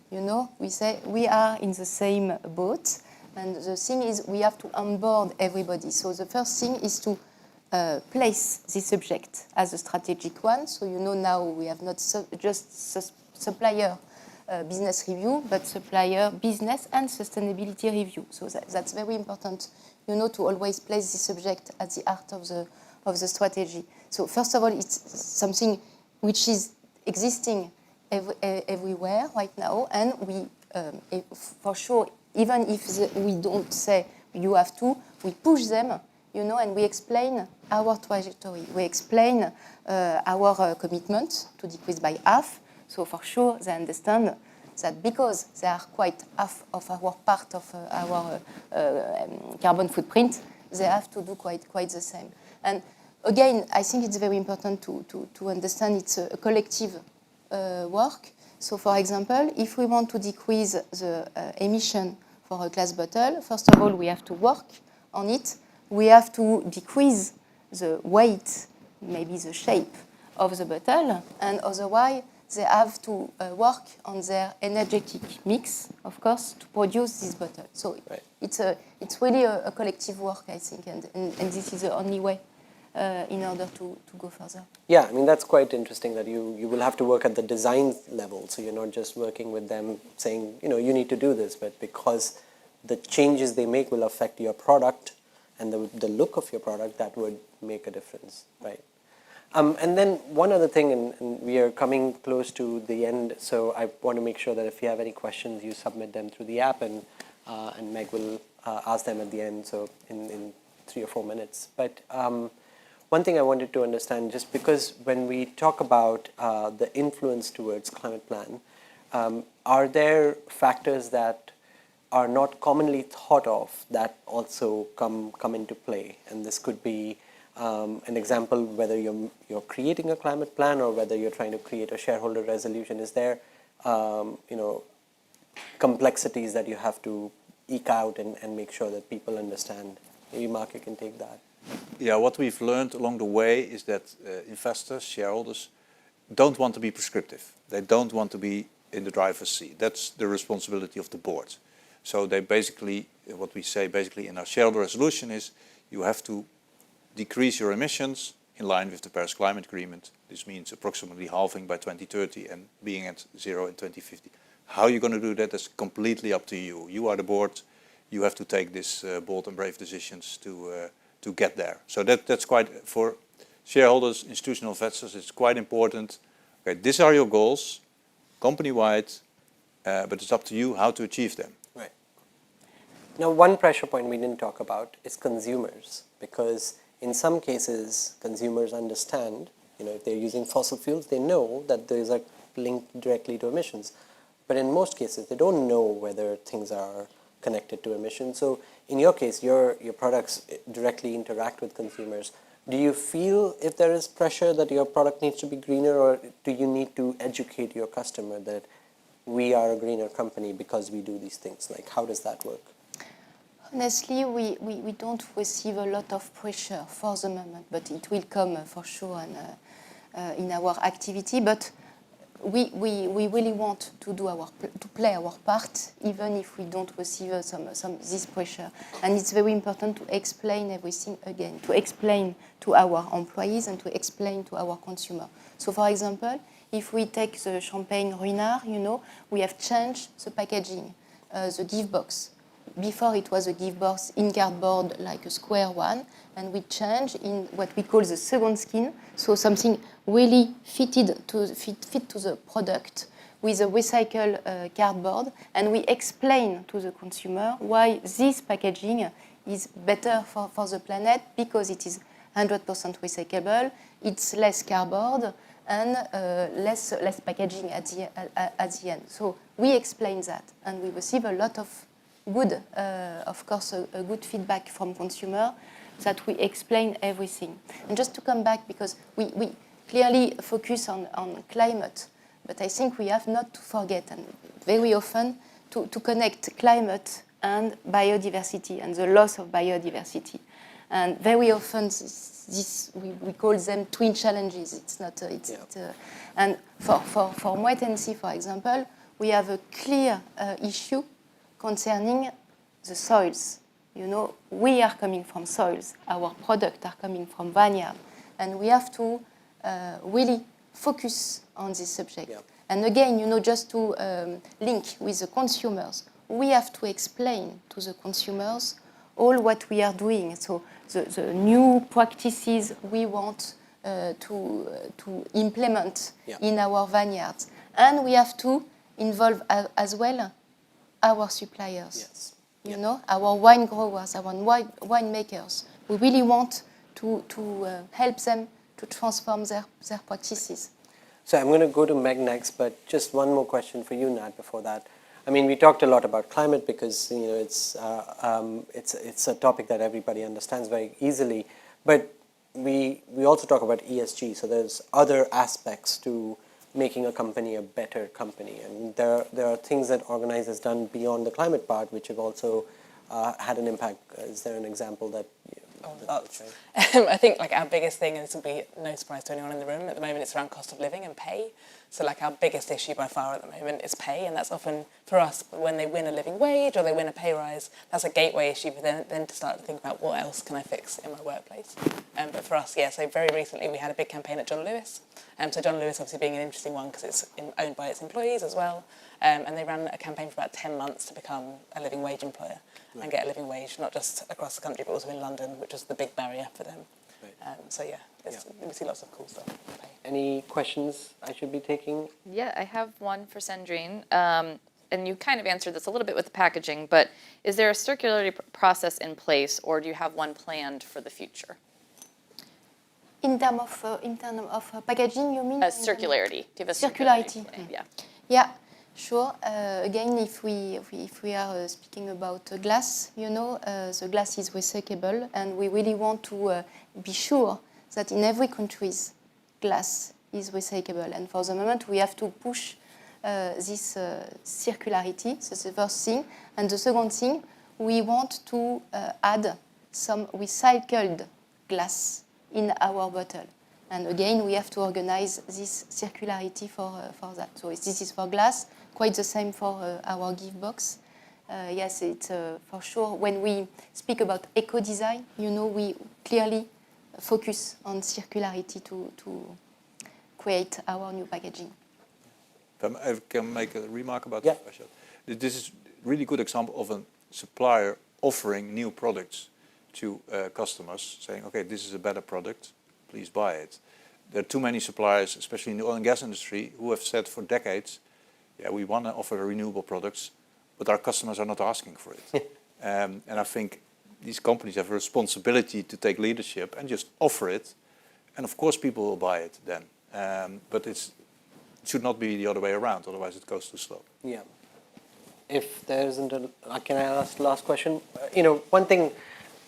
we say we are in the same boat, and the thing is we have to onboard everybody. So the first thing is to place this subject as a strategic one. So now we have not just supplier business review, but supplier business and sustainability review. So that's very important, to always place the subject at the heart of the strategy. So first of all, it's something which is existing everywhere right now, and we, for sure, even if we don't say you have to, we push them. And we explain our trajectory. We explain our commitment to decrease by half. So for sure, they understand that because they are quite half of our part of our carbon footprint, they have to do quite the same. And again, I think it's very important to understand it's a collective work. So for example, if we want to decrease the emission for a glass bottle, first of all, we have to work on it. We have to decrease the weight, maybe the shape of the bottle, and otherwise they have to work on their energetic mix, of course, to produce this bottle. So it's really a collective work, I think, and this is the only way in order to go further. Yeah, I mean, that's quite interesting that you will have to work at the design level. So you're not just working with them saying, you need to do this, but because the changes they make will affect your product and the look of your product, that would make a difference, right? And then one other thing, and we are coming close to the end, so I want to make sure that if you have any questions, you submit them through the app, and Meg will ask them at the end, so in 3 or 4 minutes. But one thing I wanted to understand, just because when we talk about the influence towards climate plan, are there factors that are not commonly thought of that also come into play? And this could be an example, whether you're creating a climate plan or whether you're trying to create a shareholder resolution. Is there complexities that you have to eke out and make sure that people understand? Maybe Mark, you can take that. Yeah, what we've learned along the way is that investors, shareholders, don't want to be prescriptive. They don't want to be in the driver's seat. That's the responsibility of the board. So they basically, what we say basically in our shareholder resolution is, you have to decrease your emissions in line with the Paris Climate Agreement. This means approximately halving by 2030 and being at 0 in 2050. How you're going to do that is completely up to you. You are the board. You have to take these bold and brave decisions to get there. So that's quite, for shareholders, institutional investors, it's quite important. Okay, these are your goals, company-wide, but it's up to you how to achieve them. Right. Now, one pressure point we didn't talk about is consumers, because in some cases, consumers understand, if they're using fossil fuels, they know that there is a link directly to emissions. But in most cases, they don't know whether things are connected to emissions. So in your case, your products directly interact with consumers. Do you feel if there is pressure that your product needs to be greener, or do you need to educate your customer that we are a greener company because we do these things? Like, how does that work? Honestly, we don't receive a lot of pressure for the moment, but it will come for sure in our activity. But we really want to play our part, even if we don't receive this pressure. And it's very important to explain everything again, to explain to our employees and to explain to our consumer. So, for example, if we take the champagne Ruinart, we have changed the packaging, the gift box. Before it was a gift box in cardboard, like a square one, and we changed in what we call the second skin, so something really fit to the product with a recycled cardboard, and we explain to the consumer why this packaging is better for the planet, because it is 100% recyclable, it's less cardboard, and less packaging at the end. So we explain that, and we receive a lot of good, of course, a good feedback from consumer that we explain everything. And just to come back, because we clearly focus on climate, but I think we have not to forget, and very often, to connect climate and biodiversity and the loss of biodiversity. And very often, we call them twin challenges. It's not. And for Moët Hennessy, for example, we have a clear issue concerning the soils. We are coming from soils. Our products are coming from vineyard. And we have to really focus on this subject. Yeah. And again, just to link with the consumers, we have to explain to the consumers all what we are doing. So the new practices we want to implement in our vineyards. And we have to involve as well our suppliers, our wine growers, our wine makers. We really want to help them to transform their practices. So I'm going to go to Meg next, but just one more question for you, Nat, before that. I mean, we talked a lot about climate because it's a topic that everybody understands very easily, but we also talk about ESG. So there's other aspects to making a company a better company, and there are things that organizers done beyond the climate part which have also had an impact. Is there an example that? I think our biggest thing, and this will be no surprise to anyone in the room at the moment, it's around cost of living and pay. So like our biggest issue by far at the moment is pay, and that's often for us when they win a living wage or they win a pay rise, that's a gateway issue for them then to start to think about what else can I fix in my workplace. But for us, yeah, so very recently we had a big campaign at John Lewis. So John Lewis obviously being an interesting one because it's owned by its employees as well. And they ran a campaign for about 10 months to become a living wage employer and get a living wage, not just across the country, but also in London, which was the big barrier for them. So yeah, we see lots of cool stuff. Any questions I should be taking? Yeah, I have one for Sandrine. And you kind of answered this a little bit with the packaging, but is there a circularity process in place, or do you have one planned for the future? In terms of packaging, you mean? Circularity. Do you have a circularity? Plan? Yeah. Yeah, sure. Again, if we are speaking about glass, you know, the glass is recyclable, and we really want to be sure that in every country, glass is recyclable. And for the moment, we have to push this circularity. So that's the first thing. And the second thing, we want to add some recycled glass in our bottle. And again, we have to organize this circularity for that. So this is for glass, quite the same for our gift box. Yes, it's for sure. When we speak about eco-design, you know, we clearly focus on circularity to create our new packaging. If I can make a remark about that, Rachael. This is a really good example of a supplier offering new products to customers, saying, okay, this is a better product, please buy it. There are too many suppliers, especially in the oil and gas industry, who have said for decades, yeah, we want to offer renewable products, but our customers are not asking for it. And I think these companies have a responsibility to take leadership and just offer it. And of course people will buy it then. But it should not be the other way around, otherwise it goes too slow. Yeah. If there isn't can I ask the last question? You know, one thing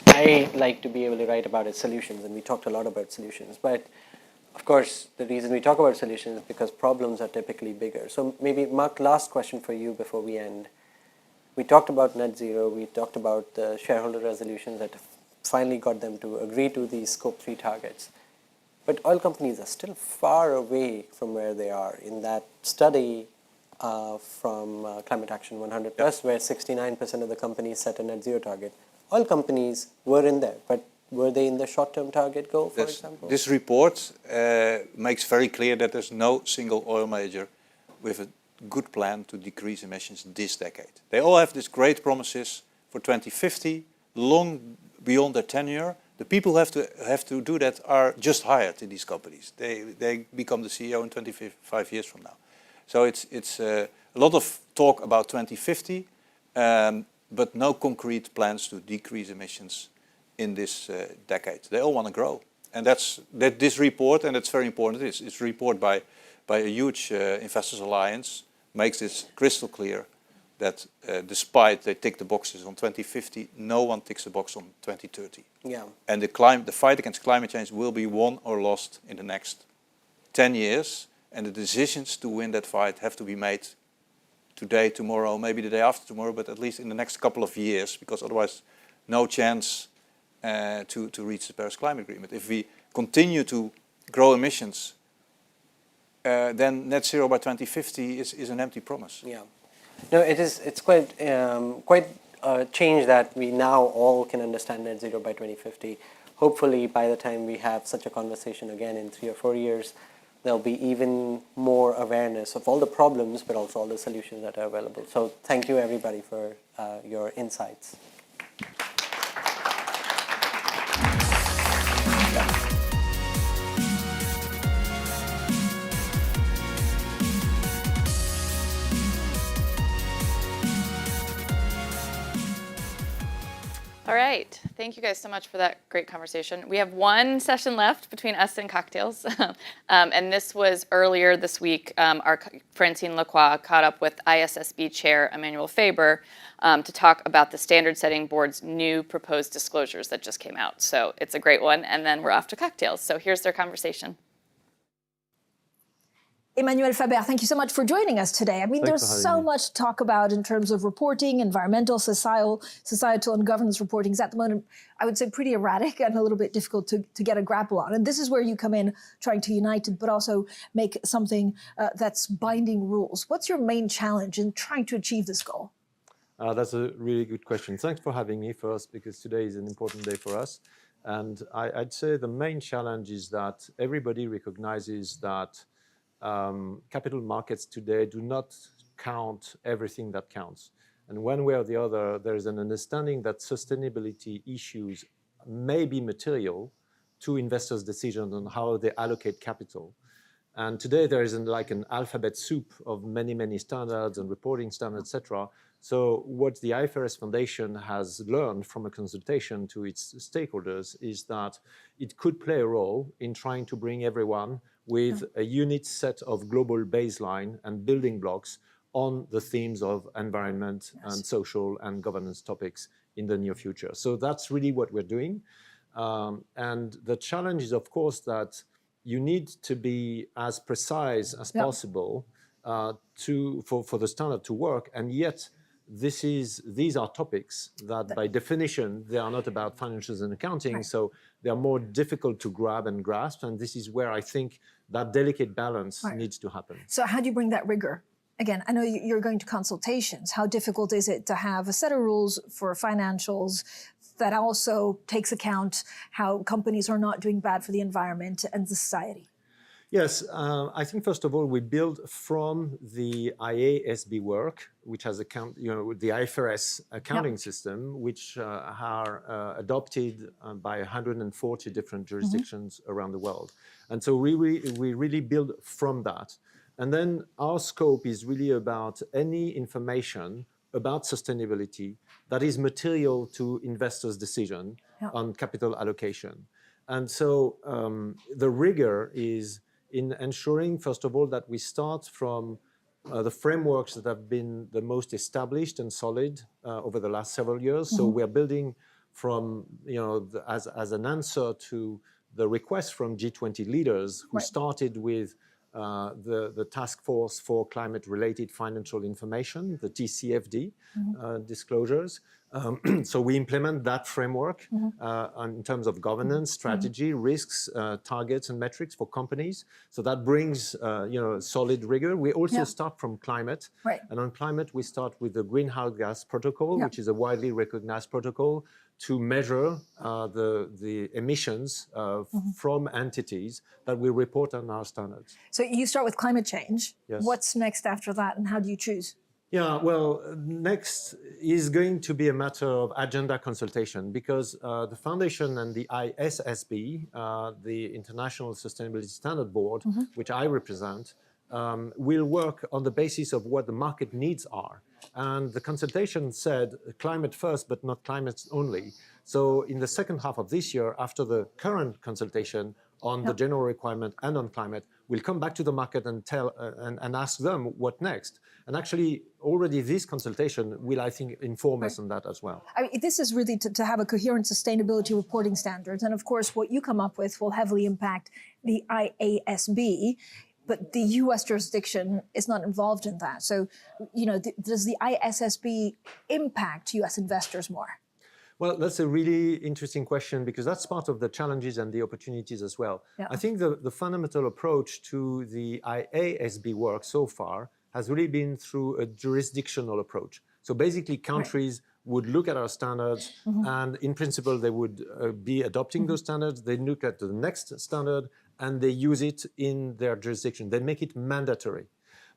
I like to be able to write about is solutions, and we talked a lot about solutions. But of course, the reason we talk about solutions is because problems are typically bigger. So maybe, Mark, last question for you before we end. We talked about net zero, we talked about the shareholder resolutions that finally got them to agree to these Scope 3 targets. But oil companies are still far away from where they are. In that study from Climate Action 100 Plus, where 69% of the companies set a net zero target, oil companies were in there, but were they in the short-term target goal, for example? This report makes very clear that there's no single oil major with a good plan to decrease emissions this decade. They all have these great promises for 2050, long beyond their tenure. The people who have to do that are just hired in these companies. They become the CEO in 25 years from now. So it's a lot of talk about 2050, but no concrete plans to decrease emissions in this decade. They all want to grow. And this report, and it's very important, it's a report by a huge investors alliance, makes this crystal clear that despite they tick the boxes on 2050, no one ticks the box on 2030. Yeah. And the fight against climate change will be won or lost in the next 10 years. And the decisions to win that fight have to be made today, tomorrow, maybe the day after tomorrow, but at least in the next couple of years, because otherwise no chance to reach the Paris Climate Agreement. If we continue to grow emissions, then net zero by 2050 is an empty promise. Yeah. No, it's quite a change that we now all can understand net zero by 2050. Hopefully by the time we have such a conversation again in 3 or 4 years, there'll be even more awareness of all the problems, but also all the solutions that are available. So thank you everybody for your insights. All right. Thank you guys so much for that great conversation. We have one session left between us and cocktails. And this was earlier this week. Our Francine Lacroix caught up with ISSB Chair Emmanuel Faber to talk about the Standard Setting Board's new proposed disclosures that just came out. So it's a great one. And then we're off to cocktails. So here's their conversation. Emmanuel Faber, thank you so much for joining us today. I mean, Thanks there's for so having me. much to talk about in terms of reporting, environmental, societal and governance reporting is at the moment, I would say, pretty erratic and a little bit difficult to get a grapple on. And this is where you come in trying to unite it, but also make something that's binding rules. What's your main challenge in trying to achieve this goal? That's a really good question. Thanks for having me first, because today is an important day for us. And I'd say the main challenge is that everybody recognizes that capital markets today do not count everything that counts. And one way or the other, there is an understanding that sustainability issues may be material to investors' decisions on how they allocate capital. And today there is like an alphabet soup of many, many standards and reporting standards, etc. So what the IFRS Foundation has learned from a consultation to its stakeholders is that it could play a role in trying to bring everyone with a unit set of global baseline and building blocks on the themes of environment and social and governance topics in the near future. So that's really what we're doing. And the challenge is, of course, that you need to be as precise as possible for the standard to work, and yet these are topics that by definition they are not about financials and accounting, so they are more difficult to grab and grasp, and this is where I think that delicate balance needs to happen. So how do you bring that rigor? Again, I know you're going to consultations. How difficult is it to have a set of rules for financials that also takes account how companies are not doing bad for the environment and the society? Yes, I think first of all we build from the IASB work, which has the IFRS accounting system, which are adopted by 140 different jurisdictions around the world, and so we really build from that. And then our scope is really about any information about sustainability that is material to investors' decision on capital allocation. And so the rigor is in ensuring, first of all, that we start from the frameworks that have been the most established and solid over the last several years. So we're building from, as an answer to the request from G20 leaders who started with the Task Force for Climate-Related Financial Information, the TCFD disclosures. So we implement that framework in terms of governance, strategy, risks, targets, and metrics for companies. So that brings solid rigor. We also start from climate, and on climate we start with the Greenhouse Gas Protocol, which is a widely recognized protocol to measure the emissions from entities that we report on our standards. So you start with climate change. Yes. What's next after that, and how do you choose? Yeah, well, next is going to be a matter of agenda consultation, because the Foundation and the ISSB, the International Sustainability Standard Board, which I represent, will work on the basis of what the market needs are. And the consultation said climate first, but not climate only. So in the second half of this year, after the current consultation on the general requirement and on climate, we'll come back to the market and tell and ask them what next. And actually, already this consultation will, I think, inform us on that as well. I mean, this is really to have a coherent sustainability reporting standards. And of course, what you come up with will heavily impact the IASB. But the U.S. jurisdiction is not involved in that. So, does the ISSB impact U.S. investors more? Well, that's a really interesting question, because that's part of the challenges and the opportunities as well. Yeah. I think the fundamental approach to the IASB work so far has really been through a jurisdictional approach. So basically, countries would look at our standards, and in principle, they would be adopting those standards. They look at the next standard, and they use it in their jurisdiction. They make it mandatory.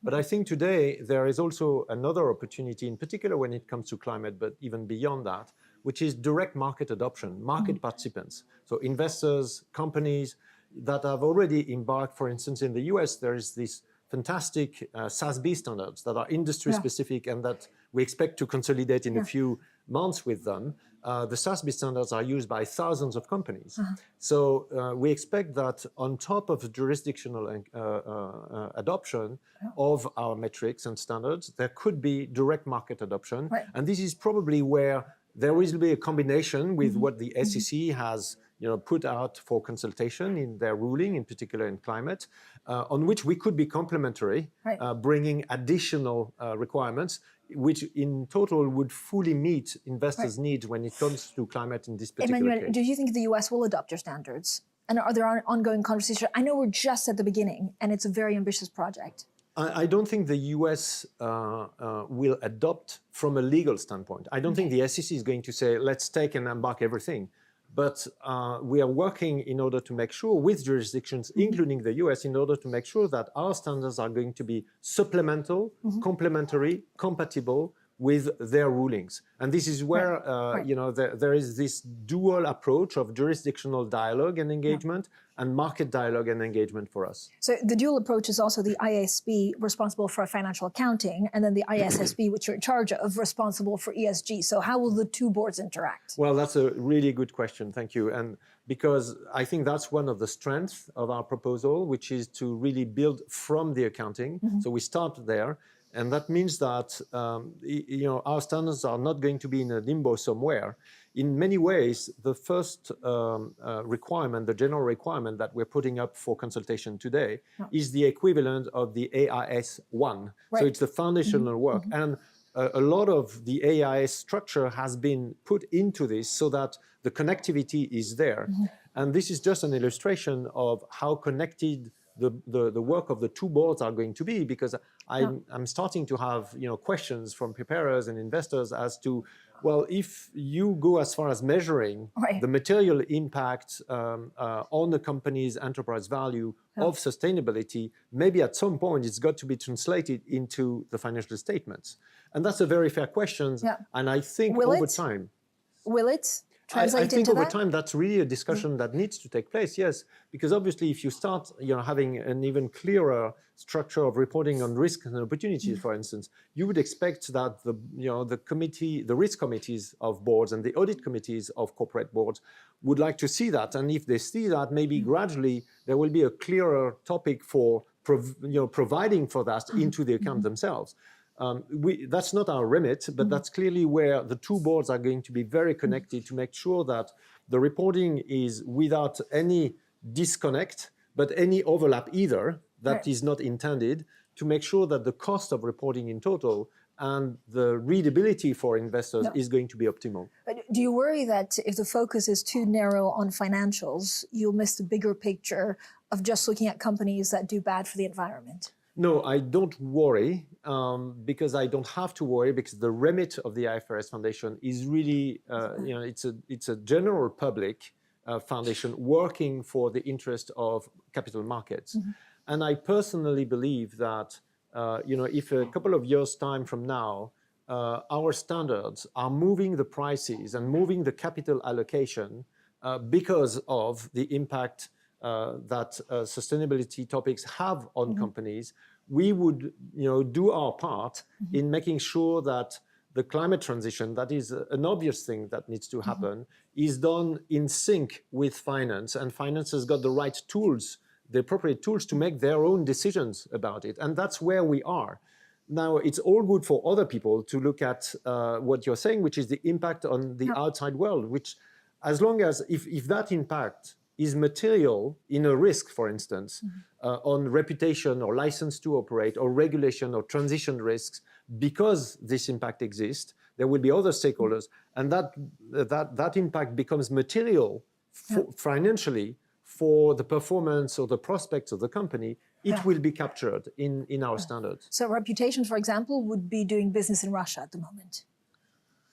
But I think today there is also another opportunity, in particular when it comes to climate, but even beyond that, which is direct market adoption, market participants. So investors, companies that have already embarked, for instance, in the US, there is this fantastic SASB standards that are industry specific and that we expect to consolidate in a few months with them. The SASB standards are used by thousands of companies. So we expect that on top of jurisdictional adoption of our metrics and standards, there could be direct market adoption. And this is probably where there will be a combination with what the SEC has put out for consultation in their ruling, in particular in climate, on which we could be complementary, bringing additional requirements, which in total would fully meet investors' needs when it comes to climate in this particular Emmanuel, case. do you think the US will adopt your standards? And are there ongoing conversations? I know we're just at the beginning, and it's a very ambitious project. I don't think the US will adopt from a legal standpoint. I don't think the SEC is going to say, let's take and embark everything. But we are working in order to make sure with jurisdictions, including the US, in order to make sure that our standards are going to be supplemental, complementary, compatible with their rulings. And this is where there is this dual approach of jurisdictional dialogue and engagement and market dialogue and engagement for us. So the dual approach is also the IASB responsible for financial accounting, and then the ISSB, which you're in charge of, responsible for ESG. So how will the two boards interact? Well, that's a really good question. Thank you. And because I think that's one of the strengths of our proposal, which is to really build from the accounting. So we start there. And that means that our standards are not going to be in a limbo somewhere. In many ways, the first requirement, the general requirement that we're putting up for consultation today is the equivalent of the AIS 1. So it's the foundational work. And a lot of the AIS structure has been put into this so that the connectivity is there. And this is just an illustration of how connected the work of the two boards are going to be, because I'm starting to have questions from preparers and investors as to, well, if you go as far as measuring the material impact on the company's enterprise value of sustainability, maybe at some point it's got to be translated into the financial statements. And that's a very fair question. And I think over time... Will it? I think over time that's really a discussion that needs to take place, yes, because obviously if you start having an even clearer structure of reporting on risks and opportunities, for instance, you would expect that the risk committees of boards and the audit committees of corporate boards would like to see that, and if they see that, maybe gradually there will be a clearer topic for providing for that into the account themselves. That's not our remit, but that's clearly where the two boards are going to be very connected to make sure that the reporting is without any disconnect, but any overlap either that is not intended, to make sure that the cost of reporting in total and the readability for investors is going to be optimal. Do you worry that if the focus is too narrow on financials, you'll miss the bigger picture of just looking at companies that do bad for the environment? No, I don't worry, because I don't have to worry, because the remit of the IFRS Foundation is really, it's a general public foundation working for the interest of capital markets. And I personally believe that, if a couple of years' time from now, our standards are moving the prices and moving the capital allocation because of the impact that sustainability topics have on companies, we would do our part in making sure that the climate transition, that is an obvious thing that needs to happen, is done in sync with finance, and finance has got the right tools, the appropriate tools to make their own decisions about it. And that's where we are. Now, it's all good for other people to look at what you're saying, which is the impact on the outside world, which, as long as, if that impact is material in a risk, for instance, on reputation or license to operate or regulation or transition risks, because this impact exists, there will be other stakeholders, and that impact becomes material financially for the performance or the prospects of the company, it will be captured in our standards. So reputation, for example, would be doing business in Russia at the moment.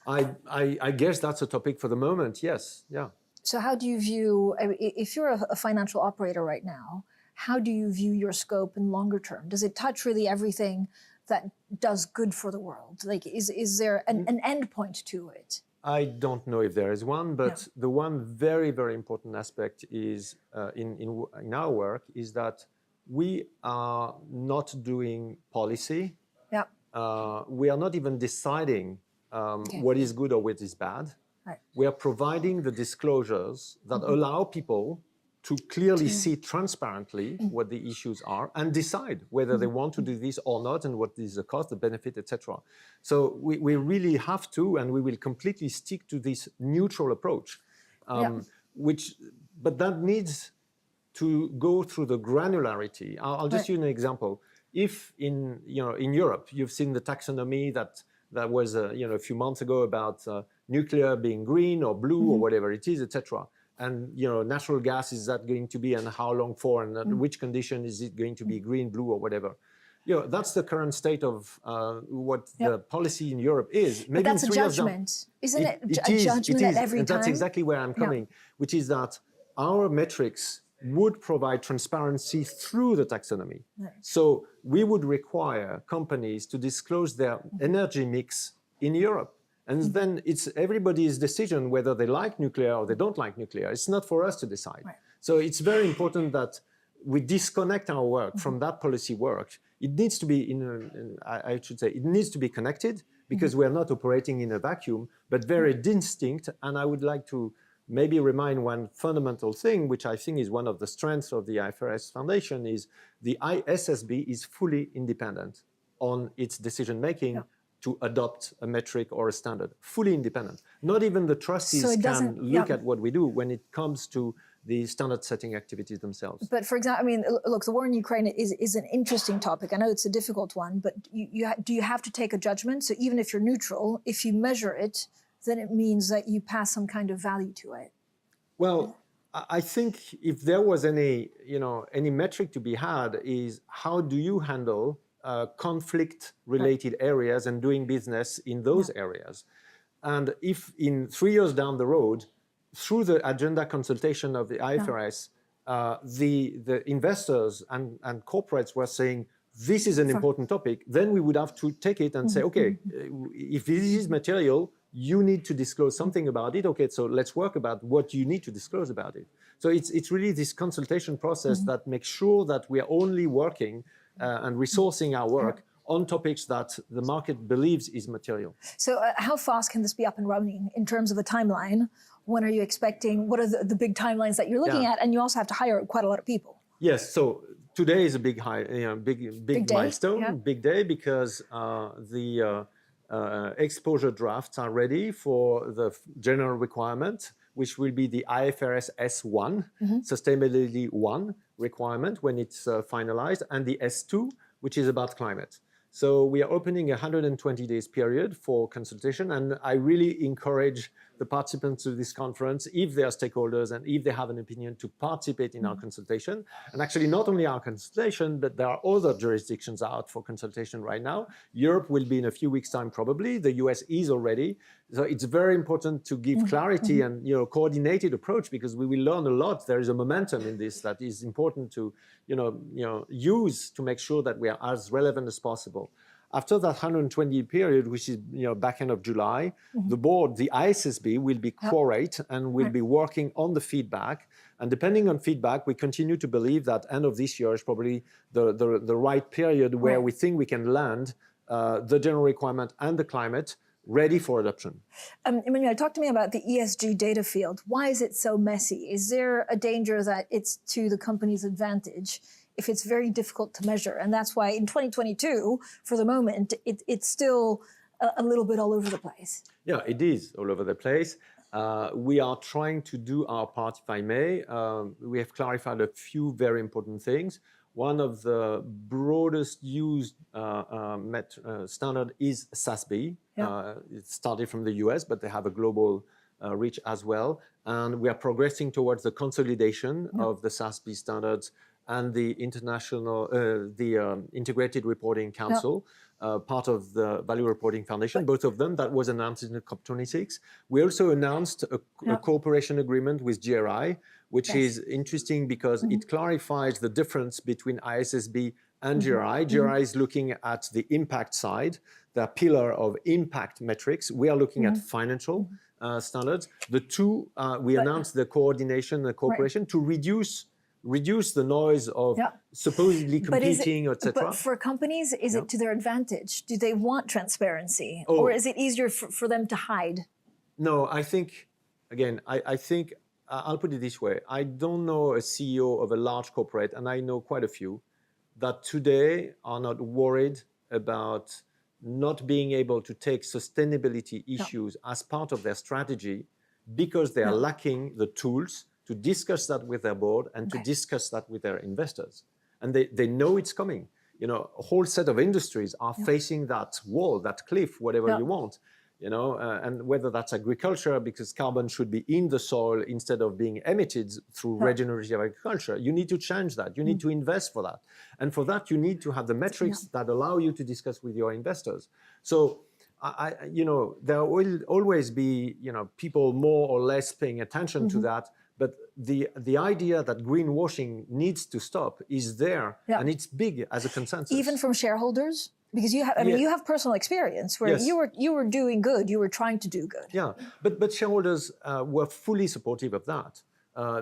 I guess that's a topic for the moment, yes, yeah. So how do you view, if you're a financial operator right now, how do you view your scope in longer term? Does it touch really everything that does good for the world? Like, is there an end point to it? I don't know if there is one, but the one very, very important aspect is in our work is that we are not doing policy. We are not even deciding what is good or what is bad. We are providing the disclosures that allow people to clearly see transparently what the issues are and decide whether they want to do this or not, and what is the cost, the benefit, etc. So we really have to, and we will completely stick to this neutral approach. but that needs to go through the granularity. I'll just use an example. If in Europe you've seen the taxonomy that was a few months ago about nuclear being green or blue or whatever it is, etc. And natural gas, is that going to be, and how long for, and at which condition is it going to be green, blue, or whatever? That's the current state of what the policy in Europe is. Maybe but that's in a 3 years judgment, isn't it? It Judgment is, at every and time. that's exactly where I'm coming, which is that our metrics would provide transparency through the taxonomy. Right. So we would require companies to disclose their energy mix in Europe. And then it's everybody's decision whether they like nuclear or they don't like nuclear. It's not for us to decide. Right. So it's very important that we disconnect our work from that policy work. It needs to be, I should say, it needs to be connected, because we're not operating in a vacuum, but very distinct. And I would like to maybe remind one fundamental thing, which I think is one of the strengths of the IFRS Foundation, is the ISSB is fully independent on its decision-making to adopt a metric or a standard. Fully independent. Not even the trustees can look at what we do when it comes to the standard-setting activities themselves. But for example, I mean, look, the war in Ukraine is an interesting topic. I know it's a difficult one, but do you have to take a judgment? So even if you're neutral, if you measure it, then it means that you pass some kind of value to it. Well, I think if there was any metric to be had, is how do you handle conflict-related areas and doing business in those areas? And if in 3 years down the road, through the agenda consultation of the IFRS, the investors and corporates were saying, this is an important topic, then we would have to take it and say, okay, if this is material, you need to disclose something about it. Okay, so let's work about what you need to disclose about it. So it's really this consultation process that makes sure that we are only working and resourcing our work on topics that the market believes is material. So how fast can this be up and running in terms of a timeline? When are you expecting, what are the big timelines that you're looking at? And you also have to hire quite a lot of people. Yes, so today is a big milestone, big day, because the exposure drafts are ready for the general requirement, which will be the IFRS S1, Sustainability 1 requirement when it's finalized, and the S2, which is about climate. So we are opening a 120 days period for consultation, and I really encourage the participants of this conference, if they are stakeholders and if they have an opinion, to participate in our consultation. And actually not only our consultation, but there are other jurisdictions out for consultation right now. Europe will be in a few weeks' time probably. The US is already. So it's very important to give clarity and coordinated approach, because we will learn a lot. There is a momentum in this that is important to use to make sure that we are as relevant as possible. After that 120 period, which is back end of July, the board, the ISSB, will be quorate and will be working on the feedback. And depending on feedback, we continue to believe that end of this year is probably the right period where we think we can land the general requirement and the climate ready for adoption. Emmanuel, talk to me about the ESG data field. Why is it so messy? Is there a danger that it's to the company's advantage if it's very difficult to measure? And that's why in 2022, for the moment, it's still a little bit all over the place. Yeah, it is all over the place. We are trying to do our part, if I may. We have clarified a few very important things. One of the broadest used standard is SASB. It started from the US, but they have a global reach as well. And we are progressing towards the consolidation of the SASB standards and the international, Integrated Reporting Council, part of the Value Reporting Foundation, both of them. That was announced in the COP26. We also announced a cooperation agreement with GRI, which is interesting because it clarifies the difference between ISSB and GRI. GRI is looking at the impact side, the pillar of impact metrics. We are looking at financial standards. The two, we announced the coordination, the cooperation to reduce the noise of supposedly competing, etc. But for companies, is it to their advantage? Do they want transparency? Or is it easier for them to hide? No, I think, again, I think, I'll put it this way. I don't know a CEO of a large corporate, and I know quite a few, that today are not worried about not being able to take sustainability issues as part of their strategy because they are lacking the tools to discuss that with their board and to discuss that with their investors. And they know it's coming. You know, a whole set of industries are facing that wall, that cliff, whatever you want. You know, and whether that's agriculture, because carbon should be in the soil instead of being emitted through regenerative agriculture, you need to change that. You need to invest for that. And for that, you need to have the metrics that allow you to discuss with your investors. So, you know, there will always be, you know, people more or less paying attention to that. But the idea that greenwashing needs to stop is there, and it's big as a consensus. Even from shareholders? Because you have, I mean, you have personal experience where you were doing good, you were trying to do good. Yeah, but shareholders were fully supportive of that.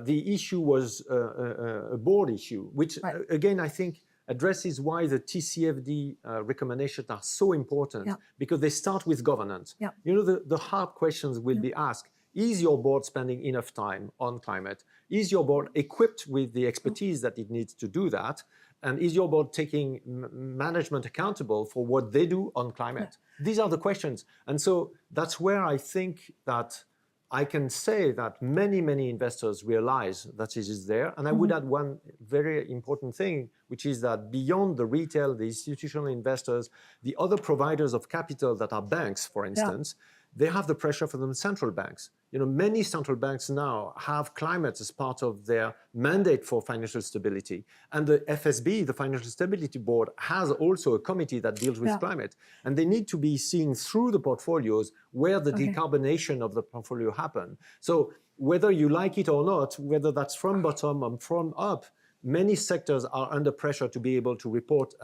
The issue was a board issue, which again I think addresses why the TCFD recommendations are so important, because they start with governance. You know, the hard questions will be asked. Is your board spending enough time on climate? Is your board equipped with the expertise that it needs to do that? And is your board taking management accountable for what they do on climate? These are the questions. And so that's where I think that I can say that many, many investors realize that it is there. And I would add one very important thing, which is that beyond the retail, the institutional investors, the other providers of capital that are banks, for instance, they have the pressure from the central banks. You know, many central banks now have climate as part of their mandate for financial stability. And the FSB, the Financial Stability Board, has also a committee that deals with climate. And they need to be seeing through the portfolios where the decarbonation of the portfolio happen. So whether you like it or not, whether that's from bottom or from up, many sectors are under pressure to be able to report,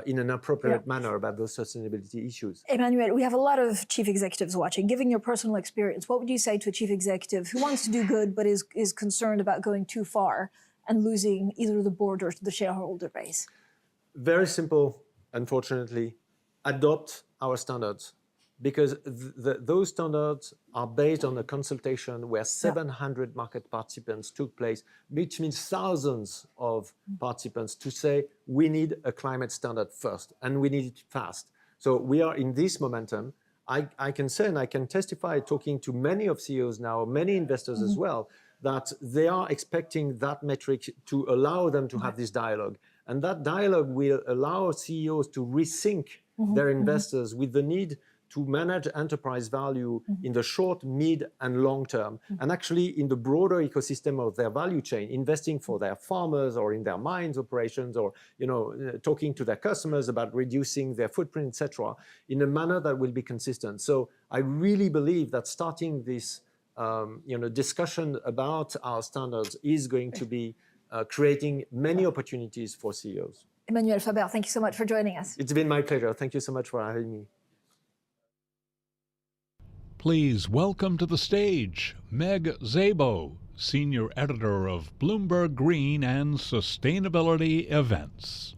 in an appropriate manner about those sustainability issues. Emmanuel, we have a lot of chief executives watching. Given your personal experience, what would you say to a chief executive who wants to do good but is concerned about going too far and losing either the board or the shareholder base? Very simple, unfortunately. Adopt our standards, because those standards are based on a consultation where 700 market participants took place, which means thousands of participants to say, we need a climate standard first, and we need it fast. So we are in this momentum. I can say, and I can testify, talking to many of CEOs now, many investors as well, that they are expecting that metric to allow them to have this dialogue. And that dialogue will allow CEOs to rethink their investors with the need to manage enterprise value in the short, mid, and long term, and actually in the broader ecosystem of their value chain, investing for their farmers or in their mines operations, or talking to their customers about reducing their footprint, etc., in a manner that will be consistent. So I really believe that starting this discussion about our standards is going to be creating many opportunities for CEOs. Emmanuel, Faber, thank you so much for joining us. It's been my pleasure. Thank you so much for having me. Please welcome to the stage Meg Szabo, Senior Editor of Bloomberg Green and Sustainability Events.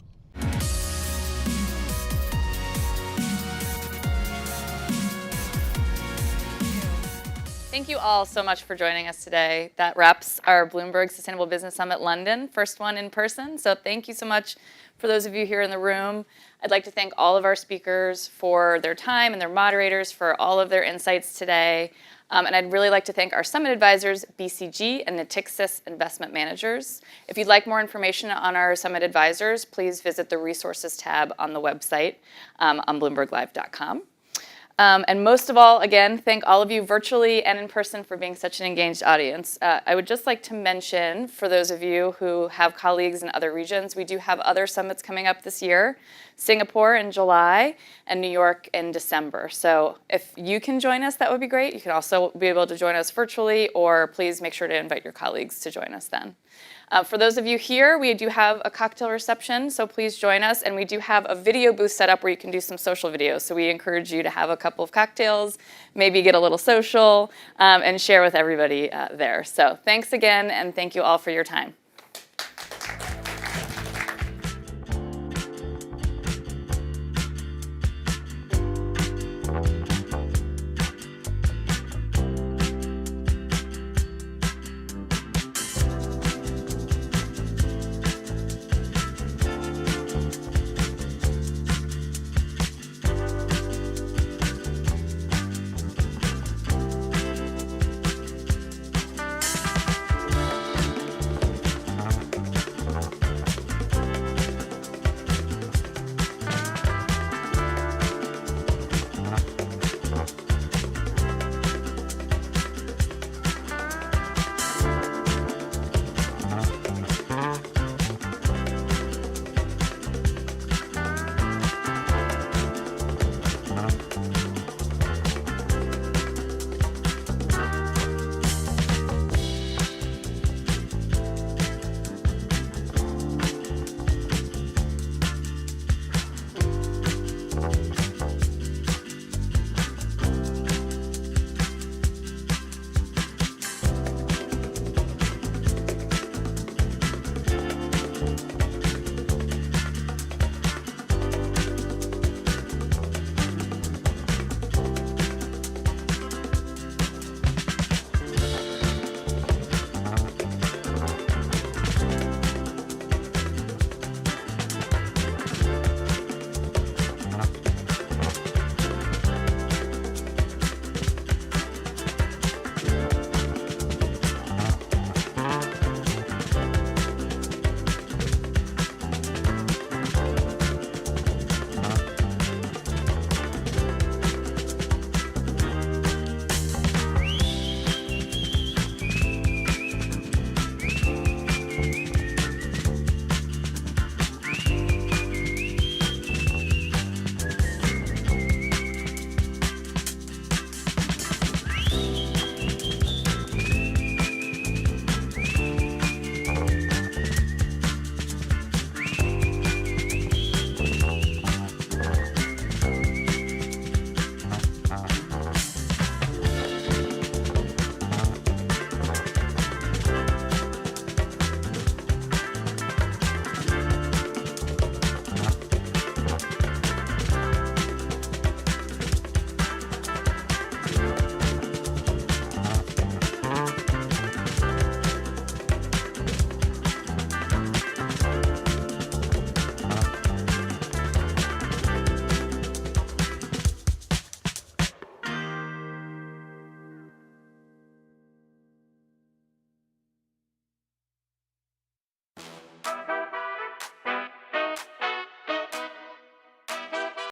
Thank you all so much for joining us today. That wraps our Bloomberg Sustainable Business Summit London, first one in person. So thank you so much for those of you here in the room. I'd like to thank all of our speakers for their time and their moderators for all of their insights today. And I'd really like to thank our summit advisors, BCG and Natixis Investment Managers. If you'd like more information on our summit advisors, please visit the resources tab on the website on bloomberglive.com. And most of all, again, thank all of you virtually and in person for being such an engaged audience. I would just like to mention, for those of you who have colleagues in other regions, we do have other summits coming up this year, Singapore in July and New York in December. So if you can join us, that would be great. You can also be able to join us virtually, or please make sure to invite your colleagues to join us then. For those of you here, we do have a cocktail reception, so please join us. And we do have a video booth set up where you can do some social videos. So we encourage you to have a couple of cocktails, maybe get a little social, and share with everybody there. So thanks again, and thank you all for your time.